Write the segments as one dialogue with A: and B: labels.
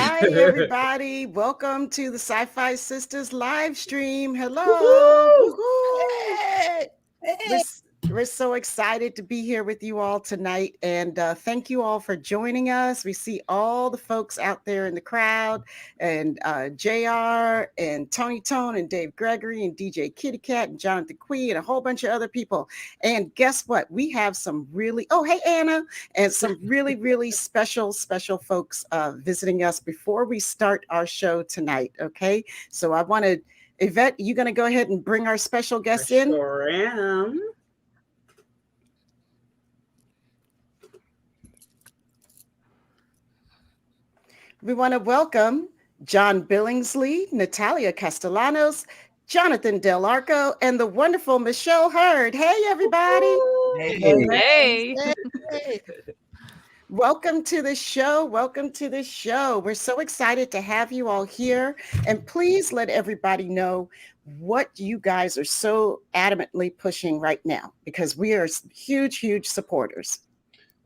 A: Hi, everybody. Welcome to the Sci-Fi Sisters live stream. Hello.
B: Woo-hoo!
A: Hey.
B: Hey.
A: We're so excited to be here with you all tonight. And thank you all for joining us. We see all the folks out there in the crowd, and JR and Tony Tone and Dave Gregory and DJ Kitty Cat and Jonathan Quee and a whole bunch of other people. And guess what? We have some really, oh, hey, Anna, and some really, really special folks visiting us before we start our show tonight. Okay. So I wanted, Yvette, you going to go ahead and bring our special guests in?
B: Sure am.
A: We want to welcome John Billingsley, Natalia Castellanos, Jonathan Del Arco, and the wonderful Michelle Hurd. Hey, everybody.
C: Hey.
A: Welcome to the show. Welcome to the show. We're so excited to have you all here. And please let everybody know what you guys are so adamantly pushing right now, because we are huge, huge supporters.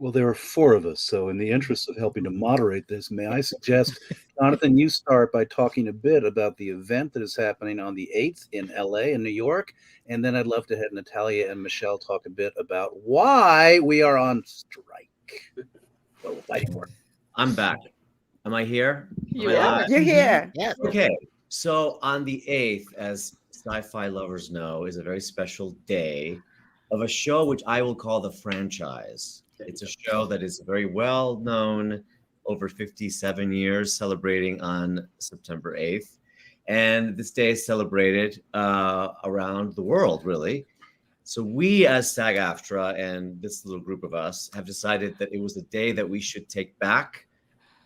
D: Well, there are four of us, so in the interest of helping to moderate this, may I suggest, Jonathan, you start by talking a bit about the event that is happening on the 8th in LA and New York, and then I'd love to have Natalia and Michelle talk a bit about why we are on strike. What we're fighting for.
E: I'm back. Am I here?
A: You're here.
B: Yes.
E: Okay, so on the 8th, as sci-fi lovers know, is a very special day of a show which I will call the franchise. It's a show that is very well known, over 57 years, celebrating on September 8th. And this day is celebrated around the world, really. So we, as SAG-AFTRA and this little group of us, have decided that it was a day that we should take back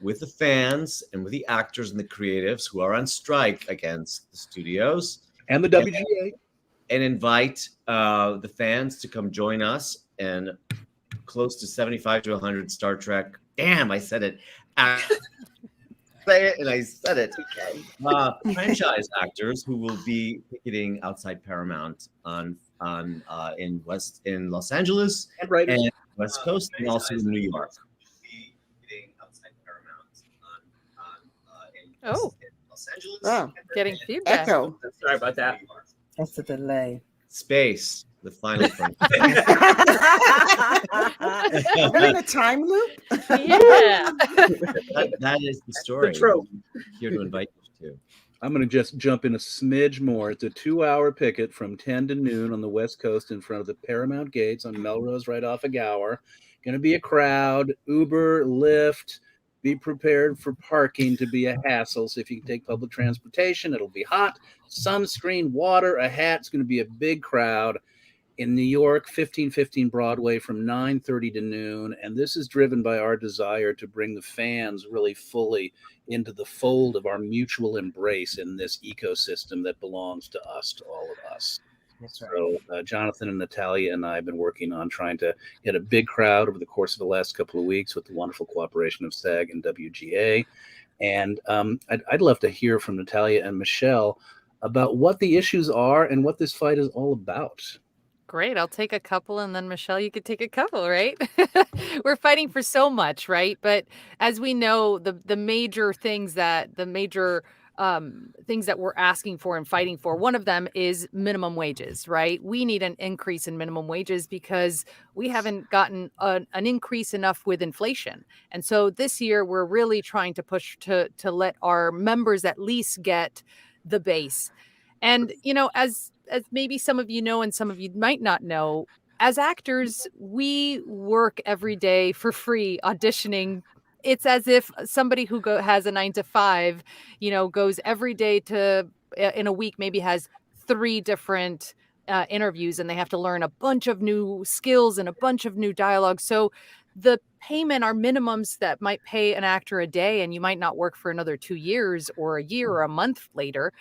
E: with the fans and with the actors and the creatives who are on strike against the studios.
D: And the WGA.
E: And invite the fans to come join us and close to 75 to 100 Star Trek. Damn, I said it. Say it, and I said it. Franchise actors who will be picketing outside Paramount in Los Angeles and West Coast, and also in New York.
C: Oh,
E: Los Angeles.
A: Oh,
C: getting feedback.
A: Echo.
B: Sorry about that.
F: That's a delay.
E: Space, the final front.
A: Are we in a time loop?
C: Yeah.
E: That is the story.
B: The trope.
E: Here to invite you to.
D: I'm going to just jump in a smidge more. It's a 2-hour picket from 10 to noon on the West Coast in front of the Paramount Gates on Melrose, right off of Gower. Going to be a crowd, Uber, Lyft. Be prepared for parking to be a hassle. So if you can take public transportation, it'll be hot. Sunscreen, water, a hat. It's going to be a big crowd. In New York, 1515 Broadway from 9:30 to noon. And this is driven by our desire to bring the fans really fully into the fold of our mutual embrace in this ecosystem that belongs to us, to all of us.
F: That's right.
D: So Jonathan and Natalia and I have been working on trying to get a big crowd over the course of the last couple of weeks with the wonderful cooperation of SAG and WGA. And I'd love to hear from Natalia and Michelle about what the issues are and what this fight is all about.
C: Great. I'll take a couple, and then Michelle, you could take a couple, right? We're fighting for so much, right? But as we know, the major things that we're asking for and fighting for, one of them is minimum wages, right? We need an increase in minimum wages because we haven't gotten an increase enough with inflation. And so this year we're really trying to push to let our members at least get the base. And, you know, as maybe some of you know and some of you might not know, as actors, we work every day for free auditioning. It's as if somebody who has a 9 to 5, goes every day in a week, maybe has 3 different interviews, and they have to learn a bunch of new skills and a bunch of new dialogue. So the payment, our minimums that might pay an actor a day, and you might not work for another 2 years or a year or a month later,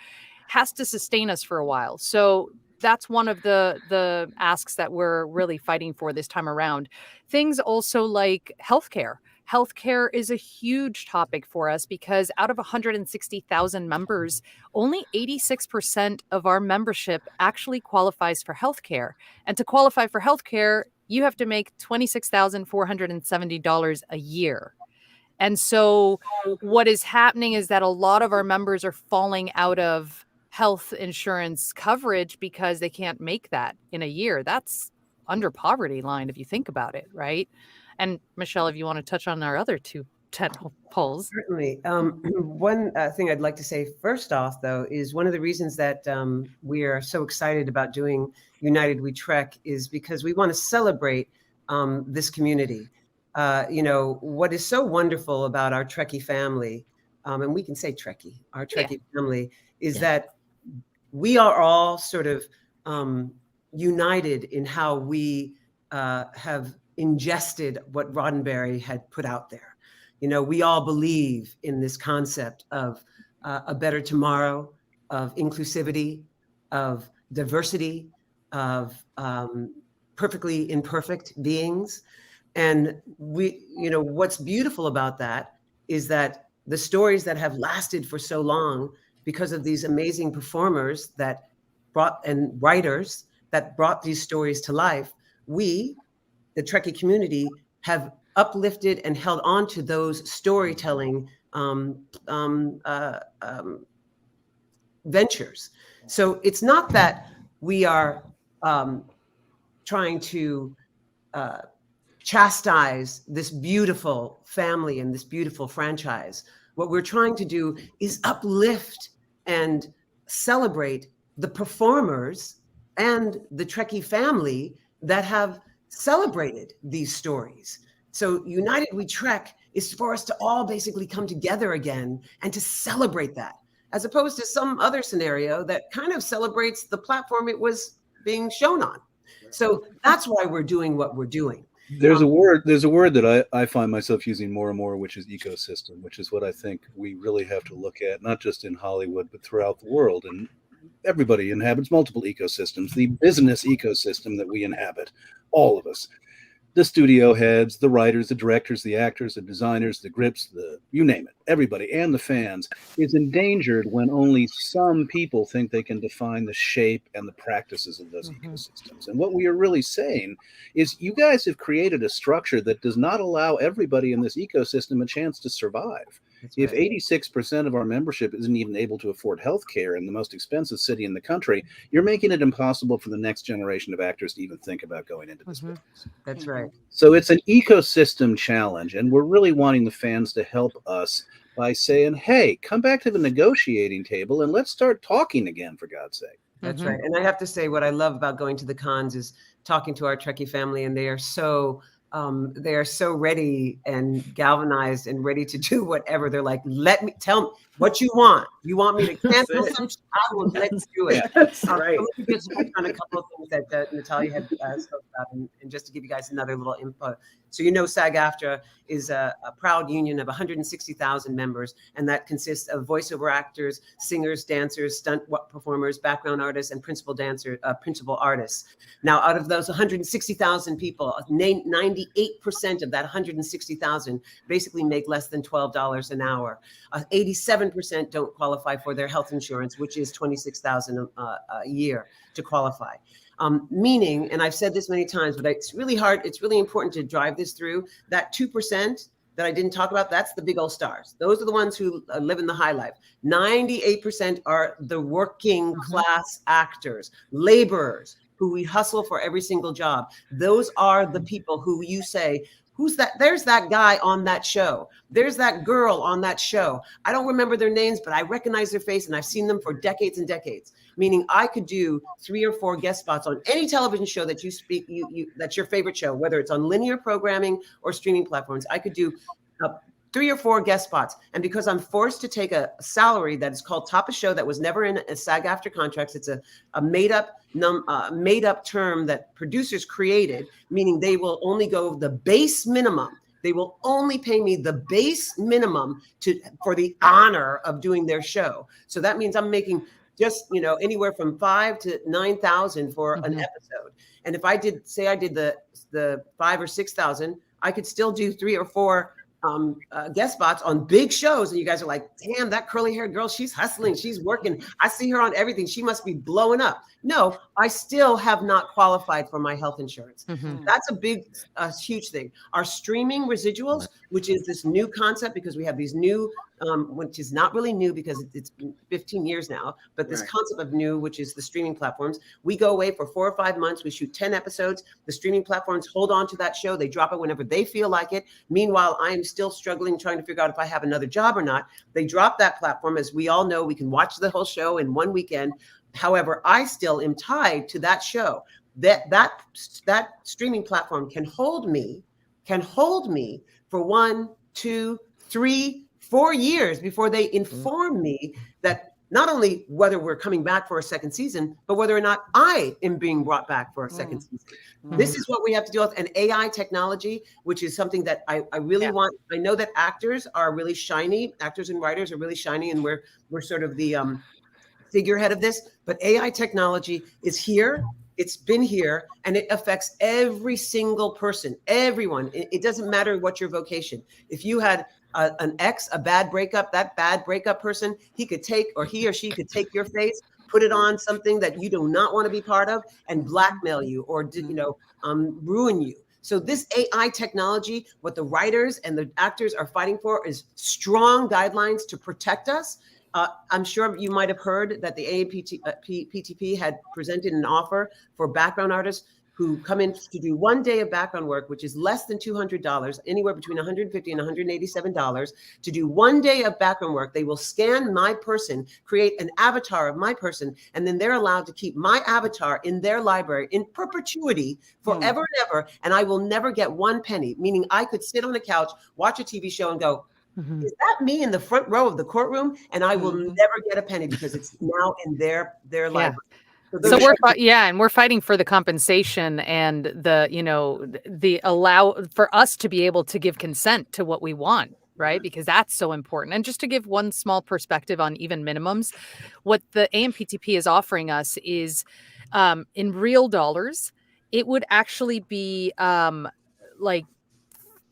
C: has to sustain us for a while. So that's one of the asks that we're really fighting for this time around. Things also like healthcare. Healthcare is a huge topic for us because out of 160,000 members, only 86% of our membership actually qualifies for healthcare. And to qualify for healthcare, you have to make $26,470 a year. And so what is happening is that a lot of our members are falling out of health insurance coverage because they can't make that in a year. That's under poverty line if you think about it, right? And Michelle, if you want to touch on our other two tent poles.
G: Certainly. One thing I'd like to say first off, though, is one of the reasons that we are so excited about doing United We Trek is because we want to celebrate this community. What is so wonderful about our Trekkie family, and we can say Trekkie, our Trekkie family, is that we are all sort of united in how we have ingested what Roddenberry had put out there. We all believe in this concept of a better tomorrow, of inclusivity, of diversity, of perfectly imperfect beings. And what's beautiful about that is that the stories that have lasted for so long because of these amazing performers that and writers that brought these stories to life, we, the Trekkie community, have uplifted and held on to those storytelling ventures. So it's not that we are trying to chastise this beautiful family and this beautiful franchise. What we're trying to do is uplift and celebrate the performers and the Trekkie family that have celebrated these stories. So United We Trek is for us to all basically come together again and to celebrate that, as opposed to some other scenario that kind of celebrates the platform it was being shown on. So that's why we're doing what we're doing.
D: There's a word that I find myself using more and more, which is ecosystem, which is what I think we really have to look at, not just in Hollywood, but throughout the world. And everybody inhabits multiple ecosystems. The business ecosystem that we inhabit, all of us, the studio heads, the writers, the directors, the actors, the designers, the grips, you name it, everybody, and the fans, is endangered when only some people think they can define the shape and the practices of those ecosystems. And what we are really saying is you guys have created a structure that does not allow everybody in this ecosystem a chance to survive. If 86% of our membership isn't even able to afford health care in the most expensive city in the country, you're making it impossible for the next generation of actors to even think about going into this business.
G: That's right.
D: So it's an ecosystem challenge, and we're really wanting the fans to help us by saying, hey, come back to the negotiating table and let's start talking again, for God's sake.
G: That's right. And I have to say, what I love about going to the cons is talking to our Trekkie family, and they are so ready and galvanized and ready to do whatever. They're like, tell me what you want. You want me to cancel some? Let's do it.
B: That's right.
G: Let me just touch on a couple of things that Natalia had spoke about, and just to give you guys another little input. So SAG-AFTRA is a proud union of 160,000 members, and that consists of voiceover actors, singers, dancers, stunt performers, background artists, and principal artists. Now, out of those 160,000 people, 98% of that 160,000 basically make less than $12 an hour. 87% don't qualify for their health insurance, which is $26,000 a year to qualify. Meaning, and I've said this many times, but it's really hard. It's really important to drive this through. That 2% that I didn't talk about, that's the big old stars. Those are the ones who live in the high life. 98% are the working class actors, laborers, who we hustle for every single job. Those are the people who you say, who's that? There's that guy on that show. There's that girl on that show. I don't remember their names, but I recognize their face, and I've seen them for decades and decades. Meaning I could do 3 or 4 guest spots on any television show that that's your favorite show, whether it's on linear programming or streaming platforms. I could do 3 or 4 guest spots. And because I'm forced to take a salary that is called top of show, that was never in a SAG-AFTRA contracts, it's a made up term that producers created, meaning they will only go the base minimum. They will only pay me the base minimum for the honor of doing their show. So that means I'm making just anywhere from $5,000 to $9,000 for an episode. And if I did the 5,000 or 6,000, I could still do 3 or 4 guest spots on big shows, and you guys are like, damn, that curly haired girl, she's hustling, she's working. I see her on everything. She must be blowing up. No, I still have not qualified for my health insurance. That's a big, huge thing. Our streaming residuals, which is this new concept, because we have these new, which is not really new because it's been 15 years now, but this concept of new, which is the streaming platforms. We go away for 4 or 5 months. We shoot 10 episodes. The streaming platforms hold on to that show. They drop it whenever they feel like it. Meanwhile, I am still struggling, trying to figure out if I have another job or not. They drop that platform. As we all know, we can watch the whole show in one weekend. However, I still am tied to that show. That streaming platform can hold me for 1, 2, 3, 4 years before they inform me that not only whether we're coming back for a second season, but whether or not I am being brought back for a second season. This is what we have to deal with. And AI technology, which is something that I really want. I know that actors are really shiny. Actors and writers are really shiny, and we're sort of the figurehead of this. But AI technology is here. It's been here, and it affects every single person, everyone. It doesn't matter what your vocation. If you had an ex, a bad breakup, that bad breakup person, he or she could take your face, put it on something that you do not want to be part of, and blackmail you or ruin you. So this AI technology, what the writers and the actors are fighting for is strong guidelines to protect us. I'm sure you might have heard that the AMPTP had presented an offer for background artists who come in to do 1 day of background work, which is less than $200, anywhere between $150 and $187. To do 1 day of background work, they will scan my person, create an avatar of my person, and then they're allowed to keep my avatar in their library in perpetuity forever and ever, and I will never get 1 penny, meaning I could sit on a couch, watch a TV show and go, is that me in the front row of the courtroom? And I will never get a penny because it's now in their library.
C: So we're fighting for the compensation and the allow for us to be able to give consent to what we want, right? Because that's so important. And just to give one small perspective on even minimums, what the AMPTP is offering us is in real dollars, it would actually be like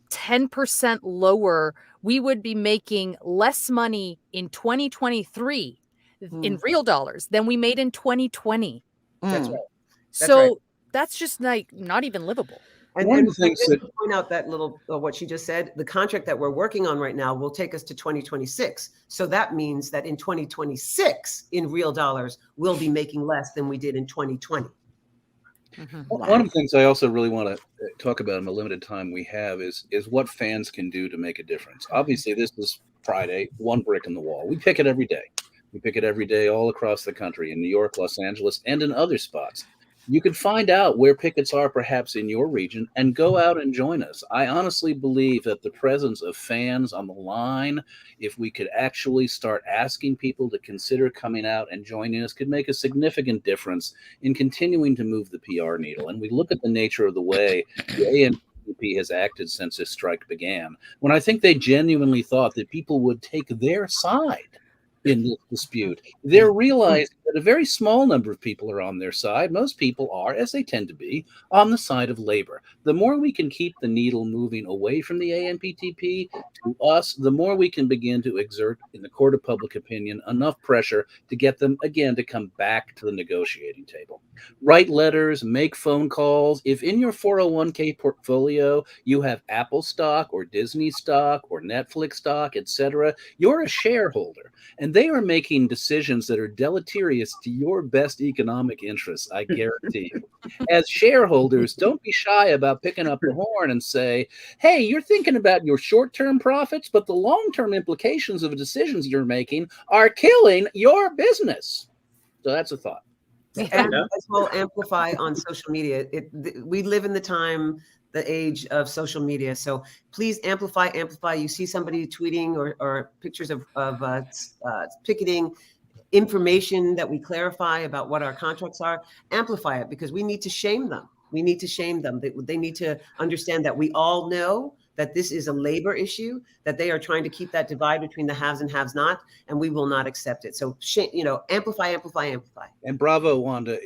C: 10% lower. We would be making less money in 2023 in real dollars than we made in 2020.
G: That's right.
C: That's just like not even livable.
G: And one of the things to point out that little what she just said, the contract that we're working on right now will take us to 2026. So that means that in 2026, in real dollars, we'll be making less than we did in 2020.
D: One of the things I also really want to talk about in the limited time we have is what fans can do to make a difference. Obviously, this is Friday, 1 brick in the wall. We pick it every day. We pick it every day all across the country, in New York, Los Angeles, and in other spots. You can find out where pickets are perhaps in your region and go out and join us. I honestly believe that the presence of fans on the line, if we could actually start asking people to consider coming out and joining us, could make a significant difference in continuing to move the PR needle. And we look at the nature of the way the AMPTP has acted since this strike began, when I think they genuinely thought that people would take their side in this dispute. They're realizing that a very small number of people are on their side. Most people are, as they tend to be, on the side of labor. The more we can keep the needle moving away from the AMPTP to us, the more we can begin to exert in the court of public opinion enough pressure to get them again to come back to the negotiating table. Write letters, make phone calls. If in your 401k portfolio you have Apple stock or Disney stock or Netflix stock, etc., you're a shareholder. And they are making decisions that are deleterious to your best economic interests, I guarantee you. As shareholders, don't be shy about picking up the horn and say, hey, you're thinking about your short-term profits, but the long-term implications of the decisions you're making are killing your business. So that's a thought.
G: And as well amplify on social media. We live in the age of social media. So please amplify. You see somebody tweeting or pictures of picketing, information that we clarify about what our contracts are, amplify it, because we need to shame them. They need to understand that we all know that this is a labor issue, that they are trying to keep that divide between the haves and haves not, and we will not accept it. So, amplify, amplify, amplify.
D: And bravo, Wanda.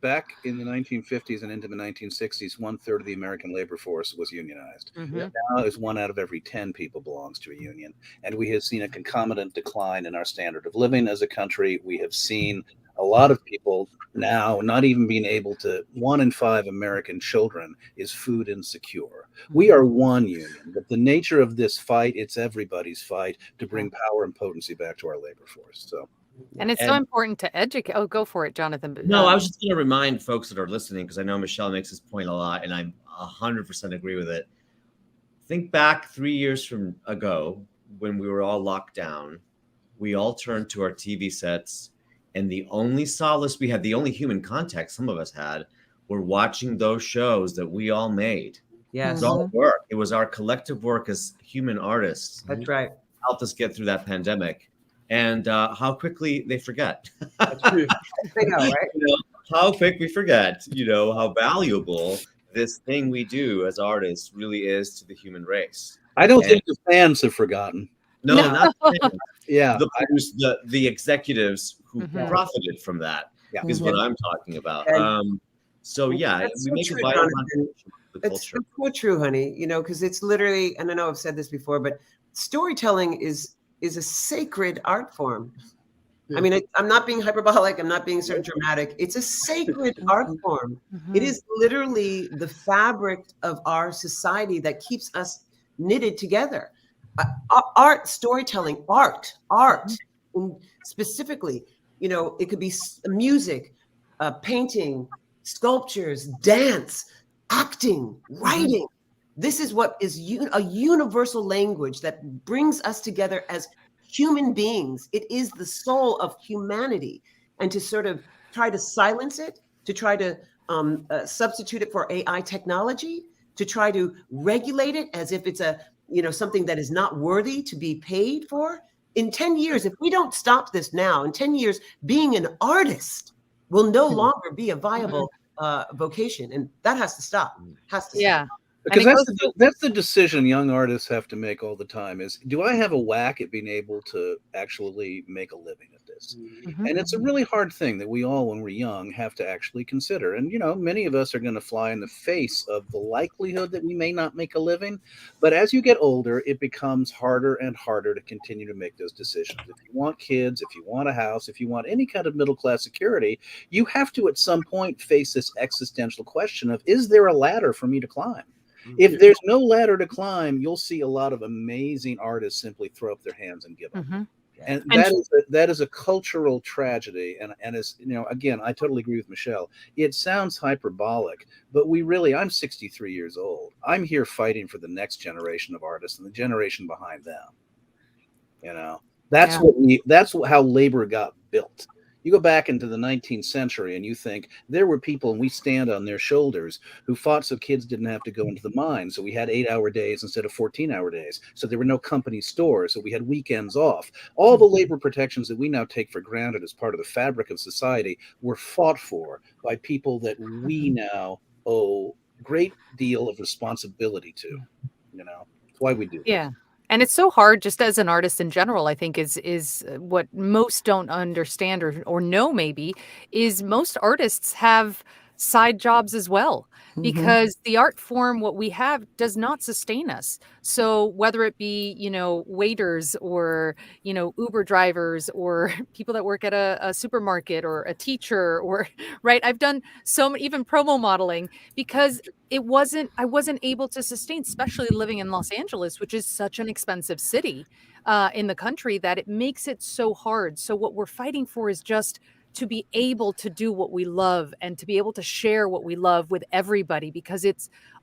D: Back in the 1950s and into the 1960s, 1/3 of the American labor force was unionized.
C: Mhm.
D: Now it's 1 out of every 10 people belongs to a union. And we have seen a concomitant decline in our standard of living as a country. We have seen a lot of people now not even being able to, 1 in 5 American children is food insecure. We are one union, but the nature of this fight, it's everybody's fight to bring power and potency back to our labor force. So,
C: And it's so important to educate. Oh, go for it, Jonathan.
E: No, I was just going to remind folks that are listening, because I know Michelle makes this point a lot, and I 100% agree with it. Think back 3 years from ago when we were all locked down. We all turned to our TV sets, and the only solace we had, the only human contact some of us had, were watching those shows that we all made.
G: Yes.
E: It was our work. It was our collective work as human artists.
G: That's right.
E: Helped us get through that pandemic. And how quickly they forget.
G: That's true. I know, right?
E: How quick we forget, how valuable this thing we do as artists really is to the human race.
D: I don't think the fans have forgotten.
E: No, not the fans.
D: Yeah.
E: The executives who
C: Mhm.
E: profited from that is what I'm talking about.
G: And-
E: So yeah,
G: That's
E: we
G: so
E: make
G: true,
E: a vital
G: Jonathan.
E: contribution to the
G: It's
E: culture.
G: so true, honey. Because it's literally, and I know I've said this before, but storytelling is a sacred art form. I mean, I'm not being hyperbolic. I'm not being sort of dramatic. It's a sacred art form. It is literally the fabric of our society that keeps us knitted together. Art, storytelling, art, and specifically, it could be music, painting, sculptures, dance, acting, writing. This is what is a universal language that brings us together as human beings. It is the soul of humanity. And to sort of try to silence it, to try to substitute it for AI technology, to try to regulate it as if it's something that is not worthy to be paid for. In 10 years, if we don't stop this now, in 10 years, being an artist will no longer be a viable vocation. And that has to stop.
C: Yeah.
D: Because that's the decision young artists have to make all the time is, do I have a whack at being able to actually make a living at this? And it's a really hard thing that we all, when we're young, have to actually consider. And, many of us are going to fly in the face of the likelihood that we may not make a living. But as you get older, it becomes harder and harder to continue to make those decisions. If you want kids, if you want a house, if you want any kind of middle-class security, you have to at some point face this existential question of, is there a ladder for me to climb? If there's no ladder to climb, you'll see a lot of amazing artists simply throw up their hands and give up. And that is a cultural tragedy. And as again, I totally agree with Michelle. It sounds hyperbolic, but I'm 63 years old. I'm here fighting for the next generation of artists and the generation behind them. That's how labor got built. You go back into the 19th century and you think there were people, and we stand on their shoulders, who fought so kids didn't have to go into the mines. So we had 8-hour days instead of 14-hour days. So there were no company stores. So we had weekends off. All the labor protections that we now take for granted as part of the fabric of society were fought for by people that we now owe a great deal of responsibility to. That's why we do.
C: Yeah. And it's so hard just as an artist in general, I think is what most don't understand or know maybe is most artists have side jobs as well, because the art form, what we have, does not sustain us. So whether it be, waiters or, Uber drivers or people that work at a supermarket or a teacher or right. I've done even promo modeling because I wasn't able to sustain, especially living in Los Angeles, which is such an expensive city in the country, that it makes it so hard. So what we're fighting for is just to be able to do what we love and to be able to share what we love with everybody, because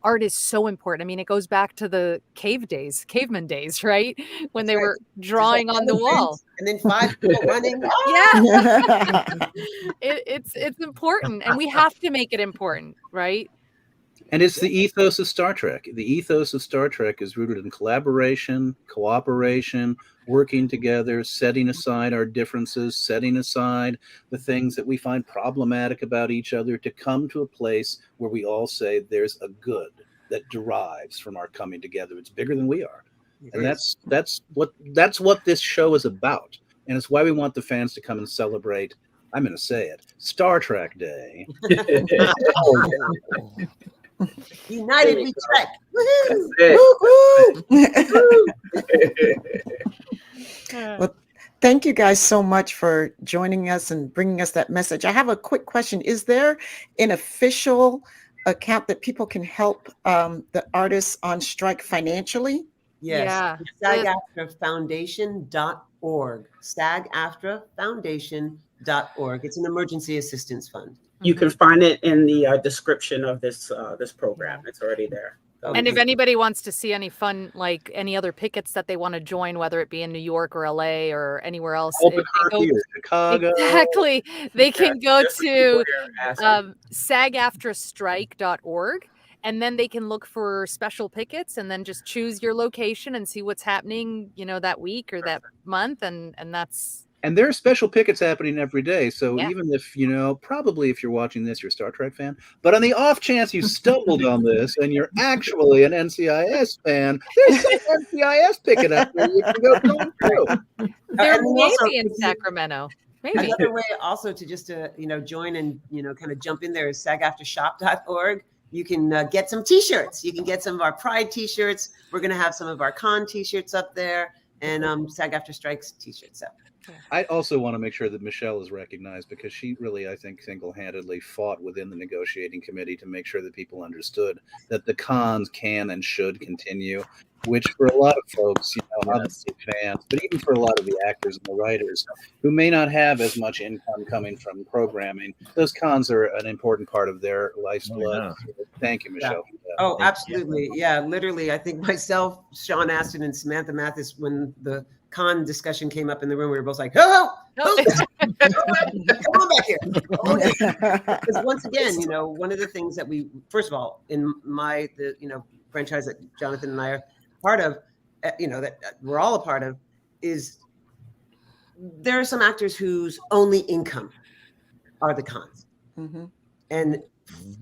C: art is so important. I mean, it goes back to the caveman days, right? When they were drawing on the wall.
G: And then 5 people running.
C: Yeah. It's important, and we have to make it important, right?
D: And it's the ethos of Star Trek. The ethos of Star Trek is rooted in collaboration, cooperation, working together, setting aside our differences, setting aside the things that we find problematic about each other to come to a place where we all say there's a good. that derives from our coming together. It's bigger than we are.
G: It
D: And
G: is.
D: that's what this show is about. And it's why we want the fans to come and celebrate, I'm going to say it, Star Trek Day.
G: United we trek. Woohoo!
B: That's it.
A: Woo-hoo! Well, thank you guys so much for joining us and bringing us that message. I have a quick question. Is there an official account that people can help the artists on strike financially?
G: Yes.
C: Yeah.
G: SAG-AFTRA-Foundation.org. SAG-AFTRA-Foundation.org. It's an emergency assistance fund.
B: You can find it in the description of this program. It's already there.
C: And if anybody wants to see any fun, like any other pickets that they want to join, whether it be in New York or LA or anywhere else, if they go,
D: Albuquerque or Chicago.
C: exactly, they can go to
B: SAG.
C: SAG-AFTRA-Strike.org, and then they can look for special pickets, and then just choose your location and see what's happening, that week or that month, and that's.
D: And there are special pickets happening every day. So
C: Yeah.
D: even if, probably if you're watching this, you're a Star Trek fan. But on the off chance you stumbled on this and you're actually an NCIS fan, there's some NCIS picket up there you can go through.
C: There
G: And
C: may
G: also,
C: be in
G: if you-
C: Sacramento. Maybe.
G: Another way also to just join and kind of jump in there is sagaftershop.org. You can get some t-shirts. You can get some of our Pride t-shirts. We're going to have some of our con t-shirts up there, and SAG After Strikes t-shirts up.
D: I also want to make sure that Michelle is recognized, because she really, I think, single-handedly fought within the negotiating committee to make sure that people understood that the cons can and should continue, which for a lot of folks, obviously fans, but even for a lot of the actors and the writers who may not have as much income coming from programming, those cons are an important part of their life's blood. So thank you, Michelle. for that.
G: Oh, absolutely. Yeah, literally. I think myself, Sean Astin, and Samantha Mathis, when the con discussion came up in the room, we were both like, oh, come on back here. Because once again, one of the things that we, first of all, in the franchise that Jonathan and I are part of, that we're all a part of, is there are some actors whose only income are the cons.
A: Mhm.
G: And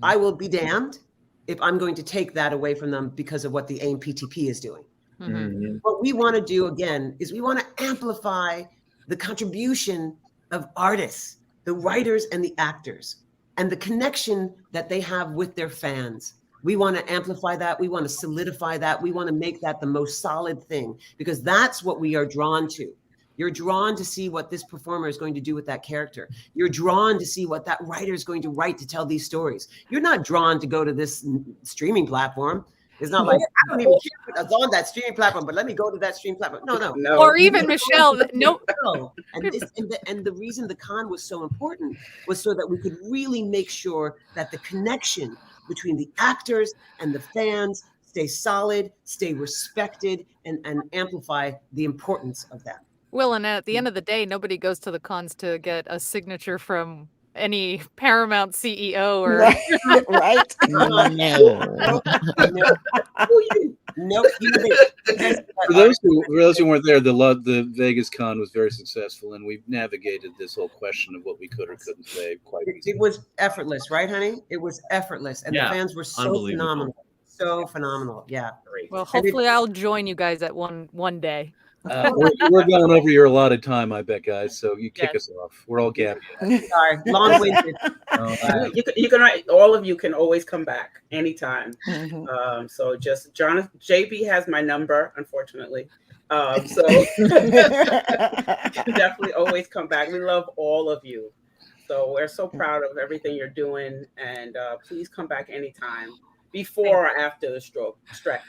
G: I will be damned if I'm going to take that away from them because of what the AIM-PTP is doing.
C: Mhm.
G: What we want to do again is we want to amplify the contribution of artists, the writers and the actors, and the connection that they have with their fans. We want to amplify that. We want to solidify that. We want to make that the most solid thing, because that's what we are drawn to. You're drawn to see what this performer is going to do with that character. You're drawn to see what that writer is going to write to tell these stories. You're not drawn to go to this streaming platform. It's not like, I don't even care what's on that streaming platform, but let me go to that streaming platform. No.
C: Or even Michelle, no.
G: And the reason the con was so important was so that we could really make sure that the connection between the actors and the fans stay solid, stay respected, and amplify the importance of that.
C: Well, and at the end of the day, nobody goes to the cons to get a signature from any Paramount CEO or
A: Right.
G: Nope.
D: For those who weren't there, the Vegas con was very successful, and we navigated this whole question of what we could or couldn't say quite
G: It
D: easily.
G: was effortless, right, honey? It was effortless, and the fans were so
E: unbelievable.
G: phenomenal, so phenomenal. Yeah.
B: Great.
C: Well, hopefully I'll join you guys at one day.
D: We're going over your allotted time, I bet, guys. So you kick us off. We're all gabbing.
G: Sorry, long-winded.
B: You can write. All of you can always come back anytime.
A: Mhm.
B: So just Jonathan, JB has my number, unfortunately. So definitely always come back. We love all of you. So we're so proud of everything you're doing, and please come back anytime. Before or after the stroke, the strike.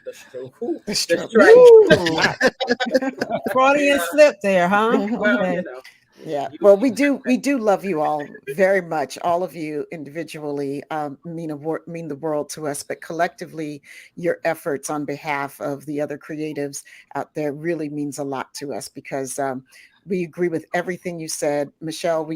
F: Freudian slip there, huh?
B: Well,
F: Okay.
A: Yeah. Well, we do love you all very much. All of you individually mean the world to us, but collectively, your efforts on behalf of the other creatives out there really means a lot to us, because we agree with everything you said, Michelle.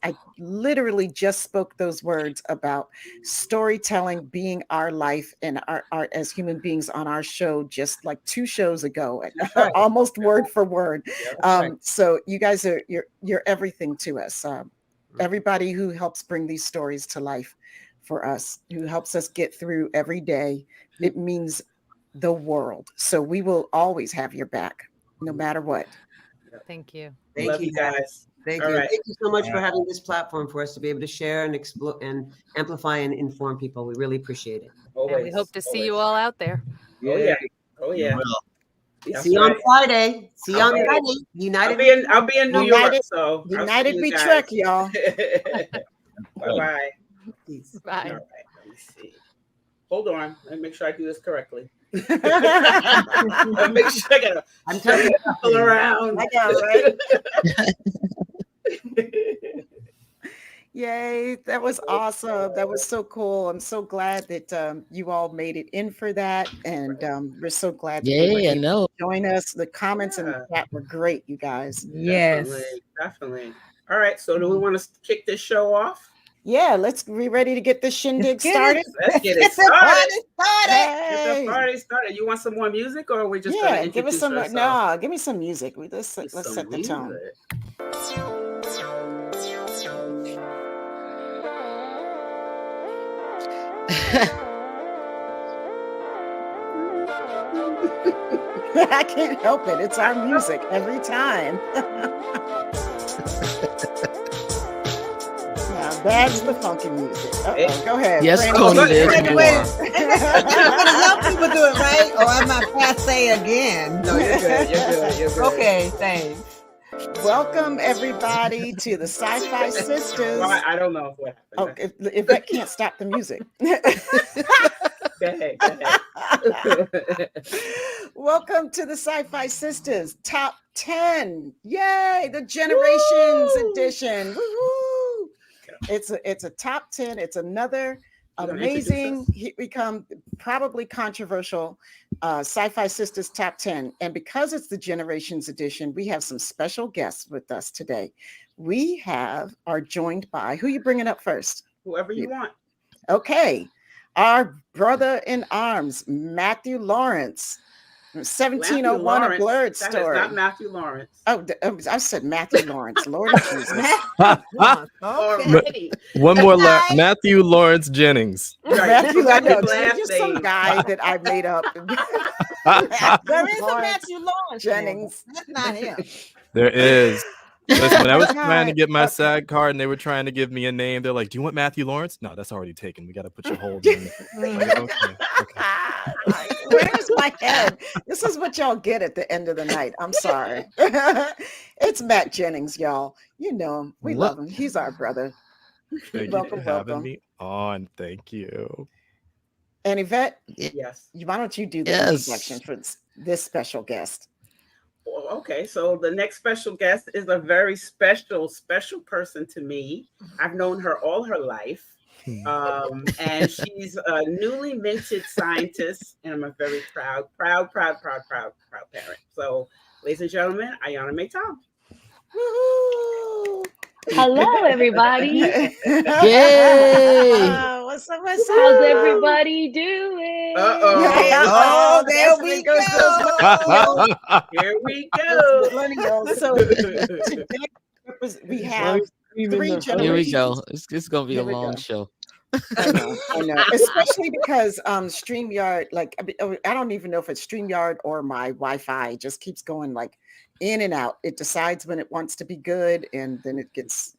A: I literally just spoke those words about storytelling being our life and our art as human beings on our show just like 2 shows ago, almost word for word. So you guys you're everything to us. Everybody who helps bring these stories to life for us, who helps us get through every day. It means the world. So we will always have your back, no matter what.
C: Thank you.
B: Love you guys.
G: Thank
B: All
G: you.
B: right.
G: Thank you so much for having this platform for us to be able to share and explore and amplify and inform people. We really appreciate it.
B: Always.
C: And we hope to see you all out there.
B: Oh yeah. Oh
E: You
B: yeah.
E: will.
B: That's
G: See you on
B: right.
G: Friday. See you on
B: Okay.
G: Friday. United.
B: I'll be in New York,
A: United-
B: so
A: United
B: I'll
A: we
B: see you
A: trek,
B: guys.
A: y'all.
B: Bye-bye.
G: Peace.
C: Bye.
B: All right, let me see. Hold on. Let me make sure I do this correctly. Make sure I gotta
G: I'm telling you.
B: all around.
A: I know, right? Yay, that was awesome. That was so cool. I'm so glad that you all made it in for that. And we're so glad that you were
F: Yeah,
B: uh,
F: I know.
A: able to join us. The comments in
B: Yeah.
A: the chat were great, you guys.
F: Yes.
B: Definitely. All right. So do we want to kick this show off?
A: Yeah, we ready to get this shindig
F: Let's get
A: started?
B: Let's get it
F: Get the
B: started.
F: party started.
B: Get the
A: Hey.
B: party started. You want some more music, or are we just
A: Yeah,
B: gonna
A: give us
B: introduce
A: some.
B: ourselves?
A: No, give me some music. Let's
B: Some
A: set the tone.
B: music.
A: I can't help it. It's our music every time. Now that's the funky music. Uh-oh, go ahead.
F: Yes,
A: Franny.
F: Tony, there's
G: Wait,
F: more.
G: wait.
F: Young people do it, right? Or am I passe again?
B: No, you're good. You're good. You're good.
F: Okay, thanks.
A: Welcome everybody to the Sci-Fi Sisters.
B: Well, I don't know what
A: Oh,
B: happened.
A: if that can't stop the music.
B: Go ahead. Go ahead.
A: Welcome to the Sci-Fi Sisters Top 10. Yay, the Generations edition. Woo-hoo. It's a top 10. It's another
B: You gonna
A: amazing,
B: introduce
A: become probably controversial Sci-Fi Sisters Top 10. And because it's the Generations edition, we have some special guests with us today. We are joined by, who you bringing up first?
B: Whoever you want.
A: Okay. Our brother in arms, Matthew Lawrence, 1701,
B: Matthew
A: a Blerd
B: Lawrence. That is
A: story.
B: not Matthew Lawrence.
A: Oh, I said Matthew Lawrence. Lord Jesus.
F: Okay.
B: Already.
H: One more
F: Hi.
H: Matthew Lawrence Jennings.
B: Right.
A: Matthew, I
B: Forgot
A: know,
B: his last
A: just some
B: name.
A: guy that I made up.
F: There is a
A: Lawrence
F: Matthew Lawrence.
A: Jennings.
F: That's not him.
H: There is. Listen, when I was
A: Okay.
H: trying to get my
A: Okay.
H: SAG card and they were trying to give me a name, they're like, "Do you want Matthew Lawrence?" No, that's already taken. We got to put your hold in. Like, okay.
A: Where's my head? This is what y'all get at the end of the night. I'm sorry. It's Matt Jennings, y'all. You know him. We love him. He's our brother.
H: Thank
A: Welcome,
H: you for having
A: welcome.
H: me on. Thank you.
A: And Yvette,
B: Yes.
A: why don't you do the
F: Yes.
A: introduction for this special guest?
B: Well, okay, so the next special guest is a very special person to me. I've known her all her life. And she's a newly minted scientist, and I'm a very proud parent. So, ladies and gentlemen, Aiyana-Mei Tom.
A: Woo-hoo!
I: Hello, everybody.
F: Yay!
A: What's up? What's up?
I: How's everybody doing?
A: Uh-oh.
F: Oh, there
A: That's
F: we
A: when it goes
F: go.
B: Here we
A: those
B: go.
A: millennials. So today we have three generations.
F: Here we go. It's gonna be
A: Here
F: a
A: we
F: long
A: go.
F: show.
A: I know. Especially because StreamYard, like I don't even know if it's StreamYard or my Wi-Fi. It just keeps going like in and out. It decides when it wants to be good, and then it gets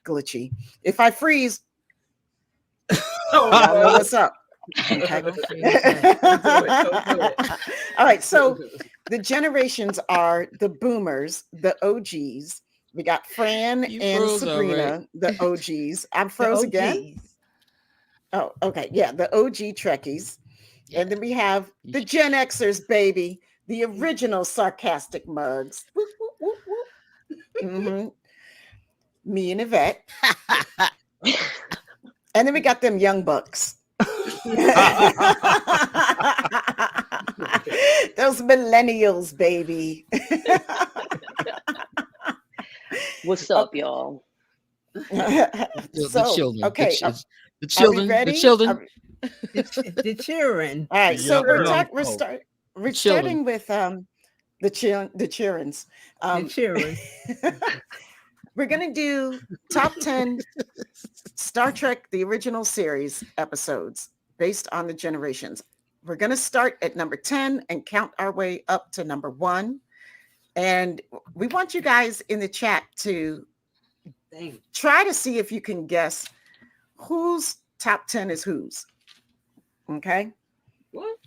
A: glitchy. If I freeze, y'all know what's up. Okay.
B: Don't do it.
A: All right. So the generations are the boomers, the OGs. We got Fran
F: You
A: and
F: froze
A: Sabrina,
F: already.
A: the OGs. I'm froze again. Oh, okay. Yeah, the OG Trekkies.
F: Yeah.
A: And then we have the Gen Xers, baby, the original sarcastic mugs. Whoop, whoop, whoop, whoop. Mhm. Me and Yvette. And then we got them young bucks. Those millennials, baby.
I: What's up, y'all?
F: The children.
A: Okay.
F: The children.
A: ready?
F: The children.
J: The children.
A: All right, so
H: Yeah.
A: we're
F: Children.
A: starting with the cheerings.
J: The children.
A: We're going to do top 10 Star Trek, the original series episodes based on the generations. We're going to start at number 10 and count our way up to number 1. And we want you guys in the chat to try to see if you can guess whose top 10 is whose. Okay?
B: What?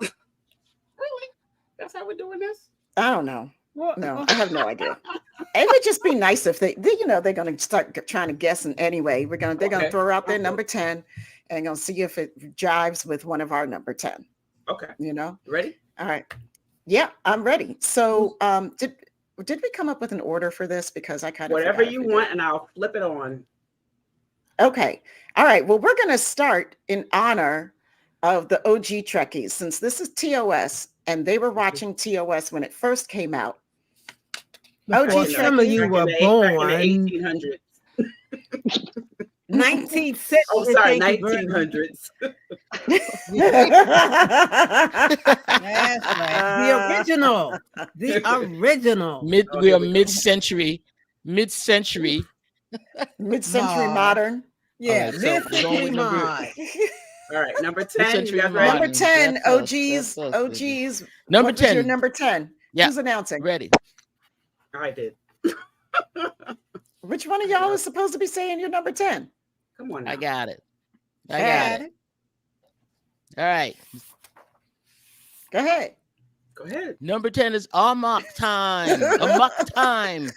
B: Really? That's how we're doing this?
A: I don't know. No, I have no idea. It would just be nice if they're going to start trying to guess in anyway. They're going to throw out their number 10 and going to see if it jives with one of our number 10.
B: Okay.
A: Ready? All right. Yeah, I'm ready. So, did we come up with an order for this? Because I kind of
B: whatever you want, and I'll flip it on.
A: Okay. All right. Well, we're going to start in honor of the OG Trekkies, since this is TOS, and they were watching TOS when it first came out.
J: Before some of you were born.
B: In the 1800s.
J: 1960s.
B: Oh, sorry, 1900s.
J: That's right. The original. The original.
K: We are mid-century. Mid-century
A: Modern.
J: Yeah,
K: All right, so
J: mid-century mod.
B: All right, number 10. You guys
A: Number
B: ready?
A: 10,
K: That's
A: OGs.
K: us,
A: OGs.
K: Number
A: What was
K: 10.
A: your number 10?
K: Yeah.
A: Who's announcing?
K: Ready.
B: I did.
A: Which one of y'all is supposed to be saying your number 10?
B: Come on now.
K: I got it. I got it. All right.
A: Go ahead.
B: Go ahead.
K: Number 10 is Amok time. Amok time.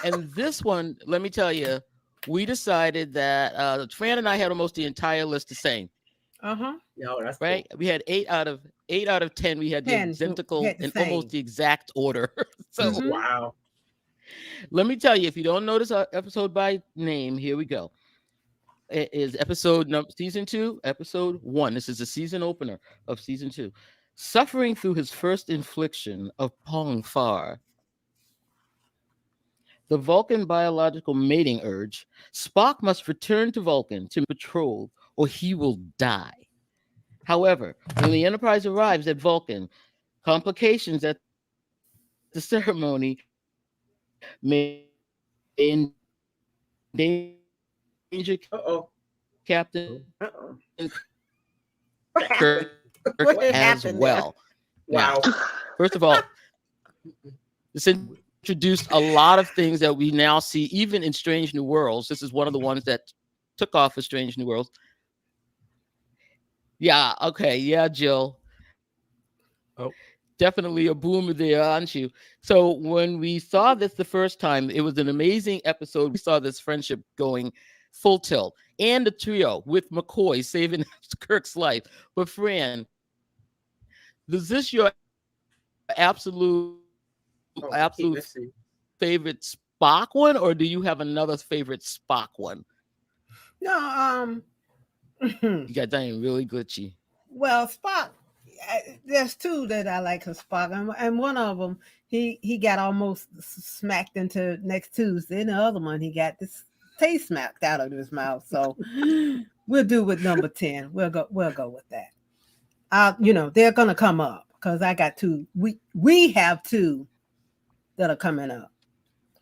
K: And this one, let me tell you, we decided that Fran and I had almost the entire list the same.
J: Uh-huh.
B: No, that's
K: right.
B: Cool.
K: We had 8 out of 10. We had the
J: 10,
K: identical
J: the
K: and
J: same.
K: almost the exact order. So
B: Wow.
K: let me tell you, if you don't notice our episode by name, here we go. It is season 2, episode 1. This is the season opener of season 2. Suffering through his first infliction of Pong Far, the Vulcan biological mating urge, Spock must return to Vulcan to patrol or he will die. However, when the Enterprise arrives at Vulcan, complications at the ceremony may endanger Captain Kirk as well.
B: Wow.
K: Now, first of all, this introduced a lot of things that we now see even in Strange New Worlds. This is one of the ones that took off for Strange New Worlds. Yeah, okay. Yeah, Jill.
H: Oh.
K: Definitely a boomer there, aren't you? So when we saw this the first time, it was an amazing episode. We saw this friendship going full tilt. And the trio with McCoy saving Kirk's life. But Fran, is this your absolute favorite Spock one, or do you have another favorite Spock one?
J: No,
K: You got that really glitchy.
J: well, Spock, there's 2 that I like of Spock, and one of them, he got almost smacked into next Tuesday, and the other one, he got this taste smacked out of his mouth. So we'll do with number 10. We'll go with that. They're gonna come up because I got 2. We have 2 that are coming up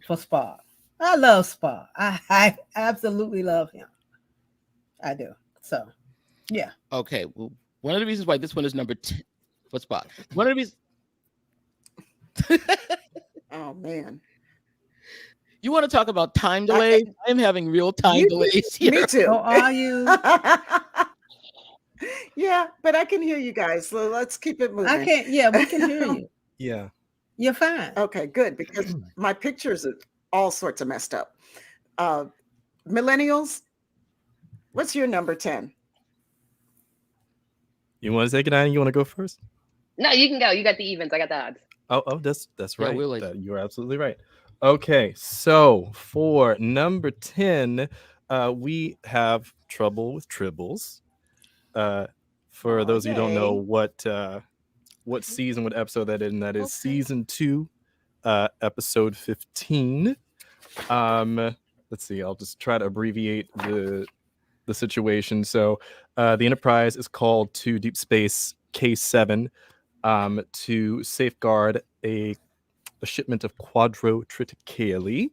J: for Spock. I love Spock. I absolutely love him. I do. So, yeah.
K: Okay. Well, one of the reasons why this one is number 10 for Spock. One of the reasons.
A: Oh man.
K: You want to talk about time delays? I'm having real time delays here.
A: Me too.
J: Oh, are you?
A: Yeah, but I can hear you guys. So let's keep it moving.
J: I can't. Yeah, we can hear you.
H: Yeah.
J: You're fine.
A: Okay, good, because my pictures are all sorts of messed up. Millennials, what's your number 10?
H: You want to take it, Annie? You want to go first?
I: No, you can go. You got the evens. I got the odds.
H: Oh, that's
K: Yeah,
H: right.
K: Willie.
H: You're absolutely right. Okay, so for number 10, we have Trouble with Tribbles. For those of you who don't know what season, what episode that is, and that is season 2, episode 15. Let's see, I'll just try to abbreviate the situation. So the Enterprise is called to Deep Space K7 to safeguard a shipment of Quadro Triticale.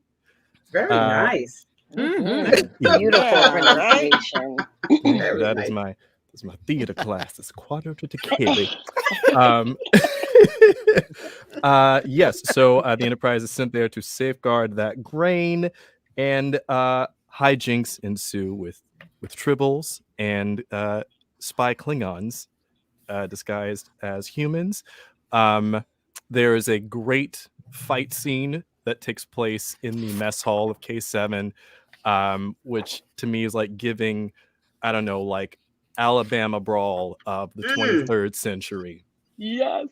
B: Very nice.
I: Beautiful
A: Yeah, right?
I: pronunciation.
B: Very
H: That
B: nice.
H: is my theater class. It's quarter to Kelly. Yes, so the Enterprise is sent there to safeguard that grain, and hijinks ensue with tribbles and spy Klingons disguised as humans. There is a great fight scene that takes place in the mess hall of K7, which to me is like giving, I don't know, like Alabama brawl of the 23rd century.
I: Yes.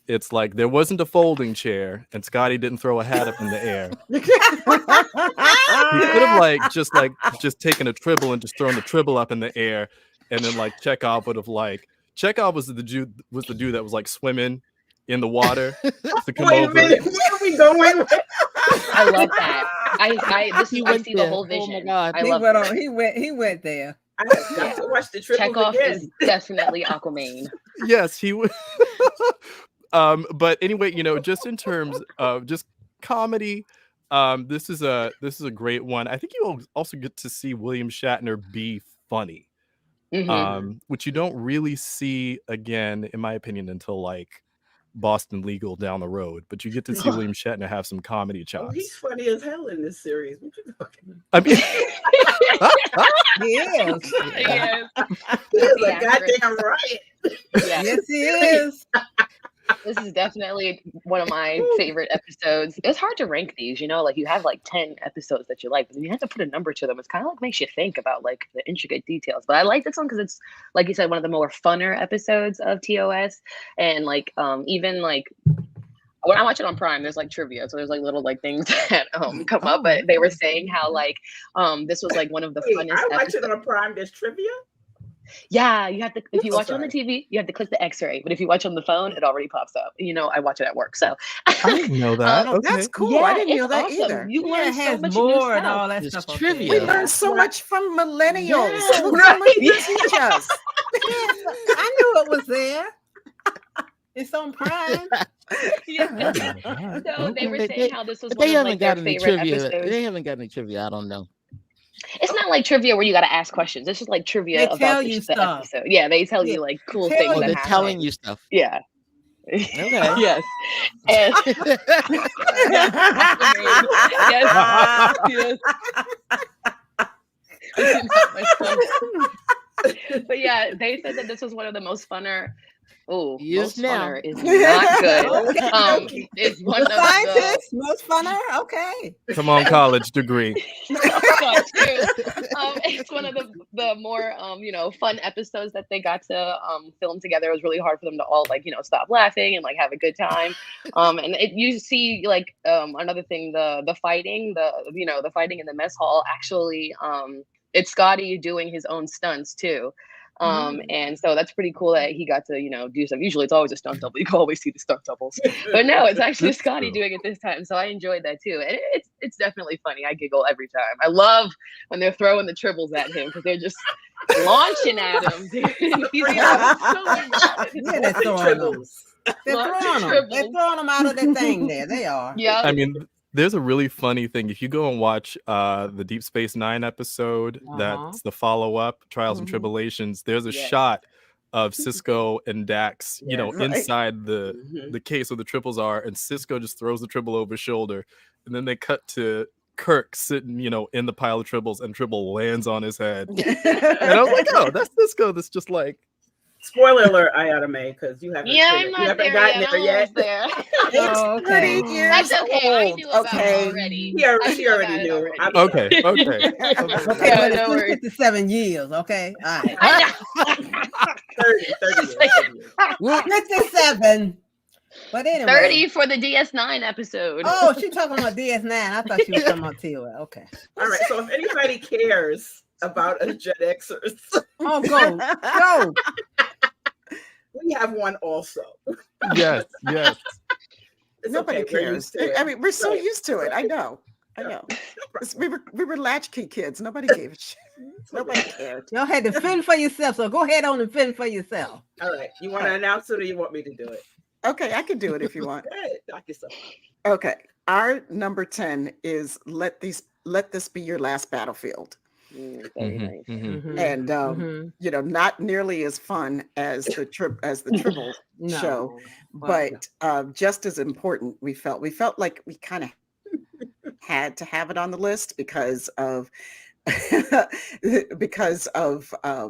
H: It's like there wasn't a folding chair, and Scotty didn't throw a hat up in the air. He could have just taken a tribble and just thrown the tribble up in the air, and then like Chekhov would have Chekhov was the dude that was like swimming in the water to come
B: Wait a
H: over.
B: minute, where are we going with?
I: I love that. I see the whole
K: Oh my
I: vision.
K: God.
I: I love that.
J: He went there.
B: I have to watch the triples
I: Chekhov
B: again.
I: is definitely Aquaman.
H: Yes, he would. But anyway, just in terms of just comedy, this is a great one. I think you also get to see William Shatner be funny, which you don't really see again, in my opinion, until like Boston Legal down the road. But you get to see William Shatner have some comedy chops.
B: Oh, he's funny as hell in this series. What you talking?
H: I mean,
J: He is.
I: Yes.
B: He's a goddamn riot.
I: Yeah.
J: Yes, he is.
I: This is definitely one of my favorite episodes. It's hard to rank these, like you have like 10 episodes that you like, but you have to put a number to them. It's kind of like makes you think about like the intricate details. But I like this one because it's, like you said, one of the more funner episodes of TOS. And like even like when I watch it on Prime, there's like trivia, so there's like little like things that come up. But they were saying how like this was like one of the funnest
B: I watch
I: episodes.
B: it on Prime. There's trivia.
I: Yeah, you have to, if you watch it on the TV, you have to click the X-ray. But if you watch on the phone, it already pops up. I watch it at work. So
H: I didn't know that.
A: Oh, that's cool.
I: yeah,
A: I didn't know
I: it's
A: that
I: awesome.
A: either.
I: You
J: Yeah,
I: learn
J: it
I: so
J: has
I: much new
J: more and
I: stuff.
J: all that
K: It's
J: stuff. up
K: trivia.
A: We
J: there.
A: learn so much from millennials.
J: Yeah.
A: Look how much they teach us.
J: I knew it was there. It's on Prime.
I: Yeah. So they were saying how this was one
K: They
I: of
K: haven't
I: like their
K: got any
I: favorite
K: trivia.
I: episodes.
K: They haven't got any trivia. I don't know.
I: It's not like trivia where you got to ask questions. It's just like trivia
J: They
I: about
J: tell
I: the
J: you stuff.
I: episode. Yeah, they tell
J: Yeah.
I: you like cool
J: Tell
I: things
J: you.
K: Oh,
I: that
K: they're
I: happen.
K: telling you stuff.
I: Yeah.
K: Okay.
I: Yes. And yes. But yeah, they said that this was one of the most funner. Oh,
K: Yes,
I: most
K: now.
I: funner is not good.
J: Okay.
I: It's one of the
J: Scientist, most funner. Okay.
H: Come on, college degree.
I: it's one of the more fun episodes that they got to film together. It was really hard for them to all stop laughing and like have a good time. And you see like another thing, the fighting, the fighting in the mess hall. Actually, it's Scotty doing his own stunts too. And so that's pretty cool that he got to, do some. Usually it's always a stunt double. You can always see the stunt doubles, but no, it's actually Scotty doing it this time. So I enjoyed that too. And it's definitely funny. I giggle every time. I love when they're throwing the tribbles at him because they're just launching at him. Dude. He's
J: Yeah, they're throwing them. They're throwing them out of the thing there. They are.
I: Yeah.
H: I mean, there's a really funny thing. If you go and watch the Deep Space Nine episode, that's the follow-up, Trials and Tribulations, there's a shot of Cisco and Dax, inside the case where the triples are, and Cisco just throws the triple over his shoulder, and then they cut to Kirk sitting, in the pile of triples, and triple lands on his head. And I was like, oh, that's Cisco. That's just like.
B: Spoiler alert, Aiyana-Mei, because you haven't
I: I'm not
B: gotten
I: there
B: yet.
I: There.
J: Oh, okay.
I: That's okay. I knew about it already.
B: She already knew.
H: Okay.
J: Okay,
I: Yeah,
J: but
I: no
J: it's
I: worries.
J: 57 years. Okay. All right.
B: 30 years.
J: 57. But anyway.
I: 30 for the DS9 episode.
J: Oh, she's talking about DS9. I thought she was talking about TOS. Okay.
B: All right. So if anybody cares about a Gen Xers,
J: Oh, go.
B: we have one also.
H: Yes.
B: It's
A: Nobody
B: okay, we're
A: cares.
B: used to it.
A: I mean, we're so
B: Right.
A: used to it. I know. We were latchkey kids. Nobody gave a shit. Nobody cared.
J: Y'all had to fend for yourself, so go ahead on and fend for yourself.
B: All right. You want to announce it or you want me to do it?
A: Okay, I can do it if you want.
B: Go ahead. Knock yourself out.
A: Okay. our number 10 is let this be your last battlefield.
I: Very nice.
A: And not nearly as fun as the Tribble show, but just as important. We felt like we kind of had to have it on the list because of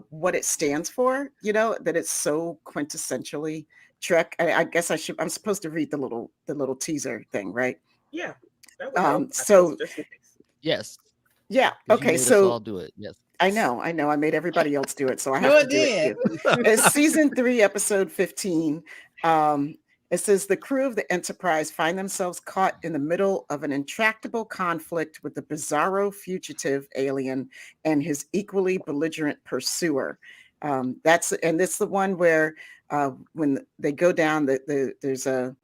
A: what it stands for, that it's so quintessentially Trek. I guess I'm supposed to read the little teaser thing, right?
B: Yeah. That would help.
A: So
K: yes.
A: Yeah.
K: 'Cause you
A: Okay.
K: made us
A: So
K: all do it. Yes.
A: I know. I made everybody else do it, so I have
J: Sure
A: to do it
J: did.
A: too. It's season 3, episode 15. It says the crew of the Enterprise find themselves caught in the middle of an intractable conflict with the bizarro fugitive alien and his equally belligerent pursuer. That's the one where when they go down, there's a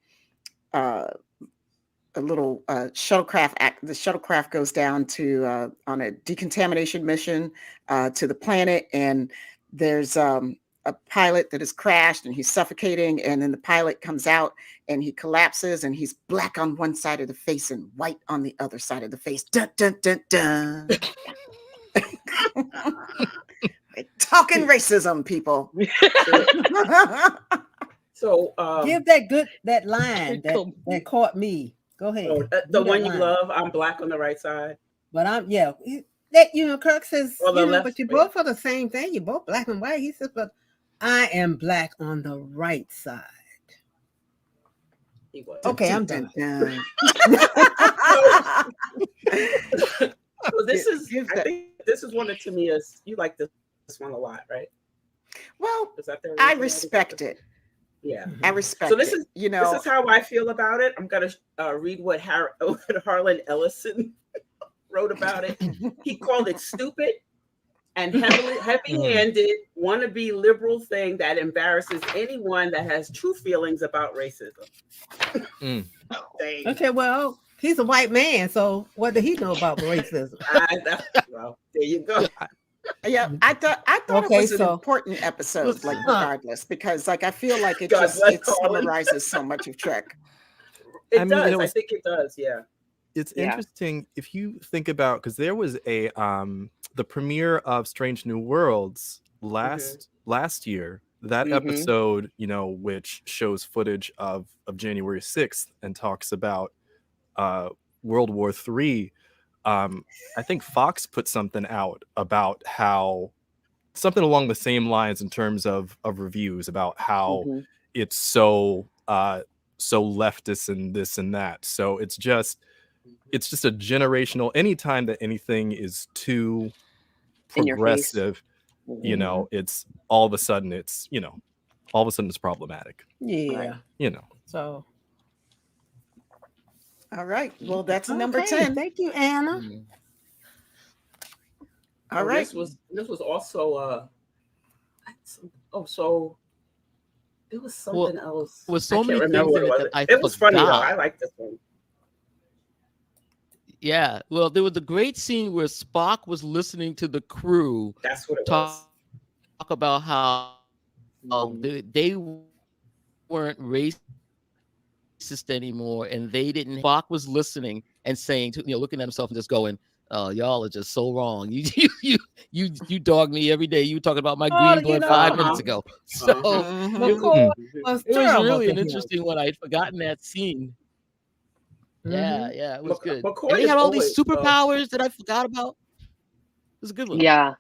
A: little shuttlecraft. The shuttlecraft goes down to on a decontamination mission to the planet, and there's a pilot that has crashed and he's suffocating, and then the pilot comes out and he collapses and he's black on one side of the face and white on the other side of the face. Dun, dun, dun, dun. Talking racism, people.
B: So
J: give that line that caught me. Go ahead.
B: The one you love, I'm black on the right side.
J: But Kirk says, but you both are the same thing. You're both black and white. He says, but I am black on the right side. Okay, I'm done.
B: So this is, I think this is one of Tamia's. You like this one a lot, right?
A: Well, I respect it.
B: Yeah,
A: I respect.
B: So this
A: it.
B: is, this is how I feel about it. I'm gonna read what Harlan Ellison wrote about it. He called it stupid and heavy-handed wannabe liberal thing that embarrasses anyone that has true feelings about racism.
J: Okay, well, he's a white man, so what did he know about racism?
B: Well, there you go.
A: Yeah, I thought it was an important episode, regardless, because I feel like it summarizes so much of Trek.
B: It does. I think it does. Yeah.
H: It's interesting if you think about, because there was the premiere of Strange New Worlds last year. That episode, which shows footage of January 6th and talks about World War III. I think Fox put something out about how something along the same lines in terms of reviews about how it's so leftist and this and that. So it's just a generational. Anytime that anything is too progressive, it's all of a sudden it's problematic.
J: Yeah.
H: So.
A: All right. Well, that's number 10.
J: Thank you, Anna.
A: All right.
B: This was also so it was something else.
K: With so many things in it
B: it was funny though. I like this one.
K: Yeah. Well, there was a great scene where Spock was listening to the crew.
B: That's what it
K: was. Talk about how they weren't racist anymore, and they didn't. Spock was listening and saying, looking at himself and just going, "Oh, y'all are just so wrong. You dog me every day. You were talking about my green blood 5 minutes ago." So it was really an interesting one. I had forgotten that scene. Yeah, it was good. And they had all these superpowers that I forgot about. It was a good one.
I: Yeah.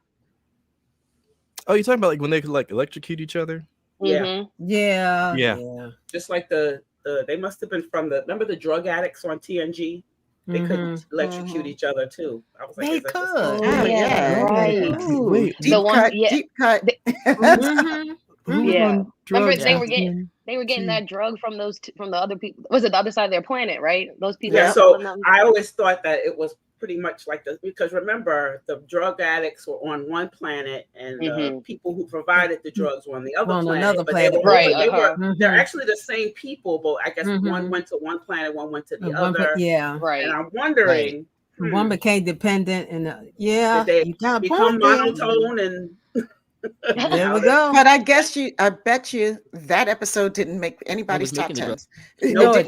H: Oh, you're talking about when they could electrocute each other?
B: Yeah.
J: Yeah.
B: Just like they must have been from remember the drug addicts on TNG? They could electrocute each other too. I was like,
J: they could.
I: Oh, yeah, right.
H: Wait,
A: deep cut.
I: Yeah. Remember they were getting that drug from the other people. Was it the other side of their planet, right? Those people.
B: Yeah. So I always thought that it was pretty much like because remember the drug addicts were on one planet and the people who provided the drugs were on the other planet.
J: Another planet.
B: They're actually the same people, but I guess one went to one planet, one went to the other.
J: Yeah.
I: Right.
B: And I'm wondering,
J: one became dependent, and
B: did they become monotone and
J: There we go.
A: But I bet you that episode didn't make anybody's top
K: making the
A: 10s.
J: No,
A: It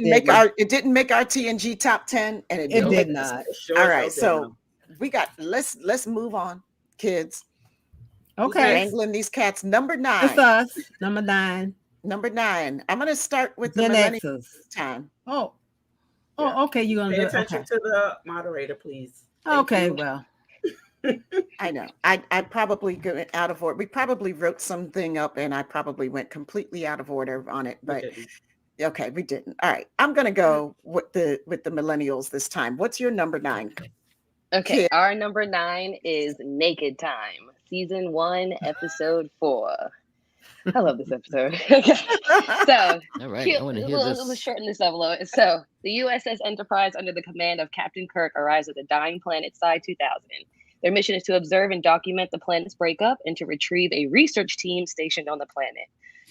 J: it
A: didn't make our TNG top 10, and it
J: It
A: didn't
J: did
A: make
J: not.
A: All right, so we got let's move on, kids.
J: Okay.
A: Wrangling these cats. Number 9.
J: It's us. Number 9.
A: Number 9. I'm gonna start with the
J: Gen
A: millennials
J: Xers.
A: this time.
J: Oh,
B: Yeah.
J: okay. You're gonna
B: Pay
J: do
B: attention
J: okay.
B: to the moderator, please. Thank
J: Okay,
B: you.
J: well,
A: I know. I probably go out of order. We probably wrote something up, and I probably went completely out of order on it. But okay, we didn't. All right, I'm gonna go with the millennials this time. What's your number 9?
I: Okay,
A: Kid.
I: our number 9 is Naked Time, season 1, episode 4. I love this episode. Okay, so
K: All right, I want to hear
I: let's
K: this.
I: shorten this up a little. So the USS Enterprise, under the command of Captain Kirk, arrives at the dying planet Psi 2000. Their mission is to observe and document the planet's breakup and to retrieve a research team stationed on the planet.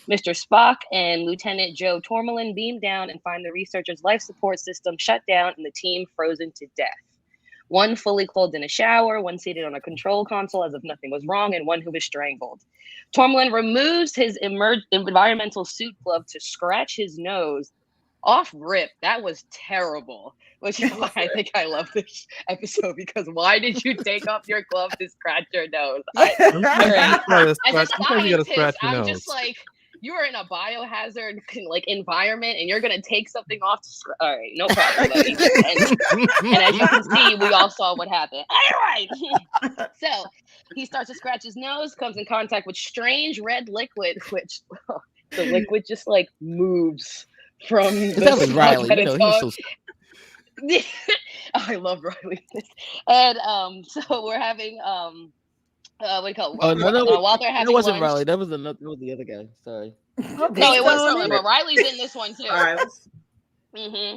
I: Mr. Spock and Lieutenant Joe Tormelin beam down and find the researchers' life support system shut down and the team frozen to death. One fully clothed in a shower, one seated on a control console as if nothing was wrong, and one who was strangled. Tormelin removes his environmental suit glove to scratch his nose. Off rip, that was terrible. Which is why I think I love this episode, because why did you take off your glove to scratch your nose? As a scientist, I'm just like, you are in a biohazard like environment and you're gonna take something off to all right, no problem, buddy. And as you can see, we all saw what happened. All right. So he starts to scratch his nose, comes in contact with strange red liquid, which the liquid just like moves from
K: That was Riley.
I: that
K: You know,
I: it's
K: he's
I: on.
K: so
I: I love Riley. And so we're having what do you call it?
K: Oh no,
I: while they're having
K: that wasn't
I: lunch.
K: Riley. That was another. That was the other guy. Sorry.
J: okay.
I: No, it was
J: so-
I: Sullivan, but Riley's in this one too.
B: Styles.
I: hmm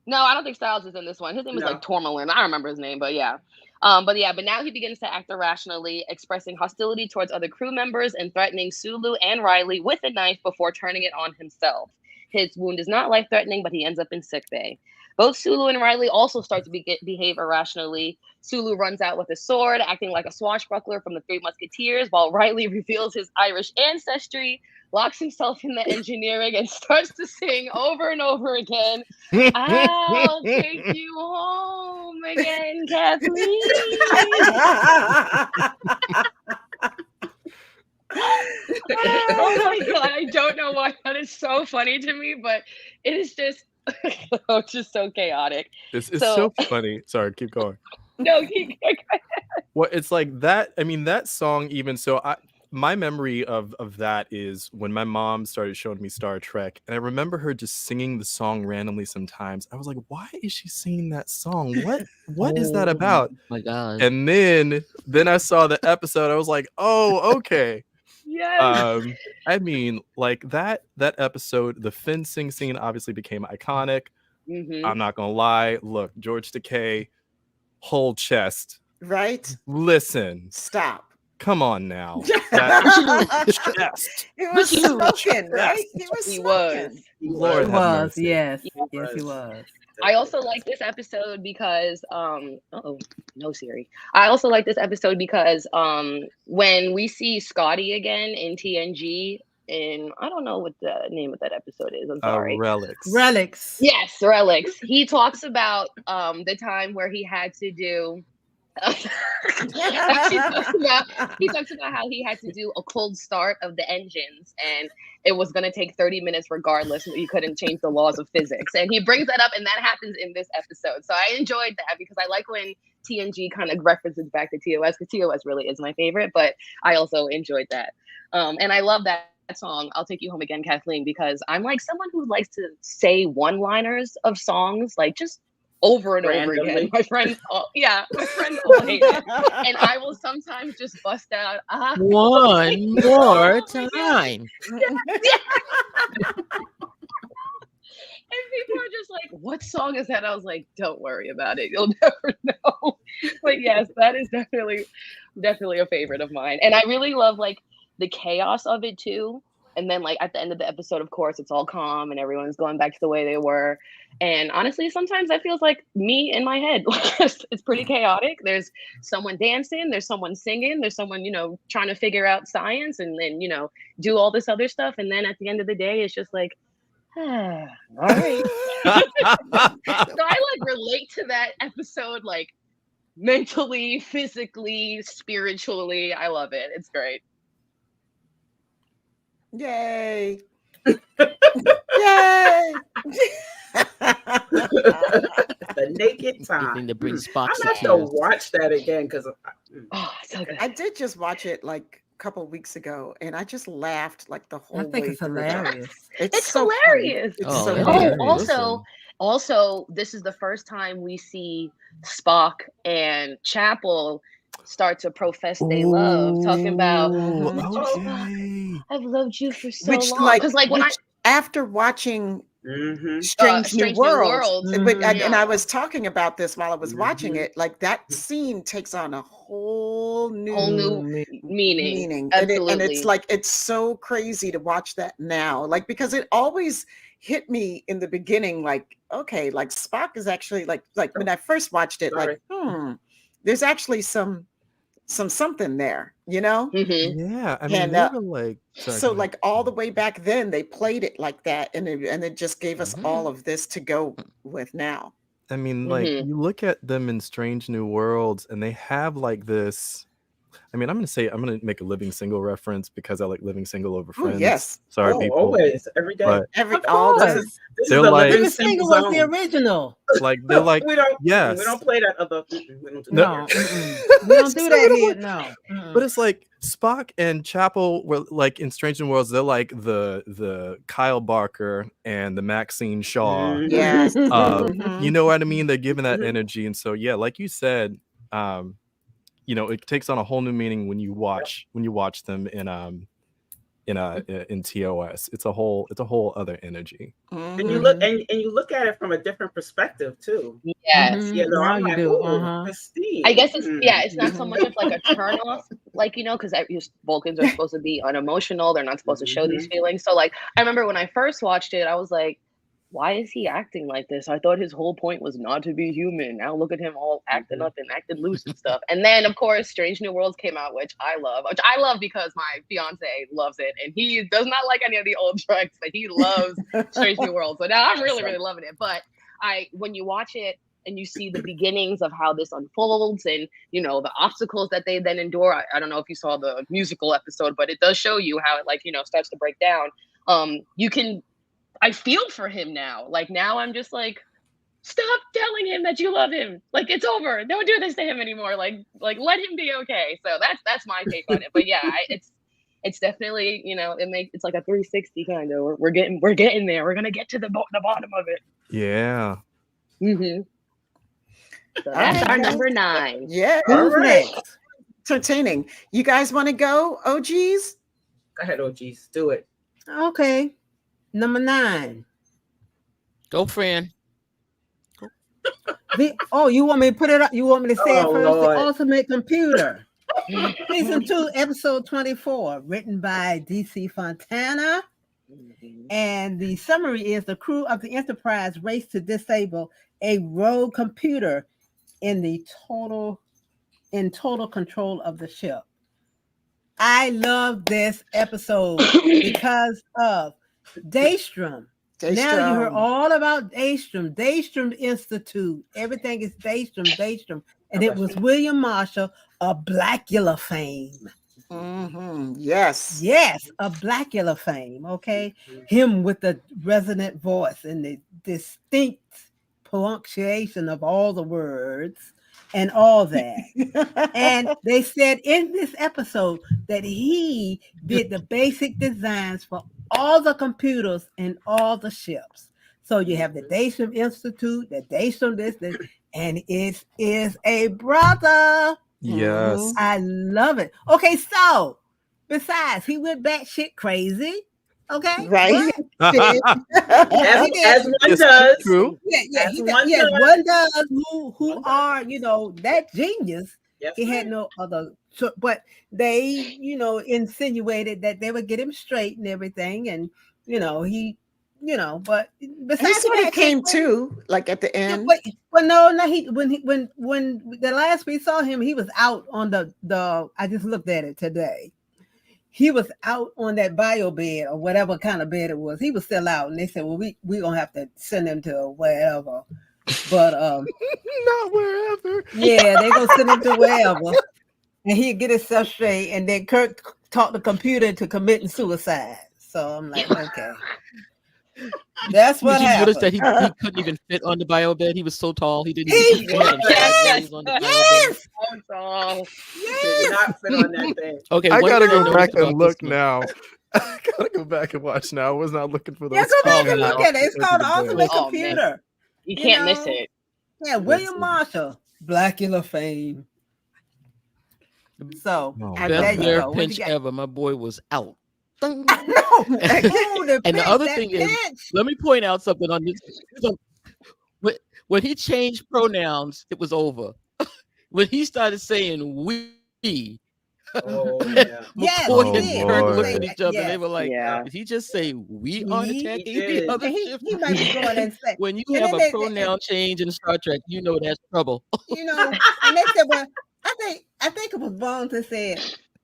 I: No, I don't think Styles is in this one. His name is
B: No.
I: like Tormelin. I don't remember his name, but yeah. But now he begins to act irrationally, expressing hostility towards other crew members and threatening Sulu and Riley with a knife before turning it on himself. His wound is not life-threatening, but he ends up in sickbay. Both Sulu and Riley also start to behave irrationally. Sulu runs out with a sword, acting like a swashbuckler from the Three Musketeers, while Riley reveals his Irish ancestry, locks himself in the engineering, and starts to sing over and over again, "I'll take you home again, Kathleen." Oh my God, I don't know why that is so funny to me, but it is just, it's just so chaotic.
H: It's
I: So-
H: so funny. Sorry, keep going.
I: No,
H: Well, it's like that. I mean, that song, even so, my memory of that is when my mom started showing me Star Trek, and I remember her just singing the song randomly sometimes. I was like, why is she singing that song? What is that about?
K: My God.
H: And then I saw the episode. I was like, oh, okay.
I: yes.
H: I mean, like that episode, the fencing scene obviously became iconic.
I: Mhm.
H: I'm not gonna lie. Look, George Takei, whole chest.
A: Right?
H: Listen,
A: Stop.
H: come on now. That chest.
A: He was smoking, right?
I: He was.
H: Lord
J: He
H: have
J: was,
H: mercy.
J: yes.
B: He
J: Yes, he
B: was.
J: was.
I: I also like this episode because no Siri. I also like this episode because when we see Scotty again in TNG, and I don't know what the name of that episode is. I'm sorry.
H: Relics.
J: Relics.
I: Yes, Relics. He talks about the time where he had to do he talks about how he had to do a cold start of the engines and it was going to take 30 minutes regardless. You couldn't change the laws of physics. And he brings that up and that happens in this episode. So I enjoyed that because I like when TNG kind of references back to TOS because TOS really is my favorite, but I also enjoyed that. And I love that song, "I'll Take You Home Again, Kathleen," because I'm like someone who likes to say one-liners of songs, like just over and over again.
B: Randomly.
I: My friends all hate it. And I will sometimes just bust out,
K: One more time.
I: And people are just like, "What song is that?" I was like, "Don't worry about it. You'll never know." But yes, that is definitely a favorite of mine. And I really love like the chaos of it too. And then like at the end of the episode, of course, it's all calm and everyone's going back to the way they were. And honestly, sometimes that feels like me in my head. It's pretty chaotic. There's someone dancing, there's someone singing, there's someone, trying to figure out science and then, do all this other stuff. And then at the end of the day, it's just like, all right. So I like relate to that episode, like mentally, physically, spiritually. I love it. It's great.
A: Yay. Yay.
B: The naked time.
K: Anything that brings
B: I'm
K: sparks
B: gonna
K: to
B: have to
K: tears.
B: watch that again because
I: so good.
A: I did just watch it like a couple weeks ago, and I just laughed like the whole
J: I think
A: way
J: it's
A: through.
J: hilarious.
A: It's
I: It's
A: so funny.
I: hilarious.
A: It's
K: Oh,
A: so
K: yeah.
A: funny.
I: Oh, also, this is the first time we see Spock and Chapel start to profess they love, talking about, I've loved you for so
A: Which
I: long. Because like when
A: after watching
B: Mhm.
A: Strange New Worlds, but and I
I: yeah.
A: was talking about this while I was watching it, like that scene takes on a whole new
I: meaning.
A: and
I: Absolutely.
A: it's like it's so crazy to watch that now, like because it always hit me in the beginning, like okay, like Spock is actually like when I first watched it, like there's actually something there,
I: Mhm.
H: Yeah, I mean,
A: and
H: they were like, sorry,
A: so
H: go ahead.
A: like all the way back then they played it like that, and it just gave us all of this to go with now.
H: I mean, like
I: Mhm.
H: you look at them in Strange New Worlds, and they have like this. I mean, I'm gonna make a Living Single reference because I like Living Single over
A: Oh
H: Friends.
A: yes.
H: Sorry,
B: Oh,
H: people.
B: always, every day.
H: But
A: all
B: This
A: the
B: is this is
H: they're
B: the
H: like-
B: living
J: Living Single
B: single
J: was the
B: zone.
J: original.
H: like they're like
B: We don't.
H: yes.
B: We don't play that other. We don't do
J: No,
B: that.
J: we don't do that
H: So
J: here.
H: what-
J: No.
H: But it's like Spock and Chapel were like in Strange New Worlds. They're like the Kyle Barker and the Maxine Shaw.
B: Mhm.
A: yes.
J: Mhm.
H: You know what I mean? They're giving that energy, and so yeah, like you said, it takes on a whole new meaning when you watch them in TOS. It's a whole other energy.
B: And you look and you look at it from a different perspective too.
I: Yes.
J: Mhm.
B: You know,
J: Now
B: I'm
J: you
B: like,
J: do.
B: ooh, Christine.
I: I guess it's not so much of like a turn off, like because Vulcans are supposed to be unemotional. They're not supposed to show these feelings. So like I remember when I first watched it, I was like, why is he acting like this? I thought his whole point was not to be human. Now look at him all acting up and acting loose and stuff. And then of course Strange New Worlds came out, which I love because my fiance loves it, and he does not like any of the old Treks, but he loves Strange New Worlds. So now I'm really loving it. But when you watch it and you see the beginnings of how this unfolds and the obstacles that they then endure. I don't know if you saw the musical episode, but it does show you how it starts to break down. I feel for him now. Like now I'm just like, stop telling him that you love him. Like it's over. Don't do this to him anymore. Like let him be okay. So that's my take on it. But yeah, it's definitely it's like a 360 kind of. We're getting there. We're gonna get to the bottom of it.
H: Yeah.
I: Mm-hmm. So that's our number 9.
A: Yeah.
J: Who's next?
A: Entertaining. You guys want to go, OGs?
B: Go ahead, OGs. Do it.
J: Okay. Number 9.
K: Go, Fran.
J: You want me to put it up? You want me to say it
B: Oh,
J: first?
B: Lord.
J: The Ultimate Computer. Season 2, episode 24, written by DC Fontana. And the summary is the crew of the Enterprise race to disable a rogue computer in total control of the ship. I love this episode because of Daystrom. Now you heard all about Daystrom. Daystrom Institute. Everything is Daystrom. And it was William Marshall of Blackula fame.
A: Yes.
J: Yes, of Blackula fame. Okay. Him with the resonant voice and the distinct punctuation of all the words and all that. And they said in this episode that he did the basic designs for all the computers and all the ships. So you have the Daystrom Institute, the Daystrom this, and it is a brother.
H: Yes.
J: I love it. Okay, so besides, he went batshit crazy. Okay,
A: right.
B: As one does.
H: True.
J: One does who are that genius
B: Yes,
J: He had
B: ma'am.
J: no other. So, but they, insinuated that they would get him straight and everything, and he, but
A: He
J: besides
A: sort of
J: that,
A: came to, like at the
J: yeah,
A: end.
J: but no, when the last we saw him, he was out on the. I just looked at it today. He was out on that bio bed or whatever kind of bed it was. He was still out, and they said, "Well, we gonna have to send him to wherever." But
H: Not wherever.
J: yeah, they gonna send him to wherever, and he'd get himself straight. And then Kirk taught the computer into committing suicide. So I'm like, okay, that's what
K: Did you notice
J: happened.
K: that he couldn't even fit on the bio bed? He was so tall, he didn't
J: He-
K: even he had him sideways on the bio bed.
J: Yes,
I: Oh,
B: Did not fit on that thing.
K: Okay,
H: I
K: one
H: gotta
K: thing I
H: go
K: noticed
H: back
K: about
H: and
K: this
H: look
K: one-
H: now. I gotta go back and watch now. I was not looking for those.
J: yeah, go back
K: Oh,
J: and
K: no.
J: look at it. It's called Ultimate
I: Oh, man.
J: Computer.
I: you can't miss
J: know,
I: it.
J: Yeah, William
H: Listen.
J: Marshall, Blackula fame. So
H: Oh,
A: I
J: there
K: Best
J: you
K: Blair
J: go. What
K: pinch
J: you got?
K: ever. My boy was out. Ding.
J: I know. Ooh, the
K: And the
J: pinch,
K: other
J: that
K: thing is,
J: pinch.
K: let me point out something on this. So, when he changed pronouns, it was over. When he started saying we,
B: Oh yeah.
J: Yes,
K: McCoy
J: he
K: and
J: did.
K: Kirk
H: Lord.
K: looked at each other and they
J: Yes.
K: were like,
I: Yeah.
K: did he just say we aren't
J: We?
K: attacking
B: He
K: the
B: did.
K: other
J: He,
K: ship?
J: he might be going and say,
K: When you
J: and
K: have
J: then
K: a
J: they,
K: pronoun change in Star Trek, you know that's trouble.
J: and they said, well, I think it was Bones that said,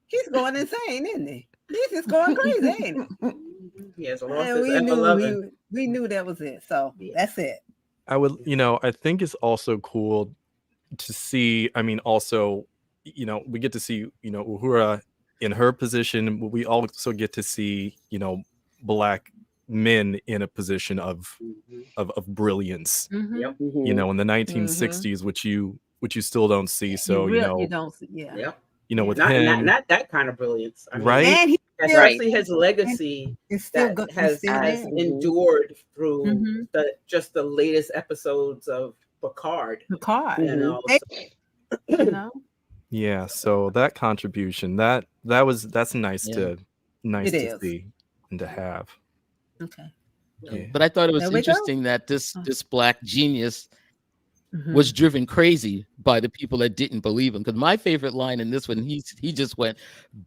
J: he's going insane, isn't he? He's just going crazy, ain't he?
B: He has lost
J: And
B: his
J: we
B: ever
J: knew
B: loving.
J: we knew that was it. So
B: Yeah.
J: that's it.
H: I would, I think it's also cool to see. I mean, also, we get to see, Uhura in her position. We also get to see, black men in a position of brilliance.
B: Yep.
K: Mm-hmm.
H: In the 1960s, which you still don't see. So
J: You don't see, yeah.
B: Yep.
H: with
B: Not
H: him,
B: not that kind of brilliance. I mean,
H: right?
J: And he still,
B: especially his legacy
J: it's still
B: that
J: good.
B: has
J: Still
B: has
J: there.
B: endured through
J: Mhm.
B: the latest episodes of Picard.
J: The card,
B: You know,
J: you know.
H: Yeah. So that contribution, that's nice
K: Yeah.
H: to
J: It is.
H: see and to have.
J: Okay.
H: Yeah.
K: But I thought it was
J: There we go.
K: interesting that this black genius
J: Mhm.
K: was driven crazy by the people that didn't believe him. Because my favorite line in this one, he just went,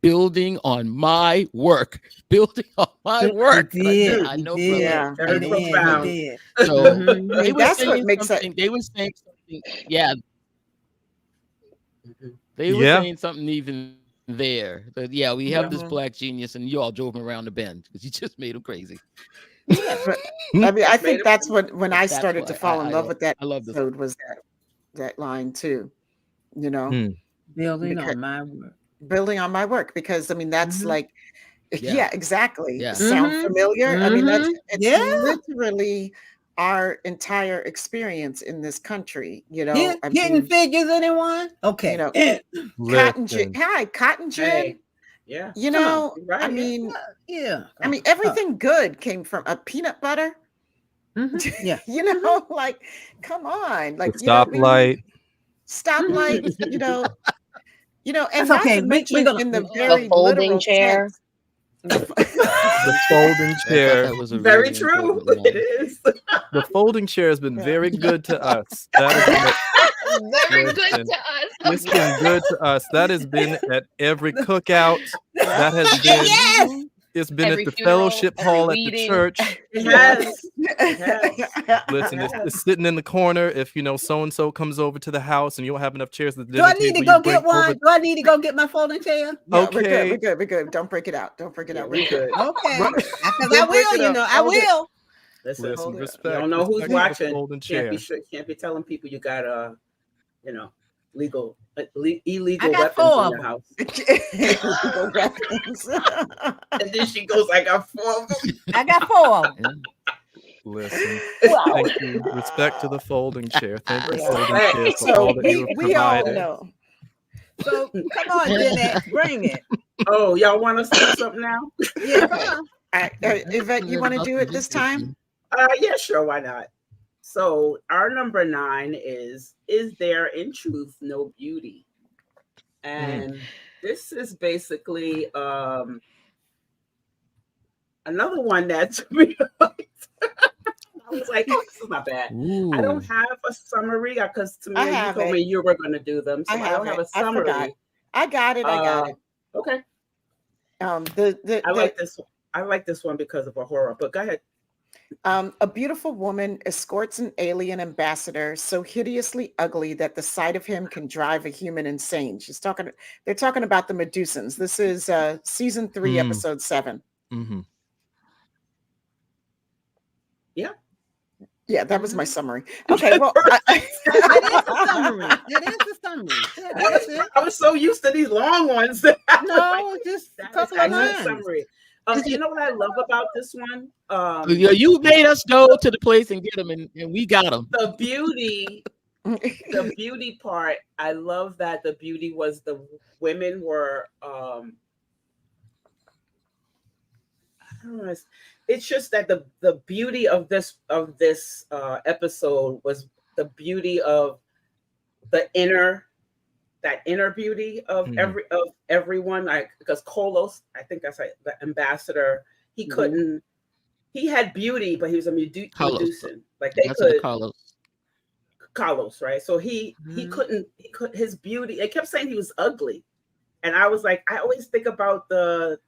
K: "Building on my work, building on my work."
J: He
K: And I said,
J: did.
K: I
J: He
K: know,
J: did.
K: brother.
I: Yeah.
K: I
B: Very
K: know
J: He
B: profound.
J: did.
K: So
J: Mhm.
A: I
K: they
A: mean,
K: were
A: that's what
K: saying
A: makes
K: something. They were saying something. Yeah,
B: Mhm.
K: they were
H: Yeah.
K: saying something even there. But yeah, we have this
J: Mhm.
K: black genius, and you all drove him around the bend because you just made him crazy.
J: Yeah.
A: But, I mean, I
B: Made
A: think
B: him-
A: that's when I
K: That's
A: started to
K: why
A: fall in love with that
K: I love this.
A: episode was that line too. You know,
H: Hmm.
J: Building
A: Because-
J: on my work.
A: building on my work, because I mean that's
J: Mhm.
A: like,
K: Yeah.
A: yeah, exactly.
K: Yeah.
A: Sound
J: Mhm.
A: familiar? I mean, it's
J: Yeah.
A: literally our entire experience in this country. I
J: Hidden
A: mean,
J: figures, anyone? Okay.
A: Cotton
H: Listen.
A: gin. Hi, cotton gin.
B: Hey, yeah.
A: You
J: Come on.
A: know,
B: You're right,
A: I
B: yeah.
A: mean,
J: Yeah.
A: everything good came from a peanut butter.
J: Mhm. Yeah.
A: Like, come on,
H: The
A: like,
H: stoplight.
A: stoplights, and
J: That's
A: not
J: okay.
A: to mention
J: We're gonna
A: in the
I: The
A: very
I: folding
A: literal
I: chair.
A: sense.
H: The folding
K: I thought
H: chair.
K: that was a
B: Very
K: really
B: true.
K: important
B: It
K: line.
B: is.
H: The folding chair has been very good to us. That has been
I: Very good
H: Listen,
I: to us.
H: it's been good to us. That has been at every cookout. That has been
J: Yes.
H: it's been
I: Every
H: at the
I: funeral,
H: fellowship
I: every
H: hall at the
I: wedding.
H: church.
B: It has. It has.
H: Listen, it's sitting in the corner. If so and so comes over to the house and you don't have enough chairs at the
J: Do I
H: dinner
J: need to
H: table,
J: go
H: you bring
J: get one?
H: over.
J: Do I need to go get my folding chair?
A: No,
H: Okay.
A: we're good. Don't break it out. Don't break it
B: Yeah,
A: out.
B: we
A: We're good.
B: good.
J: Okay.
H: Right.
J: Because I
B: Don't break
J: will,
B: it up.
J: I
B: Hold it.
J: will.
B: Listen,
H: Listen,
A: Hold it.
H: respect.
B: you don't know who's
H: respect for the
B: watching.
H: folding
B: Can't
H: chair.
B: be telling people you got illegal
J: I got
B: weapons
J: 4
B: in
J: of
B: your
J: them.
B: house.
A: Illegal weapons.
B: And then she goes, "I got 4 of them."
J: I got 4 of them.
H: Listen,
I: Wow.
H: thank you. Respect to the folding chair. Thank you,
A: Yeah.
H: folding chair, for
A: So
H: all that you have
A: we all
H: provided.
A: know.
J: So come on, Gen X, bring it.
B: Oh, y'all want us to do something now?
J: Yeah, come on.
A: All right, Yvette, you want to do it this time?
B: Yeah, sure. Why not? So our number 9 is there in truth no beauty? And this is basically another one that's was like, oh, this is not bad. I don't have a summary because to me, you told me you were going to do them. So I don't have a summary.
A: I got it.
B: Okay.
A: I
B: like this one. I like this one because of a horror, but go ahead.
A: A beautiful woman escorts an alien ambassador so hideously ugly that the sight of him can drive a human insane. They're talking about the Medusans. This is season 3, episode 7.
H: Mm-hmm.
A: Yeah, that was my summary. Okay, well,
J: that is a summary. That is a summary. Yeah, that's it.
B: I was so used to these long ones.
J: No, just a couple of lines.
B: Summary. You know what I love about this one?
K: You made us go to the place and get them, and we got them.
B: The beauty part. I love that the beauty was the women were. I don't know. It's just that the beauty of this episode was the beauty of the inner beauty of everyone. Like, because Kolos, I think that's like the ambassador. He couldn't. He had beauty, but he was a Medusan. Like they could. Carlos, right? So he couldn't. His beauty. They kept saying he was ugly, and I was like, I always think about the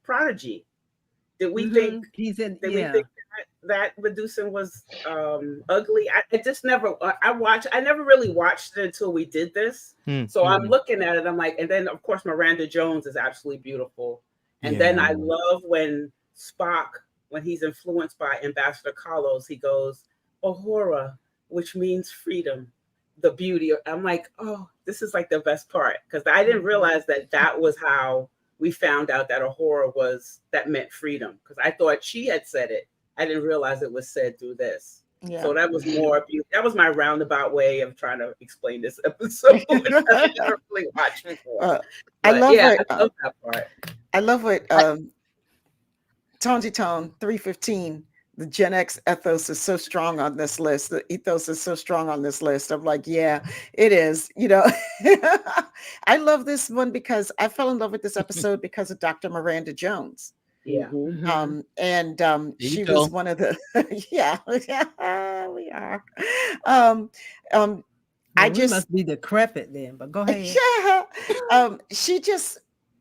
B: Prodigy. Did we think we think that Medusan was ugly? I just never. I never really watched it until we did this. So I'm looking at it. I'm like, and then of course Miranda Jones is absolutely beautiful. And then I love when Spock, when he's influenced by Ambassador Carlos, he goes, "Uhura," which means freedom. The beauty. I'm like, oh, this is like the best part, because I didn't realize that was how we found out that Uhura meant freedom, because I thought she had said it. I didn't realize it was said through this. Yeah. So that was that was my roundabout way of trying to explain this episode. I never really watched before.
A: I love
B: that part.
A: I love what Tone 315. The Gen X ethos is so strong on this list. The ethos is so strong on this list. I'm like, yeah, it is. You know, I love this one because I fell in love with this episode because of Dr. Miranda Jones.
B: Yeah.
A: She was one of the we are.
J: We must be decrepit then, but go ahead.
A: She just,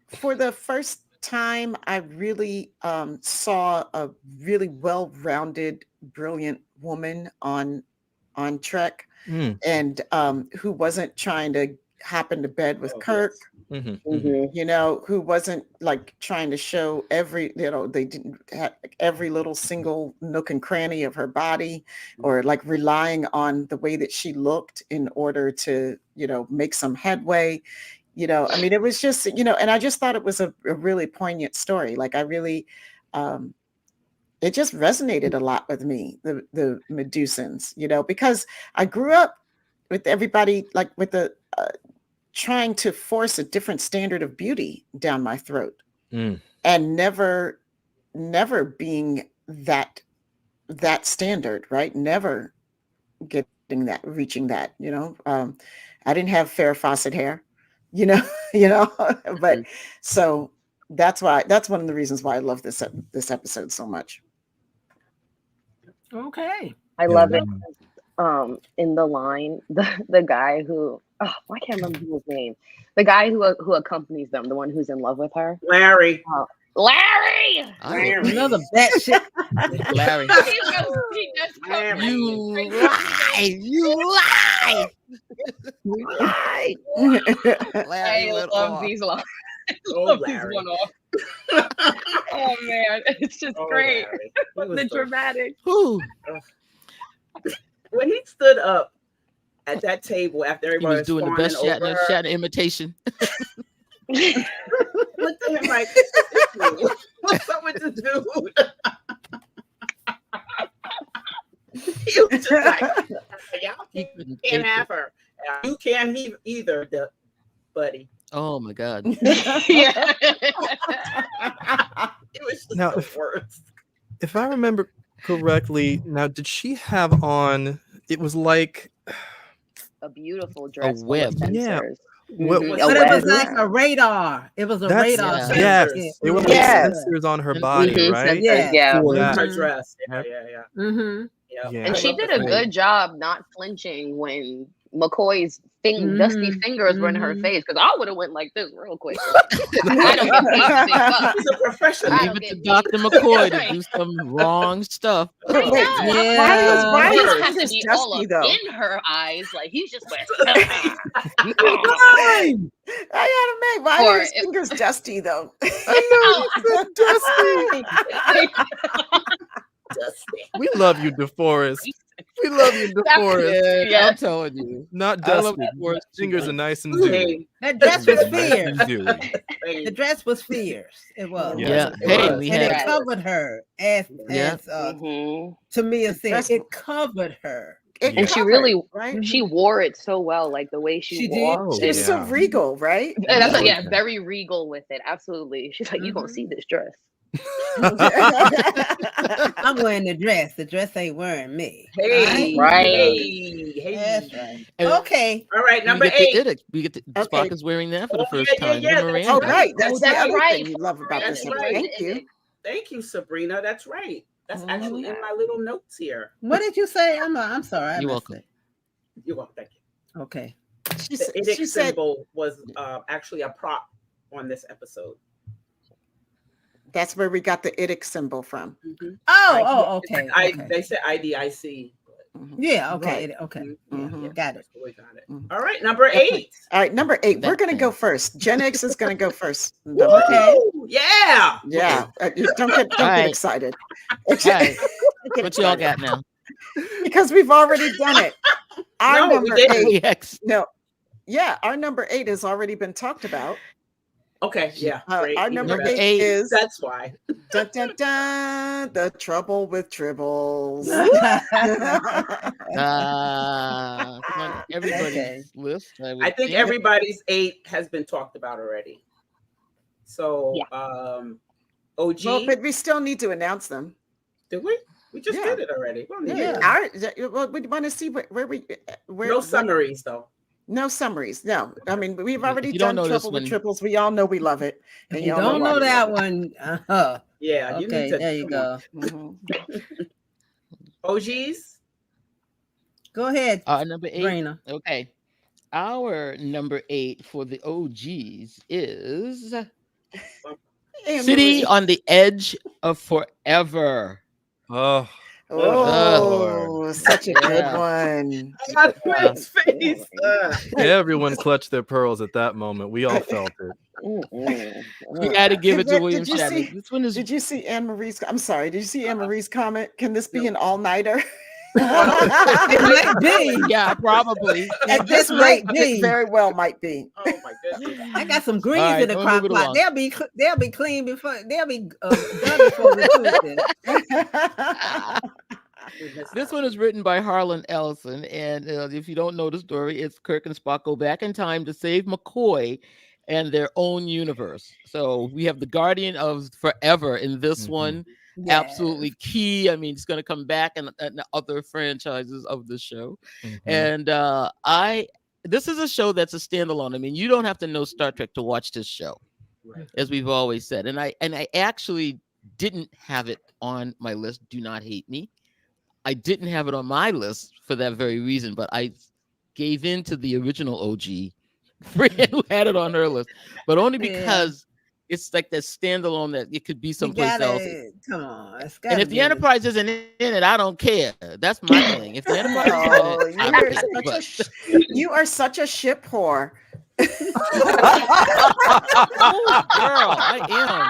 A: for the first time, I really saw a really well-rounded, brilliant woman on Trek, and who wasn't trying to hop into bed with Kirk. You know, who wasn't like trying to show every, they didn't have every little single nook and cranny of her body, or like relying on the way that she looked in order to, make some headway. I mean, it was just, and I just thought it was a really poignant story. Like I really, it just resonated a lot with me, the Medusans, because I grew up with everybody, like with the, trying to force a different standard of beauty down my throat, and never being that standard, right? Never reaching that, I didn't have Farrah Fawcett hair, but so that's one of the reasons why I love this episode so much.
J: Okay.
I: I love it. In the line, the guy who, I can't remember his name. The guy who accompanies them, the one who's in love with her.
B: Larry.
I: Larry!
J: Another batshit.
K: Larry.
I: He just
K: You lie! You lie!
I: I love these lines. I love these one-off. Oh man, it's just great. The dramatic.
B: When he stood up at that table after everybody
K: was doing the best Shatner imitation.
B: Looked at him like, what's up with this dude? He was just like, y'all can't have her. You can't either, buddy.
K: Oh my God.
B: Yeah. It was just
H: now,
B: the worst.
H: If I remember correctly, now did she have on? It was like
I: a beautiful dress.
K: A web.
H: Yeah. What
I: Mhm.
H: was
I: A
J: But it was
I: web.
J: like a radar. It was a
H: That's
J: radar.
K: Yeah.
H: yes.
J: sensor.
H: It was like
A: Yes.
H: sensors on her
K: And
H: body,
I: Mhm,
H: right?
I: sensors,
J: Yeah.
I: yeah.
K: for
H: That
B: Her
J: Mhm.
B: dress.
H: Yep.
B: Yeah.
J: Mhm.
B: Yeah.
H: Yeah.
I: And
B: I
I: she
B: love
I: did
B: the
I: a
B: face.
I: good job not flinching when McCoy's dusty
J: Mhm.
I: fingers were in her
J: Mhm.
I: face, because I would have went like this real quick. I don't get paid to say fuck.
B: She's a professional.
I: I
K: leave
I: don't
K: it to
I: get
K: Dr.
I: paid.
K: McCoy to
I: Right.
K: do some wrong stuff.
I: I
A: But
I: know.
A: wait,
I: I'm
A: why
I: saying,
A: is why
I: he
A: his
I: don't have to
A: fingers
I: be all
A: dusty
I: up
A: though?
I: in her eyes. Like he's just went.
J: Fine.
A: Aiyana-Mei, why
I: Or
A: are his
I: if-
A: fingers dusty though?
K: I know,
I: Oh,
B: Dusty.
H: We love you, DeForest. We love you, DeForest.
K: yeah,
I: Yeah.
K: I'm telling you.
H: Not
K: I love
H: dusty.
K: DeForest too
H: Fingers are
K: much.
H: nice and dewy.
B: Same.
J: That dress was
H: Nice
J: fierce.
H: and dewy.
B: Same.
J: The dress was fierce. It was.
H: Yes,
K: Yeah.
H: it
K: Hey,
H: was.
K: we
J: And
K: had
J: it
I: Right.
J: covered her,
K: Yeah.
J: as
I: Mhm.
J: Tamia said.
A: Dress-
J: It covered her.
A: It
H: Yeah.
I: And she
A: covered,
I: really,
A: right?
I: she wore it so well, like the way she
J: She did.
I: walked.
H: Oh,
A: She was
I: and-
A: so
H: yeah.
A: regal, right?
I: and that's what,
H: Yeah.
I: yeah, very regal with it. Absolutely. She's like, you gonna
J: Mhm.
I: see this dress.
J: I'm wearing the dress. The dress ain't wearing me.
B: Hey,
I: Right.
B: hey.
J: That's right.
K: And
J: Okay.
B: All right,
K: we
B: number
K: get the
B: 8.
K: edict. We get the
A: Okay.
K: Spock is wearing that for the
B: Oh,
K: first
B: yeah,
K: time.
B: yeah,
K: And
B: that's
K: Miranda.
A: Oh, right. That's the
I: That's
A: other
I: right.
A: thing you love about
B: That's
A: this.
B: right.
A: Thank you.
B: Thank you, Sabrina. That's right. That's actually
A: Mhm.
B: in my little notes here.
J: What did you say? I'm sorry. I
K: You're
J: missed
K: welcome.
J: it.
B: You're welcome. Thank you.
J: Okay.
A: She,
B: The
A: said-
B: IDIC
A: she said
B: symbol was actually a prop on this episode.
A: that's where we got the IDIC symbol from.
J: Okay.
B: I,
J: Okay.
B: They said IDIC.
A: Mhm.
J: Yeah. Okay.
A: Right.
J: Okay.
A: Mhm.
J: Yeah, got it.
B: That's the way we got it.
A: Mhm.
B: All right, number 8.
A: All right, number 8. We're
K: That
A: going to go
K: thing.
A: first. Jennings is going to go first. Number eight.
J: Okay.
B: Woo! Yeah.
A: Yeah. You don't get
K: Right.
A: excited.
K: Right.
A: Get
K: What y'all
A: excited.
K: got now?
A: Because we've already done it. Our
B: No, we
A: number
B: didn't.
A: 8.
K: Yes.
A: No. Yeah, our number 8 has already been talked about.
B: Okay. Yeah. Great.
A: Our
B: Even
A: number
K: Number
B: better.
A: 8
K: 8.
A: is
B: That's why.
A: dun, dun, dun, the trouble with tribbles.
K: It's on everybody's
J: Okay.
K: list.
B: I
K: would
B: think everybody's 8 has been talked about already. So, OG,
A: Well, but we still need to announce them.
B: did we? We just
A: Yeah.
B: did it already. We don't need
J: Yeah.
B: to-
A: Well, we want to see where we where
B: No
A: what-
B: summaries though.
A: No summaries. No, I mean we've already
K: you don't
A: done
K: know this
A: trouble with
K: one-
A: triples. We all know we love it. And
J: You
A: y'all
J: don't
A: why
J: know
A: we
J: that
A: love
J: one.
B: Yeah. You
J: Okay.
B: need to.
J: There you
B: come on.
J: go.
A: it. Mhm.
B: OGs.
J: Go ahead,
K: number 8.
J: Sabrina.
K: Okay. Our number 8 for the OGs is
A: Anne
K: City
A: Marie.
K: on the Edge of Forever.
H: Oh,
A: Oh, such a good
K: Yeah.
A: one.
B: I got Greg's face.
H: everyone clutched their pearls at that moment. We all felt it.
K: We had to give it to
A: Did
K: William
A: you
K: Shatner.
A: see-
K: This one is
A: Did you see Anne Marie's? I'm sorry. Did you see Anne Marie's comment? Can this be an all-nighter?
J: It might be.
K: yeah, probably.
J: At
A: This
J: this rate,
A: might
J: be.
A: very well might be.
B: Oh my goodness.
J: I got some greens
K: All right,
J: in the
K: we'll
J: crock
K: move it
J: pot.
K: along.
J: They'll be clean before they'll be done before we Tuesday.
K: This one is written by Harlan Ellison, and if you don't know the story, it's Kirk and Spock go back in time to save McCoy and their own universe. So we have the Guardian of Forever in this
H: Mhm.
K: one.
J: Yes.
K: Absolutely key. I mean, it's going to come back in other franchises of the show.
H: Mhm.
K: And this is a show that's a standalone. I mean, you don't have to know Star Trek to watch this show,
B: Right.
K: as we've always said. And I actually didn't have it on my list. Do not hate me. I didn't have it on my list for that very reason, but I gave in to the original OG friend who had it on her list, but only
J: Yeah.
K: because it's like that standalone that it could be
J: You
K: someplace else.
J: come on. It's
K: And
J: gotta
K: if the
J: be.
K: Enterprise isn't in it, I don't care. That's my thing. If the Enterprise is
A: Oh,
K: in it, I
A: you
K: don't
A: are
K: care.
A: such a
K: But-
A: you are such a ship whore.
K: Oh, girl, I am.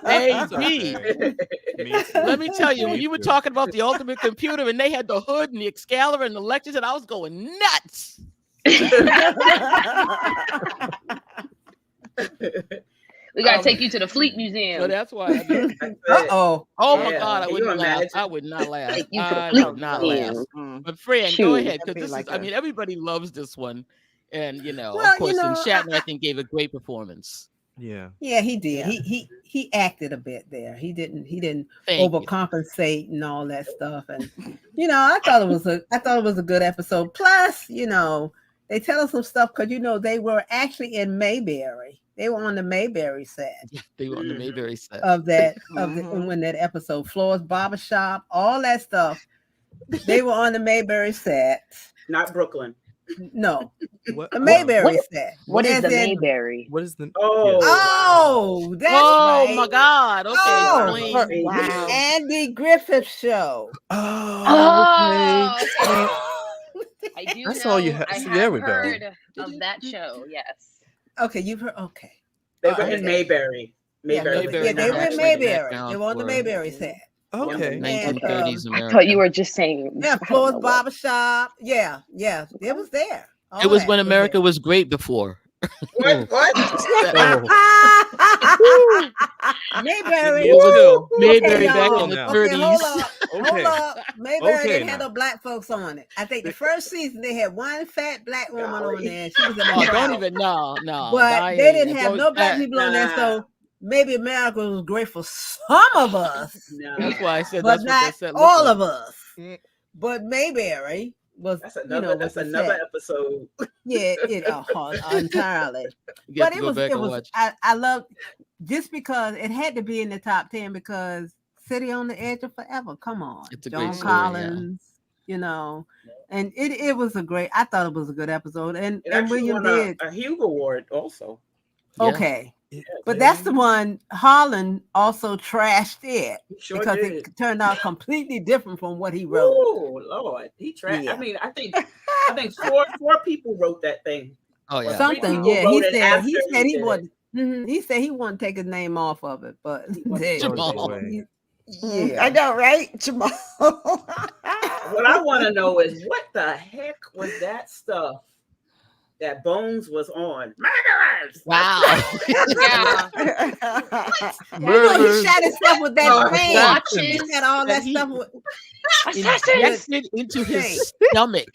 K: Baby.
H: Me too.
K: Let me tell you, when
H: Me
K: you were
H: too.
K: talking about the ultimate computer and they had the hood and the Excalibur and the lectures, and I was going nuts.
I: We gotta take you to the Fleet Museum.
K: So that's why I did.
J: Uh-oh.
K: Oh my
B: Yeah.
K: God, I
B: Can you
K: wouldn't laugh.
B: imagine?
K: I would not laugh.
I: Take you to the
K: I
I: Fleet
K: would not laugh.
I: Museum.
A: Mm.
K: But Fran,
I: Shoot.
K: go ahead,
A: That'd be
K: because
A: like
K: I
A: a-
K: mean, everybody loves this one, and
J: Well,
K: of course,
J: you
K: and
J: know,
K: Shatner, I think, gave a great performance.
H: Yeah.
J: Yeah, he did.
A: Yeah.
J: He acted a bit there. He didn't
K: Thank you.
J: overcompensate and all that stuff. And I thought it was a good episode. Plus, they tell us some stuff because they were actually in Mayberry. They were on the Mayberry set.
K: Yeah, they were on the Mayberry set.
J: When that episode, Floor's Barbershop, all that stuff. They were on the Mayberry set.
B: Not Brooklyn.
J: No.
H: What?
J: The Mayberry set.
I: What is
J: As
I: the
J: in-
I: Mayberry?
H: What is the?
J: Oh, that's
K: Oh
J: right.
K: my God. Okay.
J: Oh,
K: explain.
I: Wow.
J: Andy Griffith Show.
K: Oh,
I: Oh, I do
H: That's
I: know.
H: all you have.
I: I
H: See,
I: have
H: there we go.
I: heard of that show. Yes.
J: Okay, you've heard. Okay.
B: They were
J: Oh,
B: in
J: okay.
B: Mayberry. Mayberry.
K: Mayberry
J: Yeah, they were in
K: actually
J: Mayberry.
K: background
J: They were on the
K: for-
J: Mayberry set.
H: Okay.
K: 1930s
I: I
K: America.
I: thought you were just saying.
J: Yeah,
I: I don't
J: Floor's
I: know what.
J: Barbershop. Yeah, it was there. All
K: It was
J: that
K: when America
J: there.
K: was great before.
B: What?
J: Mayberry.
H: Me too.
K: Mayberry
J: Okay,
K: back
J: y'all.
K: in the
H: now.
J: Okay,
K: 30s.
J: hold up.
H: Okay.
J: Hold up. Mayberry
H: Okay,
J: didn't
H: now.
J: have no black folks on it. I think the first season they had one fat black woman on there. She was in the
K: Oh,
J: crowd.
K: don't even no.
J: But they didn't have no black people on there,
B: Nah.
J: so maybe America was great for some of us,
B: No.
K: That's why I said
J: but
K: that's what
J: not
K: they said.
J: all of us.
H: Mm.
J: But Mayberry was,
B: That's another. That's
J: was the
B: another
J: set.
B: episode.
J: Yeah, entirely.
K: You have
J: But
K: to go back
J: it
K: and
J: was.
K: watch.
J: I love just because it had to be in the top 10 because City on the Edge of Forever. Come on,
K: It's a
J: John
K: great story, yeah.
J: Collins. And it was a great. I thought it was a good episode, and
B: It actually
J: William
B: won
J: did.
B: a Hugo Award also.
K: Yeah.
J: Okay.
H: It
J: But that's the one Holland also trashed it
B: He sure
J: because
B: did.
J: it turned out completely different from what he wrote.
B: Oh Lord, he tried.
J: Yeah.
B: I mean, I think four people wrote that thing.
K: Oh yeah.
J: Something,
B: people
J: yeah.
B: wrote
J: He
B: it
J: said
B: after
J: he
B: he
J: said he
B: did
J: would. He said he wouldn't take his name off of it, but
K: Jamal.
J: yeah,
A: I know, right, Jamal?
B: What I want to know is what the heck was that stuff that Bones was on? Murderers!
K: Wow.
I: Yeah.
H: Murderers.
J: he shot himself with that fan.
I: Watches.
J: He had all that
K: He-
J: stuff. With,
K: Injected into his stomach.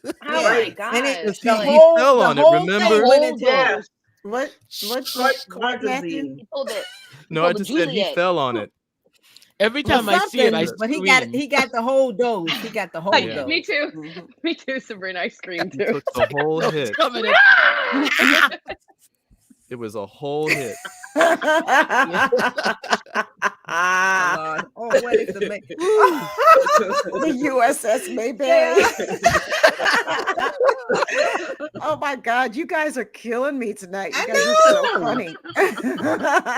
I: Oh my god.
J: and it,
H: He
J: the
H: fell
J: whole,
H: on
J: the
H: it,
J: whole
H: remember?
J: thing went into
B: Yeah.
A: what?
B: Cardazine.
I: He pulled it.
H: No, I
I: pulled a
H: just said he
I: Juliet.
H: fell on it.
K: Every
J: Well,
K: time I see it, I
J: something, but
K: scream.
J: he got the whole dose. He got the whole
H: Yeah.
J: dose.
I: Me too.
J: Mhm.
I: Me too, Sabrina. I screamed
H: He
I: too.
H: took the whole
K: No,
H: hit.
K: it's coming in.
H: It was a whole hit.
J: Oh, what is the
A: The USS Mayberry. Oh my God, you guys are killing me tonight. You
J: I
A: guys are so
J: know.
A: funny.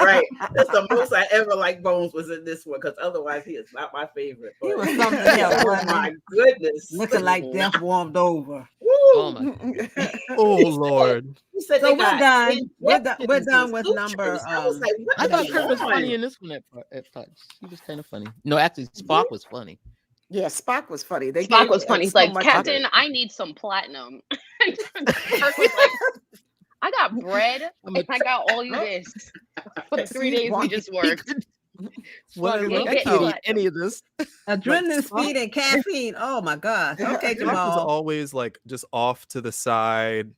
B: Right. That's the most I ever liked Bones was in this one because otherwise he is not my favorite.
J: He
B: But-
J: was something else.
B: oh
J: wasn't he?
B: my goodness.
J: Looking like death warmed over.
B: Woo.
K: Oh my.
H: Oh Lord.
B: He said
J: So
B: they
J: we're
B: got
J: done. We're
B: injections
J: done
B: and
J: with
B: sutures.
J: number,
B: I was like, what
K: I
B: is
K: thought Kirk was
B: going
K: funny
B: on?
K: in this one at parts. He was kind of funny. No, actually, Spock was funny.
A: Yeah, Spock was funny. They
I: Spock
A: gave
I: was funny. He's
A: so
I: like,
A: much
I: Captain,
A: credit.
I: I need some platinum. Kirk was like, I got bread
K: I'm
I: and
K: a-
I: I got all you this for the 3 days we just worked.
H: What
K: Spock,
H: did
K: I
I: get
K: can't
I: you.
K: eat any of this.
J: Adrenaline,
H: Spock-
J: speed, and caffeine. Oh my gosh. Okay,
H: Spock was
J: Jamal.
H: always like just off to the side,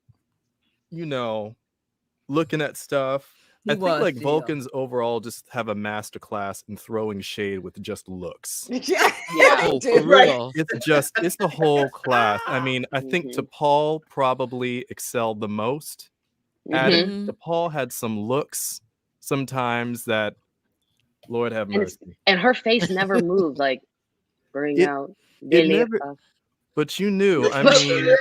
H: looking at stuff.
J: He
H: I think
J: was,
H: like
J: Gio.
H: Vulcans overall just have a master class in throwing shade with just looks.
A: Yeah,
B: Yeah.
K: Oh,
A: they
K: for
A: do.
K: real.
H: It's the whole class. I mean, I think
I: Mhm.
H: T'Pol probably excelled the most at it.
K: Mhm.
H: T'Pol had some looks sometimes that, Lord have
I: And it's-
H: mercy.
I: And her face never moved. Like, bring
H: It-
I: out.
H: it never- But you knew. I mean,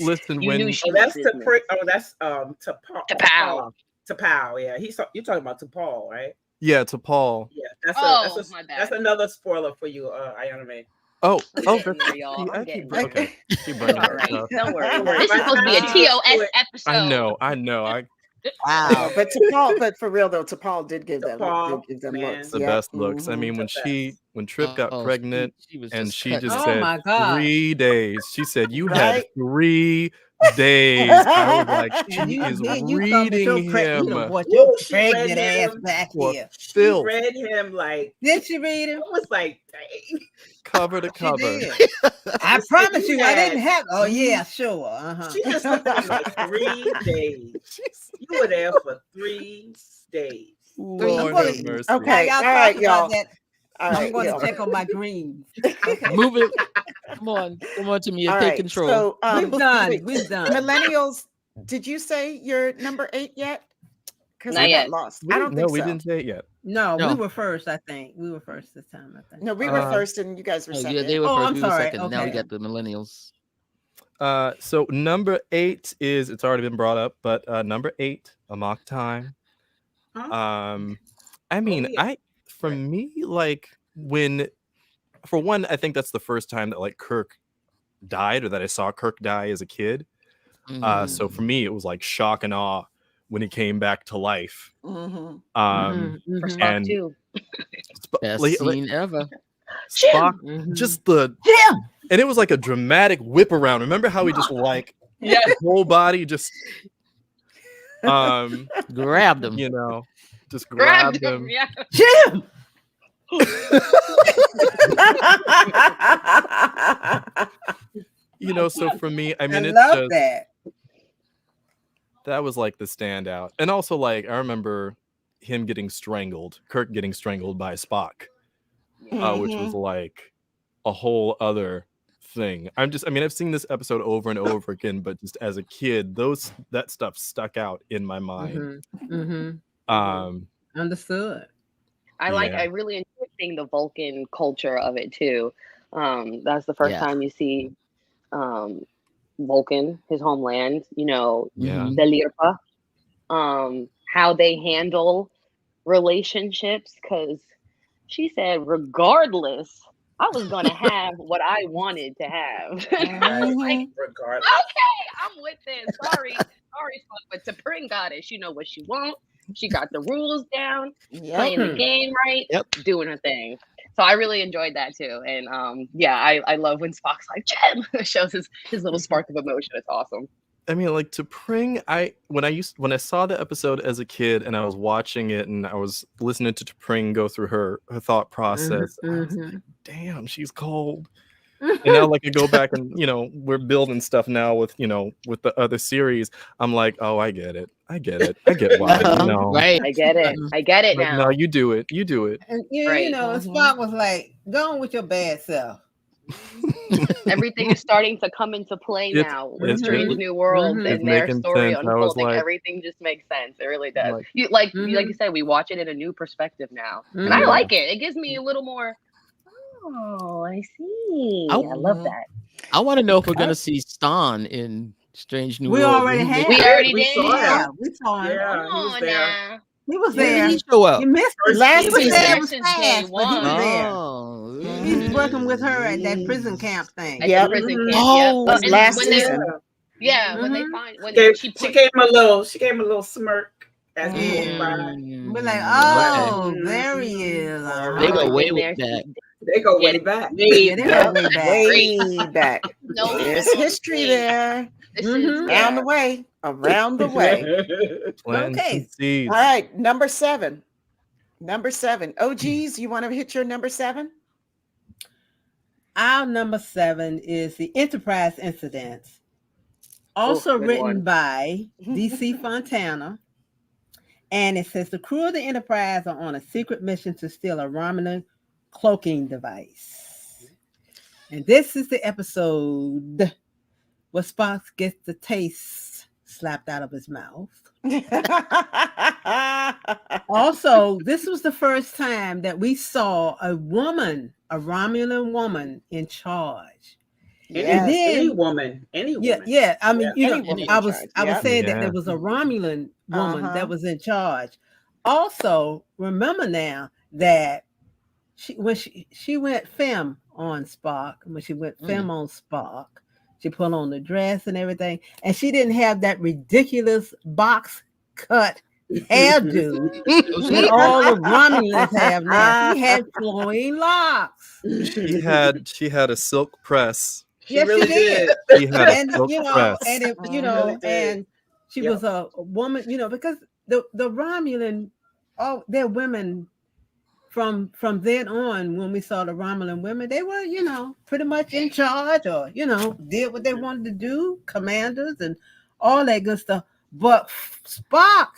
H: listen,
I: You
H: when
I: knew she
B: Oh, that's
I: was
B: to
I: business.
B: that's T'Pol.
I: T'Pau.
B: T'Pau, yeah. You're talking about T'Pol, right?
H: yeah, T'Pol.
B: Yeah,
I: Oh, my bad.
B: that's another spoiler for you, Aiyana-Mei.
H: Oh,
I: I'm
H: that's
I: getting there, y'all.
H: see,
I: I'm
H: I
I: getting
H: keep
I: there.
H: okay. Keep
I: It's
H: bringing
I: all
H: that
I: right.
H: up.
I: Don't worry.
B: Don't worry.
I: This is supposed to be a TOS episode.
H: I know.
A: Wow, but T'Pol, but for real though, T'Pol did give them
B: T'Pol,
A: them
B: man.
A: looks.
H: The
A: Yeah.
H: best looks. I
A: Mhm.
H: mean, when Trip got
K: Oh,
H: pregnant
K: she was
H: and
K: just
H: she
K: cutting
H: just
K: up.
J: Oh
H: said
J: my God.
H: 3 days. She said you had
A: Right?
H: 3 days. I was like,
J: And
H: she
J: you,
H: is
J: here you come with
H: reading
J: your you
H: him
J: done brought your
B: Ooh, she read
J: pregnant ass
B: him.
J: back
H: for
J: here.
B: She
H: filth,
B: read him like
J: Did she read him?
B: it was like, dang.
H: cover to
J: She
H: cover.
J: did. I
B: She said
J: promise
B: you
J: you, I
B: had-
J: didn't have. Oh yeah, sure. Uh-huh.
B: She just looked at him like 3 days. You were there for 3 days.
H: Lord
J: wanna-
H: have mercy.
A: Okay.
J: While
A: all right,
J: talking
A: y'all.
J: about that,
A: All
J: I'm
A: right.
J: going
A: yeah.
J: to check on my greens. Okay.
K: Move it. Come on, Tamia,
A: All
K: take
A: right.
K: control.
A: So
J: We've done.
A: wait,
J: We've done.
A: millennials, did you say you're number 8 yet? Because
I: Not
A: I got
I: yet.
A: lost. I don't
H: No,
A: think
H: we
A: so.
H: didn't say it yet.
J: No, we
K: No.
J: were first, I think. We were first this time, I think.
A: No, we were
H: Uh,
A: first and you guys were
K: Oh,
A: second.
K: yeah, they were
J: Oh,
K: first.
J: I'm
K: We were
J: sorry.
K: second. Now we
J: Okay.
K: got the millennials.
H: So number 8 is, it's already been brought up, but number 8, Amok Time.
B: Huh?
H: I mean,
B: yeah.
H: for me, like for one, I think that's the first time that like Kirk died, or that I saw Kirk die as a kid. So for me, it was like shock and awe when he came back to life.
A: Mhm.
I: For Spock
H: And
I: too.
K: Best
H: like,
K: scene ever.
H: Spock,
J: Mhm.
H: just and it was like a dramatic whip around. Remember how he just like
I: Yeah.
H: his whole body just
K: Grabbed him.
H: you know, just
I: Grabbed
H: grabbed
I: him.
H: him.
I: Yeah.
J: Jim!
H: You know, so for me, I mean,
J: I
H: it's
J: love
H: just
J: that.
H: was like the standout. And also, like, I remember him getting strangled, Kirk getting strangled by Spock, which was like a whole other thing. I mean, I've seen this episode over and over again, but just as a kid, that stuff stuck out in my mind.
J: Understood.
I: I really enjoyed seeing the Vulcan culture of it too. That's the first
K: Yeah.
I: time you see Vulcan, his homeland,
H: Yeah.
I: Delirpa, how they handle relationships, because she said, regardless, I was gonna have what I wanted to have. And I was like,
B: Regardless.
I: okay, I'm with this. Sorry, Spock, but T'Pring got it. She know what she wants. She got the rules down, playing the game right, doing her thing. So I really enjoyed that too. And I love when Spock's like, Jen, shows his little spark of emotion. It's awesome.
H: I mean, like T'Pring, when I saw the episode as a kid and I was watching it and I was listening to T'Pring go through her thought process, I was like, damn, she's cold. And now, like, I go back and we're building stuff now with with the other series. I'm like, oh, I get it. I get why.
K: Right.
I: I get it
H: But
I: now.
H: no, you do it.
J: And you
I: Right.
J: know, Spock was like, go on with your bad self.
I: Everything is starting to come into play now with
H: it's
I: Strange New Worlds
H: it's
I: and their
H: making
I: story
H: sense. I was
I: unfolding.
H: like-
I: Everything just makes sense. It really does.
H: Like-
I: Like you said, we watch it in a new perspective now, and I like it. It gives me a little more. Oh, I see. I love that.
K: I want to know if we're going to see Stan in Strange New
J: We
K: Worlds.
J: already have.
I: We already
B: We
I: did.
B: saw him.
J: Yeah, we saw him.
B: Yeah,
I: Come
B: he was
I: on
B: there.
I: now.
J: He was
K: When
J: there.
K: did he show up?
J: You missed it.
A: Last
J: He was
A: season.
J: there. It was
I: Since
J: fast,
I: day
J: but he was
I: one.
J: there.
K: Oh,
J: He's working with her at that prison camp thing.
I: At
A: Yep.
I: the prison camp.
K: Oh,
I: yep.
A: That's
I: And
A: last
I: when they-
A: season.
I: when they find when
B: She
I: put-
B: gave him a little smirk as he walked by.
J: We're like, oh, there he is.
K: They go
I: I've
K: way
I: been
K: with
I: there
K: that.
B: They go way back.
J: Yeah, they go way back.
A: Way back.
I: No,
A: There's history there.
I: This is
A: Around the way. Around the way.
H: Planting
J: Okay.
H: seeds.
A: All right. Number 7. OGs, you want to hit your number 7?
J: Our number 7 is the Enterprise incidents, also
I: good
J: written
I: one.
J: by DC Fontana. And it says the crew of the Enterprise are on a secret mission to steal a Romulan cloaking device. And this is the episode where Spock gets the taste slapped out of his mouth. Also, this was the first time that we saw a Romulan woman in charge.
B: Any woman.
J: Yeah. I mean,
A: Any woman in
J: I was
A: charge.
J: saying that
H: Yeah.
J: there was a Romulan woman that was in charge. Also, remember now that when she went femme on Spock, when she went femme on Spock, she put on the dress and everything, and she didn't have that ridiculous box cut hairdo that all the Romulans have now. She had flowing locks.
H: She had a silk press.
J: Yes,
B: really
J: she did.
H: She had a
J: And
H: silk press.
J: and it,
B: really did.
J: and she was a woman, because the Romulan, they're women from then on. When we saw the Romulan women, they were, pretty much in charge, or did what they wanted to do, commanders and all that good stuff. But Spock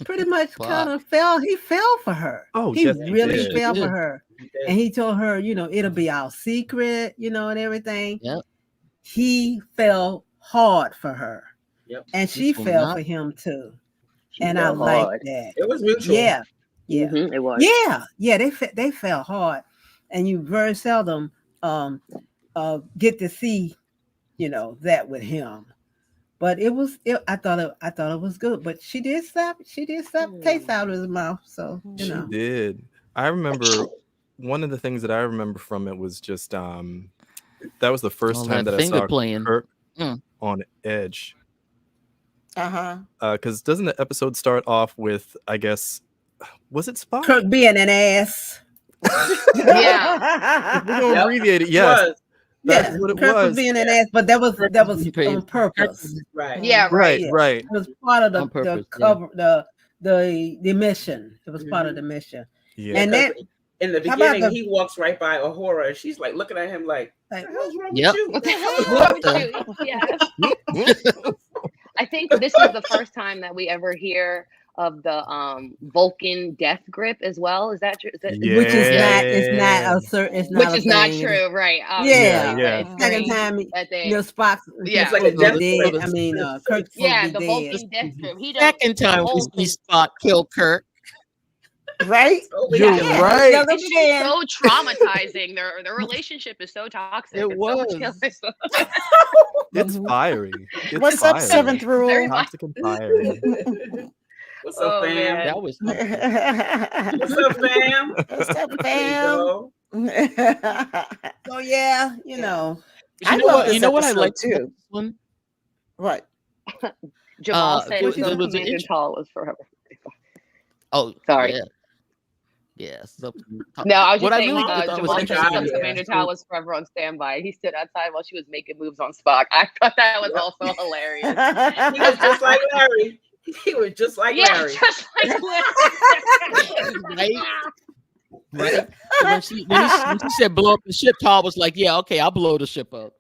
J: pretty much
K: Wow.
J: kind of fell. He fell for her.
H: Oh,
J: He
H: yes, he
J: really
H: did.
J: fell
K: He
J: for
K: did.
J: her,
B: He did.
J: and he told her, it'll be our secret, and everything.
K: Yep.
J: He fell hard for her,
B: Yep.
J: and she
K: This will
J: fell
K: not-
J: for him too.
B: She
J: And I
B: fell
J: like
B: hard.
J: that.
B: It was mutual.
J: Yeah, yeah,
I: It was.
J: yeah. They fell hard, and you very seldom get to see, that with him. But I thought it was good. But she did slap the taste out of his mouth. So
H: She did. I remember one of the things that I remember from it was just that was the first
K: All
H: time
K: that
H: that I
K: finger
H: saw
K: playing.
H: Kirk
K: Mm.
H: on edge.
A: Uh-huh.
H: Because doesn't the episode start off with, I guess, was it Spock?
J: Kirk being an ass.
I: Yeah.
H: We're gonna
B: Yep.
H: abbreviate it.
B: It
H: Yes,
B: was.
H: that's what it
J: Kirk was
H: was.
J: being an ass, but that was
K: Crazy.
J: on purpose.
B: Right.
I: Yeah,
H: Right,
J: Yeah.
H: right.
J: It was part of
K: On
J: the
K: purpose,
J: cover, the mission. It was part of the mission.
H: Yeah.
J: And
B: Because
J: that
B: in the
J: How about
B: beginning,
J: the-
B: he walks right by Ahura, and she's like looking at him like,
J: like,
B: "What the hell's wrong
K: Yep.
B: with you?"
I: What the hell is
K: What
I: wrong
K: the-
I: with you? Yes. I think this is the first time that we ever hear of the Vulcan death grip as well. Is that true? Is that,
J: which is not, it's
H: Yeah.
J: not a certain, it's not
I: Which
J: a
I: is not
J: thing.
I: true, right?
J: Yeah,
I: Obviously,
H: Yeah,
I: but it's
J: Second
I: great
J: time,
I: that they,
J: Spock,
I: Yeah.
B: It's like a
J: supposed to
B: death
J: be dead.
B: grip.
J: I mean, Kirk's supposed
I: yeah,
J: to
I: the
J: be dead.
I: Vulcan death grip. He does
K: Second
I: the
K: time
I: whole
K: we
I: thing.
K: Spock killed Kirk.
A: Right?
B: Totally
H: You're
B: different.
H: right.
J: Never
I: It's just
J: again.
I: so traumatizing. Their relationship is so toxic.
K: It
I: It's so much
K: was.
I: killing.
H: It's fiery. It's
A: What's up,
H: fiery.
A: seventh rule?
I: Very
H: Toxic and fiery.
B: What's up,
I: Oh,
B: fam?
I: man.
K: That was
B: What's up, fam?
A: What's up,
B: There you
A: fam?
B: go.
J: So yeah,
A: I
K: know
A: love
K: what?
A: this
K: You know what I
A: episode,
K: like
A: too.
K: about this one?
A: What?
I: Jamal said
K: it was
I: the
K: an
I: Commander
K: interesting-
I: Tall was forever.
K: Oh,
I: Sorry.
K: Yeah. Yeah. So,
I: No, I was just
K: What I
I: saying,
K: really thought was
I: Jamal said
K: interesting-
I: the Commander Tall was forever on standby. He stood outside while she was making moves on Spock. I thought that was also hilarious.
B: He was just like Larry. He was just like
I: Yeah,
B: Larry.
I: just like Larry.
K: right? When she said blow up the ship, Tall was like, "Yeah, okay, I'll blow the ship up."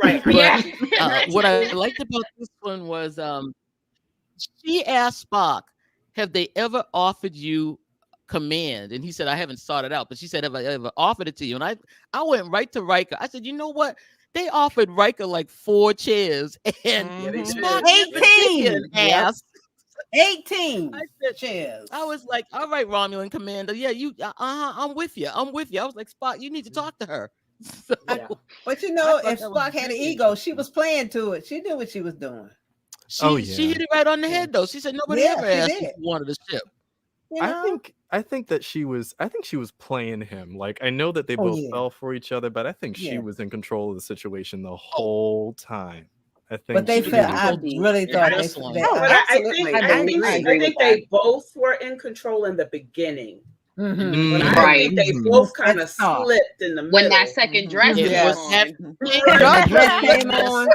B: Right.
K: But
I: Yeah.
K: what I liked about this one was she asked Spock, "Have they ever offered you command?" And he said, "I haven't sought it out." But she said, "Have I ever offered it to you?" And I went right to Riker. I said, "You know what? They offered Riker like 4 chairs, and
B: Yeah, they did.
K: Spock
J: 18.
K: an ass."
J: 18
K: I said,
J: chairs.
K: I was like, "All right, Romulan Commander, yeah, you, I'm with you. I'm with you." I was like, "Spock, you need to talk to her." So,
B: Yeah.
J: But
K: I thought
J: if
K: that was
J: Spock had an
K: great.
J: ego, she was playing to it. She knew what she was doing.
K: she
H: yeah.
K: hit it right on the head, though. She said nobody
J: Yeah,
K: ever
J: she
K: asked
J: did.
K: if you wanted a ship.
H: I think that she was playing him. Like, I know that they
J: Oh,
H: both
J: yeah.
H: fell for each other, but I think she
J: Yeah.
H: was in control of the situation the whole time. I think
J: But they
H: she
J: felt.
H: was-
J: I really thought
K: Yeah,
J: they.
K: that's one.
J: they
A: Oh,
B: But I
A: absolutely.
B: think
A: I agree.
B: I think they both were in control in the beginning.
J: Mhm.
B: But I
I: Right.
B: think they both kind of
J: That's tough.
B: slipped in the middle.
I: When that second dress
K: It
I: was
A: Yes.
K: was that
I: on.
J: The dress came on.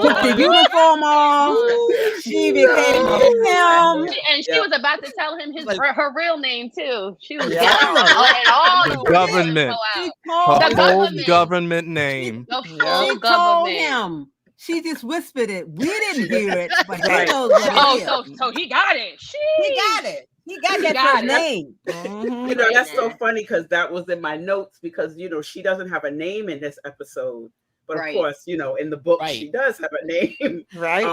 J: Put the uniform on. She became a film.
I: And she was about to tell him her real name too. She was
A: Yeah.
I: and all
H: The
I: the
H: government.
J: She
H: her
J: told
I: The
J: him.
H: whole
I: government.
H: government name.
I: the
J: She
I: full
J: told
I: government.
J: him. She just whispered it. We didn't hear it, but he
B: Right.
J: knows what it is.
I: So he got it.
J: He got it. He got
I: He
J: that
I: got
J: first
I: it.
J: name.
B: You know, that's so funny because that was in my notes because, she doesn't have a name in this episode. But
I: Right.
B: of course, in the book,
K: Right.
B: she does have a name.
A: Right?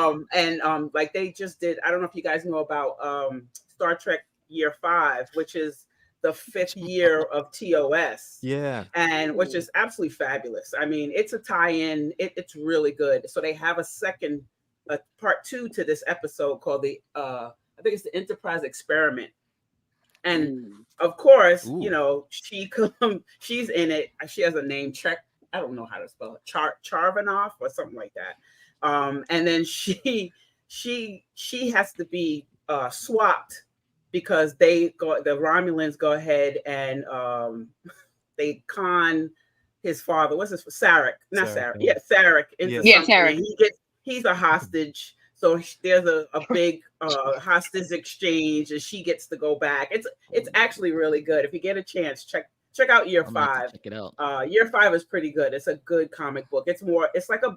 B: Like they just did, I don't know if you guys know about Star Trek Year 5, which is the 5th year of TOS.
H: Yeah.
B: And which is absolutely fabulous. I mean, it's a tie-in. It's really good. So they have a part 2 to this episode called I think it's the Enterprise Experiment. And of course,
K: Ooh.
B: she's in it. She has a name, I don't know how to spell it, Charvanoff or something like that. And then she has to be swapped because the Romulans go ahead and they con his father. What's his Sarek? Not Sarek.
H: Sarek.
B: Yeah, Sarek. Into
I: Yeah,
B: something,
I: Sarek.
B: and he's a hostage. So there's a big hostage exchange, and she gets to go back. It's actually really good. If you get a chance, check out Year
K: I'm gonna have to
B: 5.
K: check it out.
B: Year 5 is pretty good. It's a good comic book. It's like a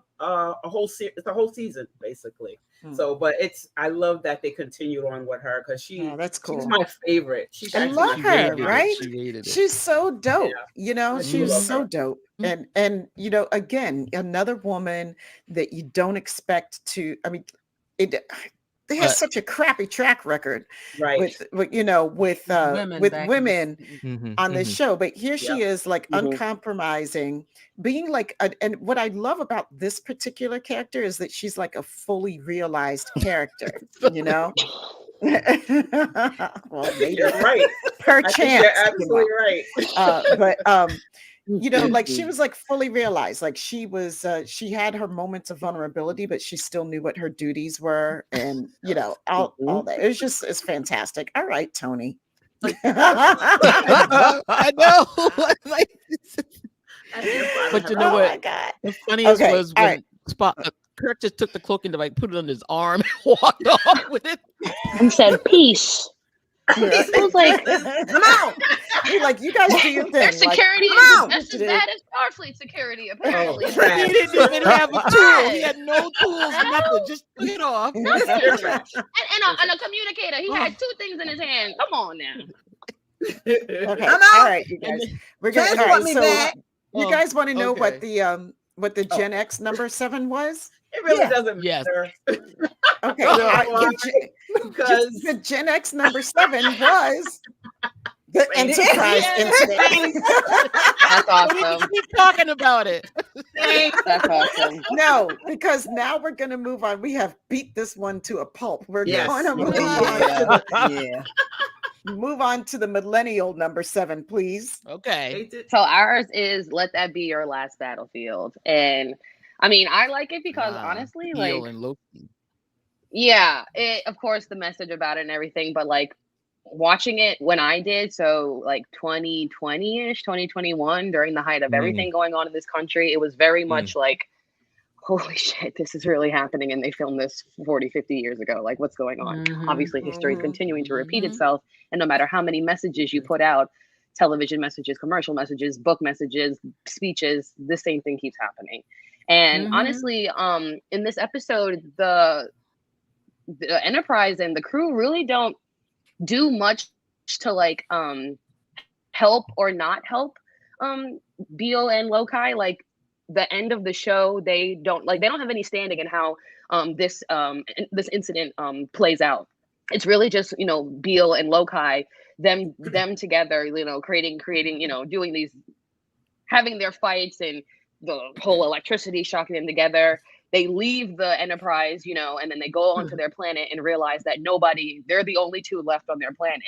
B: whole it's a whole season basically. So, but I love that they continued on with her because
A: that's cool.
B: she's my favorite. She's
A: I
B: actually
A: love
B: my
A: her,
B: favorite.
A: right?
K: She rated it.
A: She's so dope.
B: Yeah.
A: You know,
B: I do
A: she's
B: love
A: so
B: her.
A: dope. And you know, again, another woman that you don't expect to. I mean, they have such a crappy track record,
B: right?
A: With you know, with women on this show, but here she is, like uncompromising, being like, and what I love about this particular character is that she's like a fully realized character, you know. Well, maybe
B: You're right.
A: Perchance,
B: you're absolutely right.
A: But you know, like she was like fully realized, like she was she had her moments of vulnerability, but she still knew what her duties were, and you know, all that. It's fantastic. All right, Tony.
K: I know. But you know what?
A: My God.
K: The funniest was when Kirk just took the cloak and like put it on his arm and walked off with it
I: and said, "Peace." It was like,
A: come on. You're like, you guys do your thing.
I: Their security
A: like,
I: is just as bad as Starfleet security, apparently.
K: He didn't even have a tool. He had no tools, nothing. Just took it off.
I: and a communicator. He had 2 things in his hand. Come on now.
A: Okay. All right, you guys. We're gonna you guys want to know what the Gen X number 7 was?
B: It really doesn't matter.
A: Okay.
B: Because
A: the Gen X number 7 was the Enterprise incident.
I: That's awesome.
K: Keep talking about it.
I: That's awesome.
A: No, because now we're going to move on. We have beat this one to a pulp. We're going to move on. Move on to the millennial number 7, please.
K: Okay.
I: So ours is "Let That Be Your Last Battlefield," and I mean, I like it because honestly, like, yeah, of course, the message about it and everything, but like watching it when I did, so like 2020-ish, 2021, during the height of everything going on in this country, it was very much like, holy shit, this is really happening. And they filmed this 40, 50 years ago. Like, what's going on? Obviously, history is continuing to repeat itself. And no matter how many messages you put out, television messages, commercial messages, book messages, speeches, the same thing keeps happening. And honestly, in this episode, the Enterprise and the crew really don't do much to like help or not help Beale and Lokai. Like, the end of the show, they don't have any standing in how this incident plays out. It's really just, you know, Beale and Lokai, them together, you know, creating, you know, doing these, having their fights, and the whole electricity shocking them together. They leave the Enterprise, you know, and then they go onto their planet and realize that they're the only 2 left on their planet.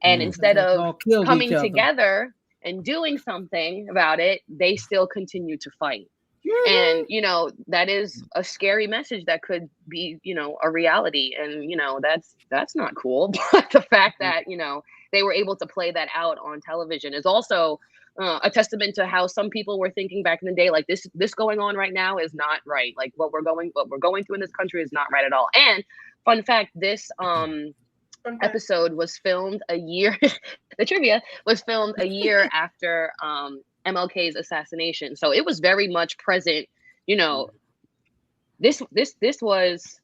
I: And instead of coming together and doing something about it, they still continue to fight. And, you know, that is a scary message that could be, you know, a reality. And, you know, that's not cool. But the fact that, you know, they were able to play that out on television is also a testament to how some people were thinking back in the day, like this going on right now is not right. Like what we're going through in this country is not right at all. And fun fact, this episode was filmed a year. The trivia was filmed a year after MLK's assassination, so it was very much present. You know, this was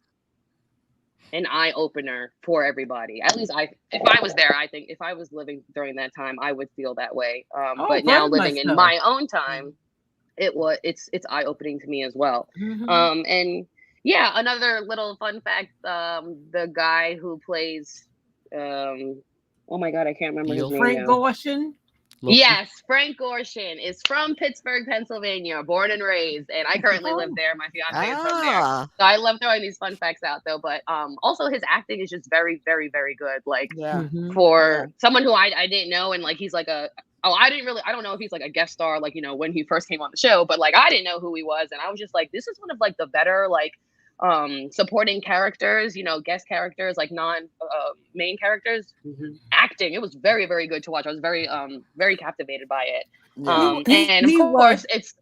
I: an eye opener for everybody. At least if I was there, I think if I was living during that time, I would feel that way. But now living in my own time, it's eye opening to me as well. And yeah, another little fun fact: the guy who plays oh my god, I can't remember his name.
J: Frank Gorshin.
I: Yes, Frank Gorshin is from Pittsburgh, Pennsylvania, born and raised, and I currently live there. My fiance is from there, so I love throwing these fun facts out though. But also his acting is just very, very, very good. Like for someone who I didn't know, and like he's like I don't know if he's like a guest star, like, you know, when he first came on the show, but like I didn't know who he was, and I was just like, this is one of like the better like supporting characters, you know, guest characters, like non main characters acting. It was very, very good to watch. I was very very captivated by it. And of course it's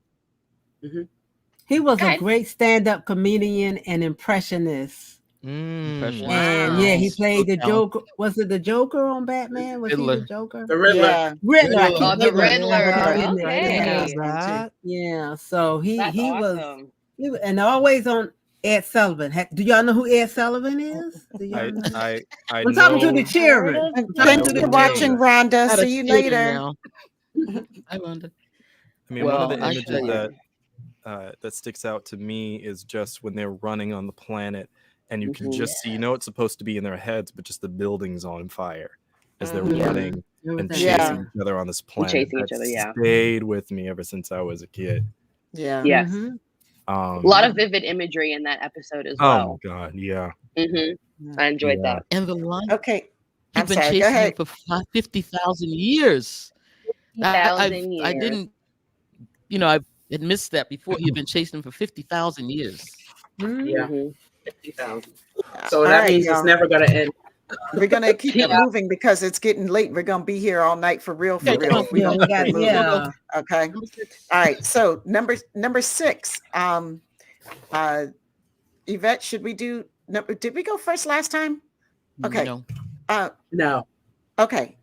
J: he was a great stand-up comedian and impressionist.
K: Professional.
J: And yeah, he
K: He's so
J: played the
K: talented.
J: Joker. Was it the Joker on Batman? Was he the
K: Fiddler.
J: Joker?
B: The Riddler.
A: Yeah.
J: Riddler. I
K: Riddler.
J: keep
I: Oh, the
J: getting it.
I: Riddler.
J: I keep getting it.
A: Right.
J: Yeah.
I: Okay.
H: That?
J: Yeah. So
I: That's
J: he was
I: awesome.
J: and always on Ed Sullivan. Do y'all know who Ed Sullivan is? Do y'all know?
H: I
J: I'm talking to
H: know.
J: the children.
I: Heard of
J: I'm
A: And
J: talking
A: thank
J: to
A: you
J: the
A: for
H: name.
A: watching,
J: children.
A: Rhonda.
K: Out of
A: See you
K: children
A: later.
K: now. I wonder.
H: I mean, one of the
K: Well, I
H: images
K: tell you.
H: that sticks out to me is just when they're running on the planet, and you can
I: Mhm.
H: just see, it's supposed to be in their heads, but just the buildings on fire as they're
A: Mhm.
H: running and
J: Everything.
A: Yeah.
H: chasing each other on this planet.
I: chasing each
H: That
I: other, yeah.
H: stayed with me ever since I was a kid.
A: Yeah.
I: Yes.
J: Mhm.
I: A lot of vivid imagery in that episode as
H: Oh my
I: well.
H: God, yeah.
I: I enjoyed
H: Yeah.
I: that.
K: And the line.
A: Okay.
K: He'd
A: I'm
K: been
A: sorry. Go
K: chasing him
A: ahead.
K: for 50,000 years. I
I: 50,000 years.
K: didn't, I had missed that before. He had been chasing him for 50,000 years.
B: Yeah,
I: Mhm.
B: 50,000.
A: All
B: So that
A: right,
B: means it's
A: y'all.
B: never going to end.
A: We're gonna keep it
I: Yeah.
A: moving because it's getting late. We're gonna be here all night for real,
K: Okay, come on.
A: if we
J: Yeah,
A: don't
J: we
A: keep
J: got
A: it moving.
J: yeah.
A: Okay.
K: Number 6.
A: All right. So number 6. Yvette, should we do? Did we go first last time? Okay.
K: No.
B: No.
A: Okay.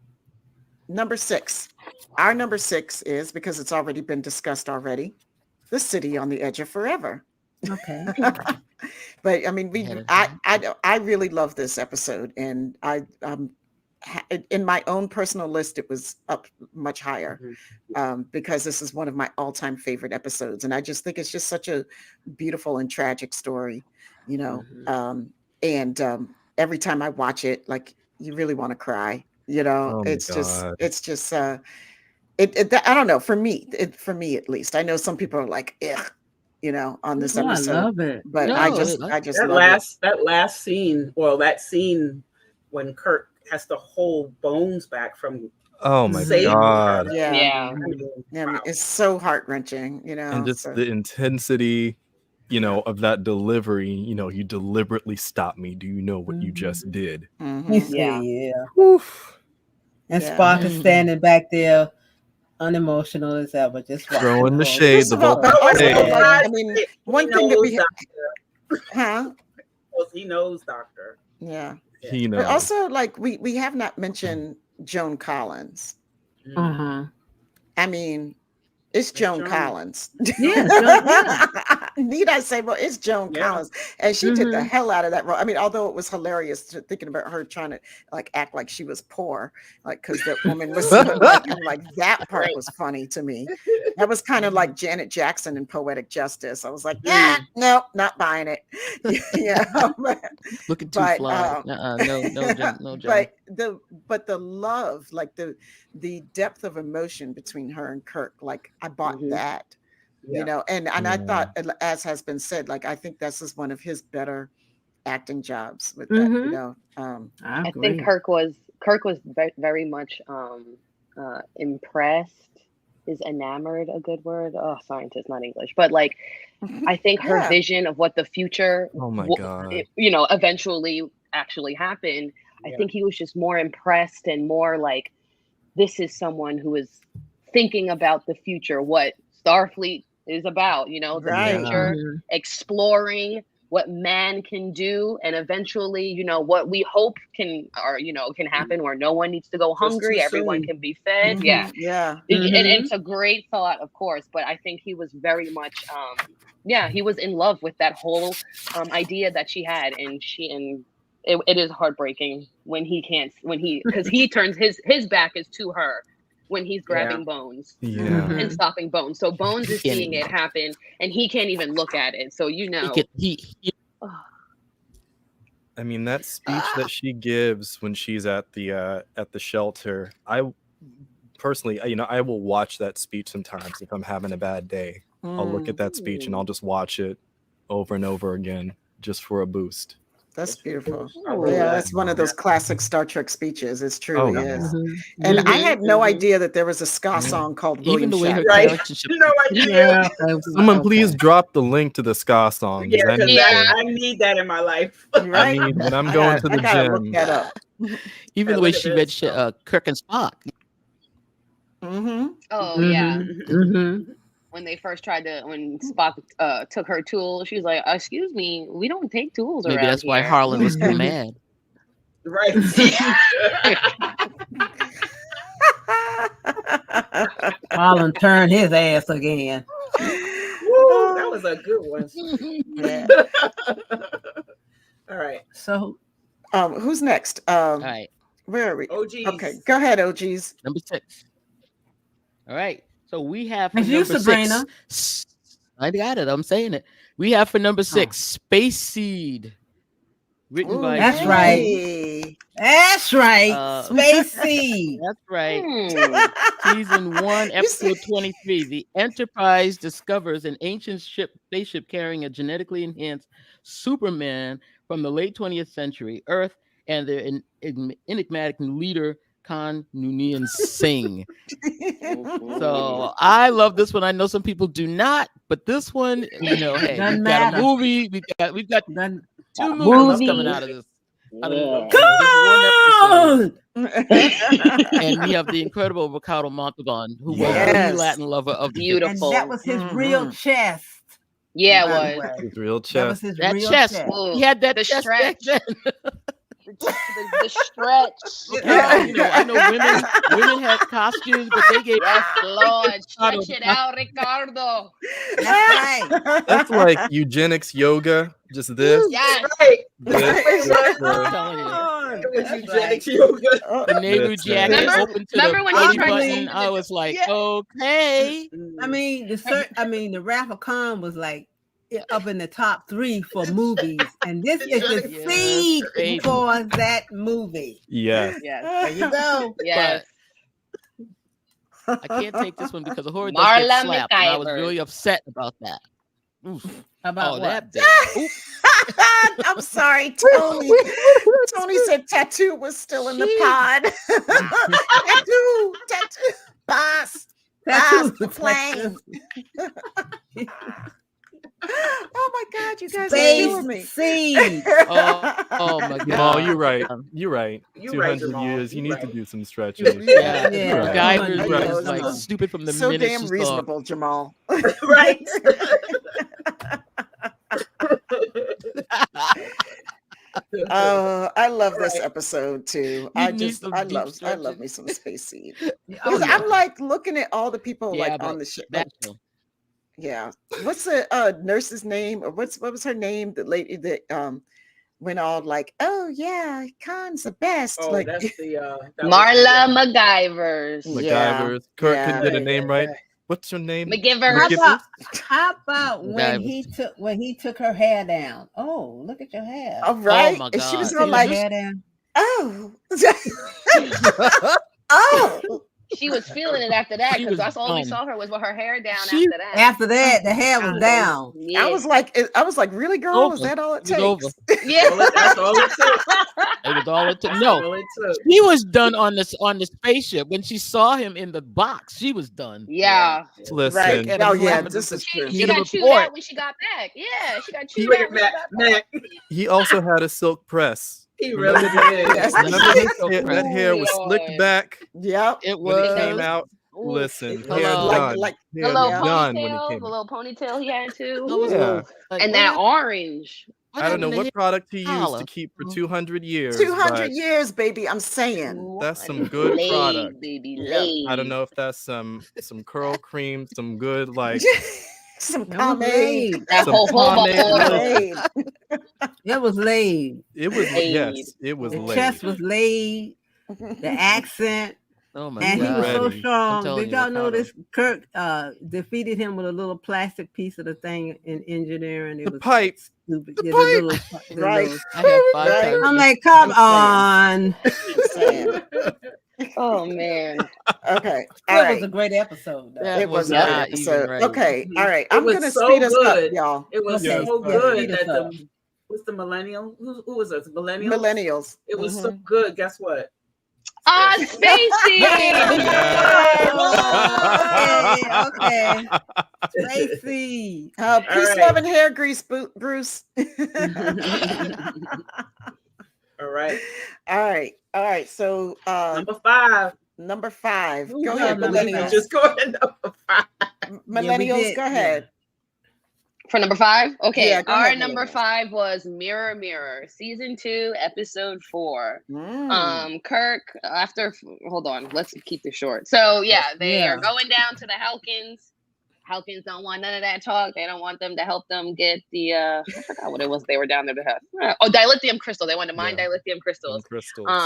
A: Number 6. Our number 6 is, because it's already been discussed already, the city on the edge of forever.
J: Okay.
A: But I mean, I really love this episode, and in my own personal list, it was up much higher because this is one of my all-time favorite episodes, and I just think it's just such a beautiful and tragic story, and every time I watch it, like, you really want to cry.
H: Oh my
A: it's just
H: God.
A: I don't know, for me at least. I know some people are like, ugh, on this
J: Oh, I
A: episode,
J: love it.
A: but
K: No,
A: I just
B: That
A: love it.
B: last scene, that scene when Kirk has to hold Bones back from
H: Oh my
B: saving
H: God.
B: her.
A: Yeah.
I: Yeah.
B: I mean,
A: Yeah, it's so heart-wrenching,
H: And just
A: so.
H: the intensity, of that delivery, you deliberately stopped me. Do you know what you just did?
J: You
A: Mhm.
J: see,
I: Yeah.
J: yeah.
H: Oof.
J: And
A: Yeah.
J: Spock is standing back there, unemotional as ever, just watching
H: Throwing the
J: whole
H: shade,
A: First
H: the
A: of all, but
H: Vulcan
A: also,
H: shade.
A: like, I mean, one thing that
B: knows
A: we
B: Doctor.
A: huh?
B: He knows Doctor.
A: Yeah.
H: He
A: But
H: knows.
A: also, like, we have not mentioned Joan Collins.
J: Uh-huh.
A: I mean, it's Joan
B: Joan.
A: Collins.
J: Yeah, yeah.
A: Need I say, well, it's Joan
B: Yeah.
A: Collins. And she did the hell out of that role. I mean, although it was hilarious thinking about her trying to like act like she was poor, like, because that woman was like that part was funny to me. That was kind of like Janet Jackson in Poetic Justice. I was like, no, not buying it.
K: Looking too
A: But,
K: fly. No, John. No, John.
A: but the love, like the depth of emotion between her and Kirk, like, I bought that, and I thought, as has been said, like, I think this is one of his better acting jobs with that,
I: I think Kirk was very much impressed. Is enamored a good word? Oh, scientist, not English, but like, I think her vision of what the future,
H: Oh my God.
I: eventually actually happened. I think he was just more impressed and more like, this is someone who is thinking about the future, what Starfleet is about, the future, exploring what man can do, and eventually, what we hope can happen, where no one needs to go hungry, everyone can be fed. And it's a great thought, of course, but I think he was very much he was in love with that whole idea that she had, and it is heartbreaking because he turns his back is to her when he's grabbing Bones and stopping Bones. So Bones is seeing it happen, and he can't even look at it. So
H: I mean, that speech that she gives when she's at the shelter, I personally, I will watch that speech sometimes if I'm having a bad day. I'll look at that speech and I'll just watch it over and over again just for a boost.
A: That's beautiful. That's one of those classic Star Trek speeches. It truly is. And I had no idea that there was a ska song called William
K: the way her
A: Shatner.
K: relationship.
B: No idea.
H: Someone please drop the link to the ska song.
B: I need that in my life.
A: Right?
H: I mean, when I'm going to the
A: gotta look
H: gym.
A: that up.
K: Even the way she read Kirk and Spock.
I: Oh yeah. when they first tried to, when Spock took her tool, she was like, "Excuse me, we don't take tools
K: Maybe
I: around
K: that's why
I: here."
K: Harlan was so mad.
B: Right.
J: Harlan turned his ass again.
B: Woo, that was a good one.
A: Yeah.
B: All right.
J: So
A: Who's next?
K: All right,
A: Where are we?
B: OGs.
A: Okay, go ahead, OGs.
K: number 6. All right, so we have for
J: It's you,
K: number
J: Sabrina.
K: 6. I got it. I'm saying it. We have for number 6, Space Seed, written
A: Ooh,
K: by
J: That's
K: Jim
J: right.
K: Jennings.
J: That's right.
K: Uh,
J: Space Seed.
K: That's right.
I: Hmm.
K: Season 1, episode 23. The Enterprise discovers an ancient spaceship carrying a genetically enhanced Superman from the late 20th century, Earth, and their enigmatic leader, Khan Noonien Singh. So I love this one. I know some people do not, but this one, hey,
J: Doesn't
K: we've got a
J: matter.
K: movie. We've got
J: Doesn't-
K: 2 movies
I: Movie.
K: coming out of this. Out of
I: Yeah.
K: just one episode.
J: on!
K: And we have the incredible Ricardo Montalban, who was
A: Yes.
K: the Latin lover of the
J: And
I: Beautiful.
J: that was his real chest.
I: Yeah,
J: by the
I: it was.
J: way.
H: His real
J: That was
H: chest.
J: his
K: that
J: real
K: chest.
J: chest.
K: He had that
I: The
K: chest back
I: stretch.
K: then.
I: The stretch.
K: I know women had costumes, but they gave
I: Yes, Lord.
K: Ricardo
I: Stretch it out, Ricardo.
J: That's right.
H: That's like eugenics yoga. Just this.
I: Yes.
B: Right.
H: This.
K: I'm telling you.
B: It was eugenics yoga.
K: The Nehru
H: That's
K: jacket
I: Remember-
K: open to
I: remember
K: the
I: when he
K: belly
J: tried to
K: button.
J: even-
K: I was like,
I: Yeah.
K: okay.
J: I mean, the Wrath of Khan was like up in the top 3 for movies, and this is the
K: Yes,
J: seed
K: baby.
J: for that movie.
H: Yes.
I: Yes.
J: There you go.
I: Yes.
K: I can't take this one because the horror does
I: Marla
K: get slapped, and I was
I: McIver.
K: really upset about that. Oof.
J: How about
K: Oh,
J: what?
K: that bit. Oop.
A: I'm sorry, Tony. Tony said tattoo was still in the pod. tattoo, boss,
J: Tattoo.
A: plane. Oh my God, you guys are killing me.
J: Space Seed.
K: Oh my God.
H: Jamal, you're right. You're right.
B: You're right,
H: 200
B: Jamal.
H: years. You
B: You're
H: need to
B: right.
H: do some stretches.
K: Yeah,
J: Yeah.
K: the guy
H: Right.
K: was
A: Right.
K: like
A: Right.
K: stupid from the
A: So
K: minute
A: damn
K: she saw.
A: reasonable, Jamal.
B: Right.
A: I love this episode too.
K: You need some
A: I
K: deep
A: love
K: stretching.
A: me some Space Seed.
J: Oh,
A: Because
J: yeah.
A: I'm like looking at all the people
K: Yeah,
A: like on
K: but
A: the ship.
K: that show.
A: Yeah. What's the nurse's name? Or what was her name? The lady that went all like, oh yeah, Khan's the best.
B: Oh,
A: like
B: that's the that was
I: Marla
B: the,
I: MacGyvers.
A: Yeah.
H: MacGyvers. Kurt
A: Yeah.
H: couldn't get a name right. What's your name?
J: How
I: McGivers.
J: about, how about when
K: MacGyver.
J: he took her hair down? Oh, look at your hair.
A: all right.
K: my
A: And she was
K: God.
A: all
J: Took
A: like,
J: her hair down.
A: oh. Oh.
I: She was feeling it after that
K: She
I: because
K: was
I: that's all we
K: done.
I: saw her was with her hair down
K: She-
I: after that.
J: After that, the hair was down.
I: Yeah.
A: I was like, really, girl? Is
K: Over.
A: that all it
K: It was
A: takes?
K: over.
I: yeah.
B: That's all it took.
K: It was all it took.
B: That's
K: No,
B: all it took.
K: he was done on the spaceship. When she saw him in the box, she was done.
I: Yeah.
H: Listen.
A: Right.
K: And
A: Oh
K: I'm
A: yeah,
K: laughing
A: this is
I: She,
A: true.
I: she
K: Get a
I: got chewed
K: report.
I: out when she got back. Yeah, she got chewed
B: Wait,
I: out when she got back.
B: Mac.
H: He also had a silk press.
B: He really did.
A: Yes.
H: Remember that hair was slicked
I: Lord.
H: back
A: Yep.
K: It
H: when it came
K: was.
H: out.
I: Ooh.
H: Listen,
K: Hello.
H: hair done.
A: Like
I: The
H: hair
I: little
H: done when it
I: ponytail,
H: came
I: the
H: out.
I: little ponytail he had too.
K: I was
H: Yeah.
K: like,
I: And
K: what
I: that
K: happened-
I: orange.
K: what
H: I don't know
K: happened to
H: what
K: his
H: product he used
K: collar?
H: to keep for 200 years.
A: 200
H: but
A: years, baby. I'm saying.
H: That's some good
I: Laid,
H: product.
I: baby,
A: Yep.
I: laid.
H: I don't know if that's some curl cream, some good like
A: Some
J: That was
A: pomade.
J: laid.
I: That
H: some
I: whole
H: pomade
I: oil.
H: lotion.
J: That was laid.
H: It was
I: Laid.
H: yes, it was
J: The
H: laid.
J: chest was laid. The accent.
K: Oh my
J: And he was
K: God.
J: so
H: Ready.
K: I'm
J: strong.
K: telling
J: Did
K: you,
J: y'all
K: Ricardo.
J: notice Kirk defeated him with a little plastic piece of the thing in engineering? It
H: The
J: was
H: pipe.
J: stupid.
H: The
J: Yeah,
H: pipe.
J: the
A: Right.
J: little-
K: I have 5
A: Right.
K: times.
J: I'm like, come
A: I'm
J: on.
A: saying.
I: Oh man.
A: Okay. All
J: That
A: right.
J: was a great episode. Though.
K: That
A: It was a
K: was
A: great
K: not even
A: episode.
K: right.
A: Okay. All right. I'm
B: was
A: gonna
B: so
A: speed us up,
B: good.
A: y'all.
B: It was
J: Okay.
B: so
J: Yeah,
B: good
J: speed us
B: that
J: up.
B: what's the millennial? Who was it? Millennials.
A: Millennials.
B: It was so good. Guess what?
I: Spacey.
J: Okay. Stacy.
A: Peace,
B: All
A: love,
B: right.
A: and hair grease, Bruce.
B: All right.
A: All right. All right. So
B: Number 5.
A: number 5.
J: Who's
A: Go
J: on
A: ahead,
J: number
A: millennials.
J: five?
B: Just go ahead. Number 5.
A: millennials,
J: did,
A: go
J: yeah.
A: ahead.
I: For number 5? Okay.
A: Yeah, go
I: Our
A: ahead,
I: number
A: millennials.
I: 5 was Mirror Mirror, season 2, episode 4. Kirk, hold on, let's keep this short. So yeah, they are going down to the Halkins. Halkins don't want none of that talk. They don't want them to help them get the I forgot what it was they were down there to have. Oh, dilithium crystal. They wanted to mine dilithium crystals.